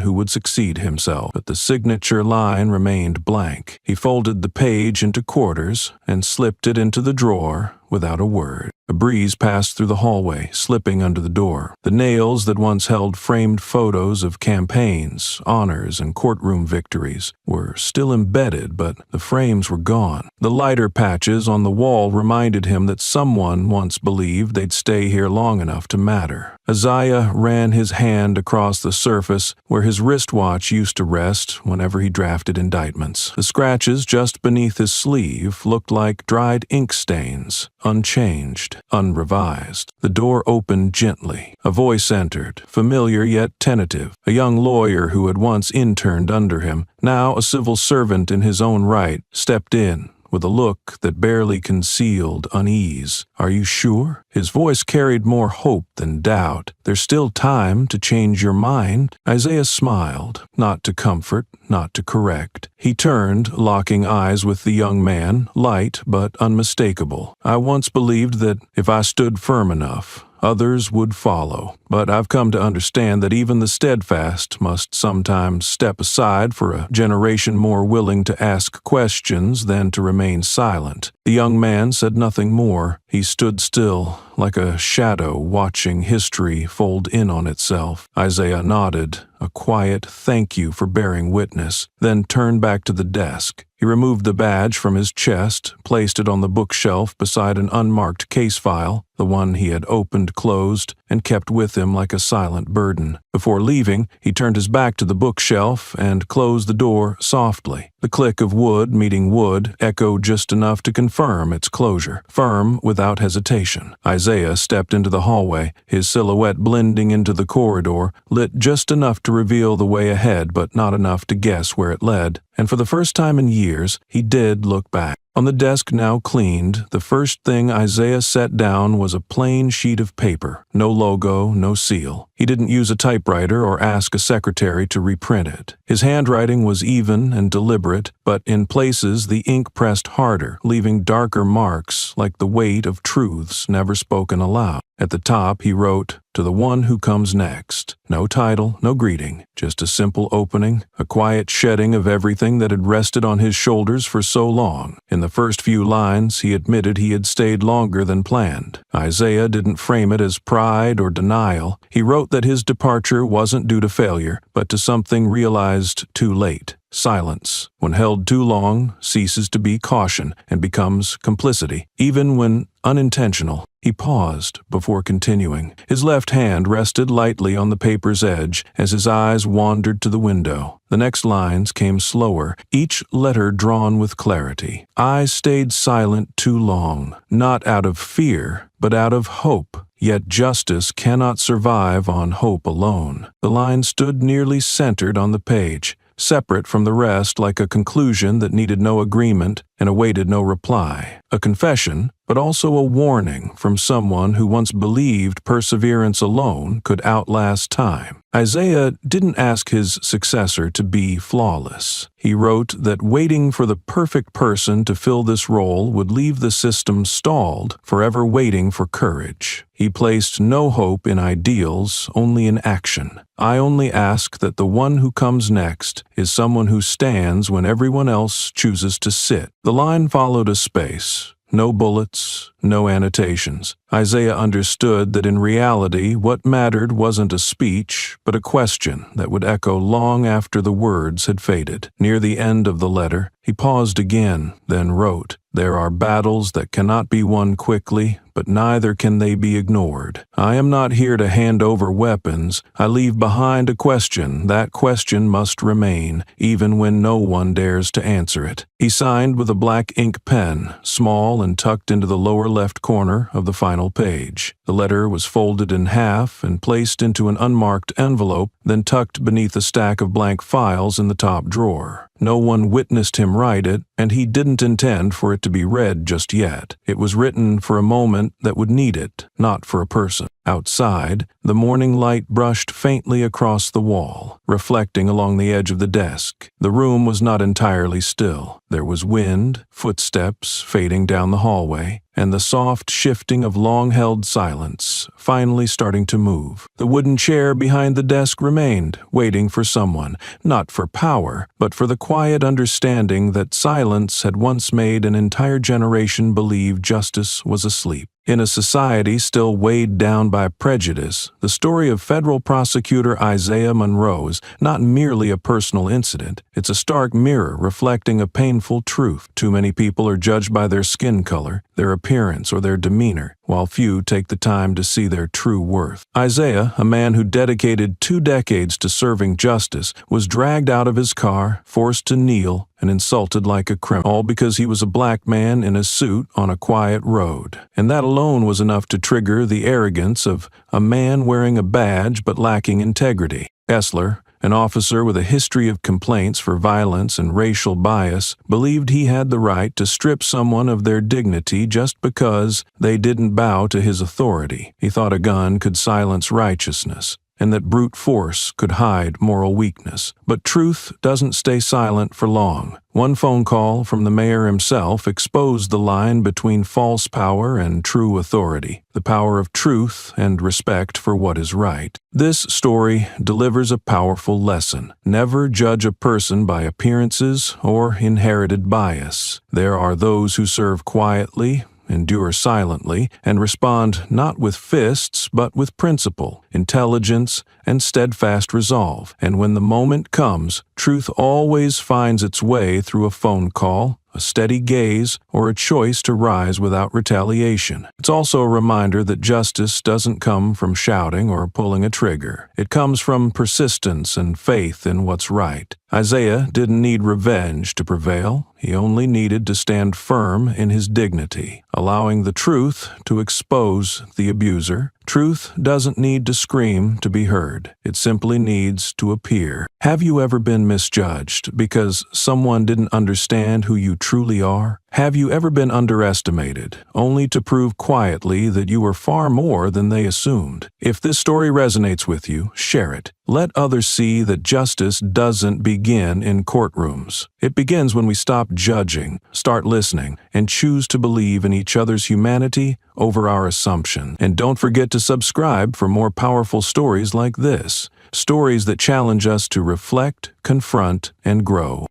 who would succeed himself, but the signature line remained blank. He folded the page into quarters and slipped it into the drawer without a word. A breeze passed through the hallway, slipping under the door. The nails that once held framed photos of campaigns, honors, and courtroom victories were still embedded, but the frames were gone. The lighter patches on the wall reminded him that someone once believed they'd stay here long enough to matter. Isaiah ran his hand across the surface where his wristwatch used to rest whenever he drafted indictments. The scratches just beneath his sleeve looked like dried ink stains, unchanged, unrevised. The door opened gently. A voice entered, familiar yet tentative. A young lawyer who had once interned under him, now a civil servant in his own right, stepped in with a look that barely concealed unease. "Are you sure?" His voice carried more hope than doubt. "There's still time to change your mind." Isaiah smiled, not to comfort, not to correct. He turned, locking eyes with the young man, light but unmistakable. "I once believed that if I stood firm enough, others would follow. But I've come to understand that even the steadfast must sometimes step aside for a generation more willing to ask questions than to remain silent." The young man said nothing more. He stood still, like a shadow watching history fold in on itself. Isaiah nodded, a quiet thank you for bearing witness, then turned back to the desk. He removed the badge from his chest, placed it on the bookshelf beside an unmarked case file. The the one he had opened closed and kept with him like a silent burden. Before leaving, he turned his back to the bookshelf and closed the door softly. The click of wood meeting wood echoed just enough to confirm its closure, firm without hesitation. Isaiah stepped into the hallway, his silhouette blending into the corridor, lit just enough to reveal the way ahead but not enough to guess where it led, and for the first time in years, he did look back. On the desk now cleaned, the first thing Isaiah set down was a plain sheet of paper. No logo, no seal. He didn't use a typewriter or ask a secretary to reprint it. His handwriting was even and deliberate, but in places the ink pressed harder, leaving darker marks like the weight of truths never spoken aloud. At the top he wrote, "To the one who comes next." No title, no greeting, just a simple opening, a quiet shedding of everything that had rested on his shoulders for so long. In the first few lines, he admitted he had stayed longer than planned. Isaiah didn't frame it as pride or denial. He wrote that his departure wasn't due to failure, but to something realized too late. Silence, when held too long, ceases to be caution and becomes complicity, even when unintentional. He paused before continuing. His left hand rested lightly on the paper's edge as his eyes wandered to the window. The next lines came slower, each letter drawn with clarity. "I stayed silent too long, not out of fear, but out of hope. Yet justice cannot survive on hope alone." The line stood nearly centered on the page, separate from the rest like a conclusion that needed no agreement and awaited no reply. A confession, but also a warning from someone who once believed perseverance alone could outlast time. Isaiah didn't ask his successor to be flawless. He wrote that waiting for the perfect person to fill this role would leave the system stalled, forever waiting for courage. He placed no hope in ideals, only in action. "I only ask that the one who comes next is someone who stands when everyone else chooses to sit." The line followed a space. No bullets, no annotations. Isaiah understood that in reality what mattered wasn't a speech, but a question that would echo long after the words had faded. Near the end of the letter, he paused again, then wrote, "There are battles that cannot be won quickly, but neither can they be ignored. I am not here to hand over weapons. I leave behind a question. That question must remain, even when no one dares to answer it." He signed with a black ink pen, small and tucked into the lower left corner of the final page. The letter was folded in half and placed into an unmarked envelope, then tucked beneath a stack of blank files in the top drawer. No one witnessed him write it, and he didn't intend for it to be read just yet. It was written for a moment that would need it, not for a person. Outside, the morning light brushed faintly across the wall, reflecting along the edge of the desk. The room was not entirely still. There was wind, footsteps fading down the hallway, and the soft shifting of long-held silence, finally starting to move. The wooden chair behind the desk remained, waiting for someone, not for power, but for the quiet understanding that silence had once made an entire generation believe justice was asleep. In a society still weighed down by prejudice, the story of federal prosecutor Isaiah Monroe is not merely a personal incident. It's a stark mirror reflecting a painful truth. Too many people are judged by their skin color, their appearance, or their demeanor, while few take the time to see their true worth. Isaiah, a man who dedicated 2 decades to serving justice, was dragged out of his car, forced to kneel, and insulted like a criminal, all because he was a black man in a suit on a quiet road. And that alone was enough to trigger the arrogance of a man wearing a badge but lacking integrity. Essler, an officer with a history of complaints for violence and racial bias, believed he had the right to strip someone of their dignity just because they didn't bow to his authority. He thought a gun could silence righteousness, and that brute force could hide moral weakness. But truth doesn't stay silent for long. One phone call from the mayor himself exposed the line between false power and true authority, the power of truth and respect for what is right. This story delivers a powerful lesson. Never judge a person by appearances or inherited bias. There are those who serve quietly, endure silently, and respond not with fists but with principle, intelligence, and steadfast resolve. And when the moment comes, truth always finds its way through a phone call, a steady gaze, or a choice to rise without retaliation. It's also a reminder that justice doesn't come from shouting or pulling a trigger. It comes from persistence and faith in what's right. Isaiah didn't need revenge to prevail. He only needed to stand firm in his dignity, allowing the truth to expose the abuser. Truth doesn't need to scream to be heard. It simply needs to appear. Have you ever been misjudged because someone didn't understand who you truly are? Have you ever been underestimated, only to prove quietly that you were far more than they assumed? If this story resonates with you, share it. Let others see that justice doesn't begin in courtrooms. It begins when we stop judging, start listening, and choose to believe in each other's humanity over our assumption. And don't forget to subscribe for more powerful stories like this. Stories that challenge us to reflect, confront, and grow.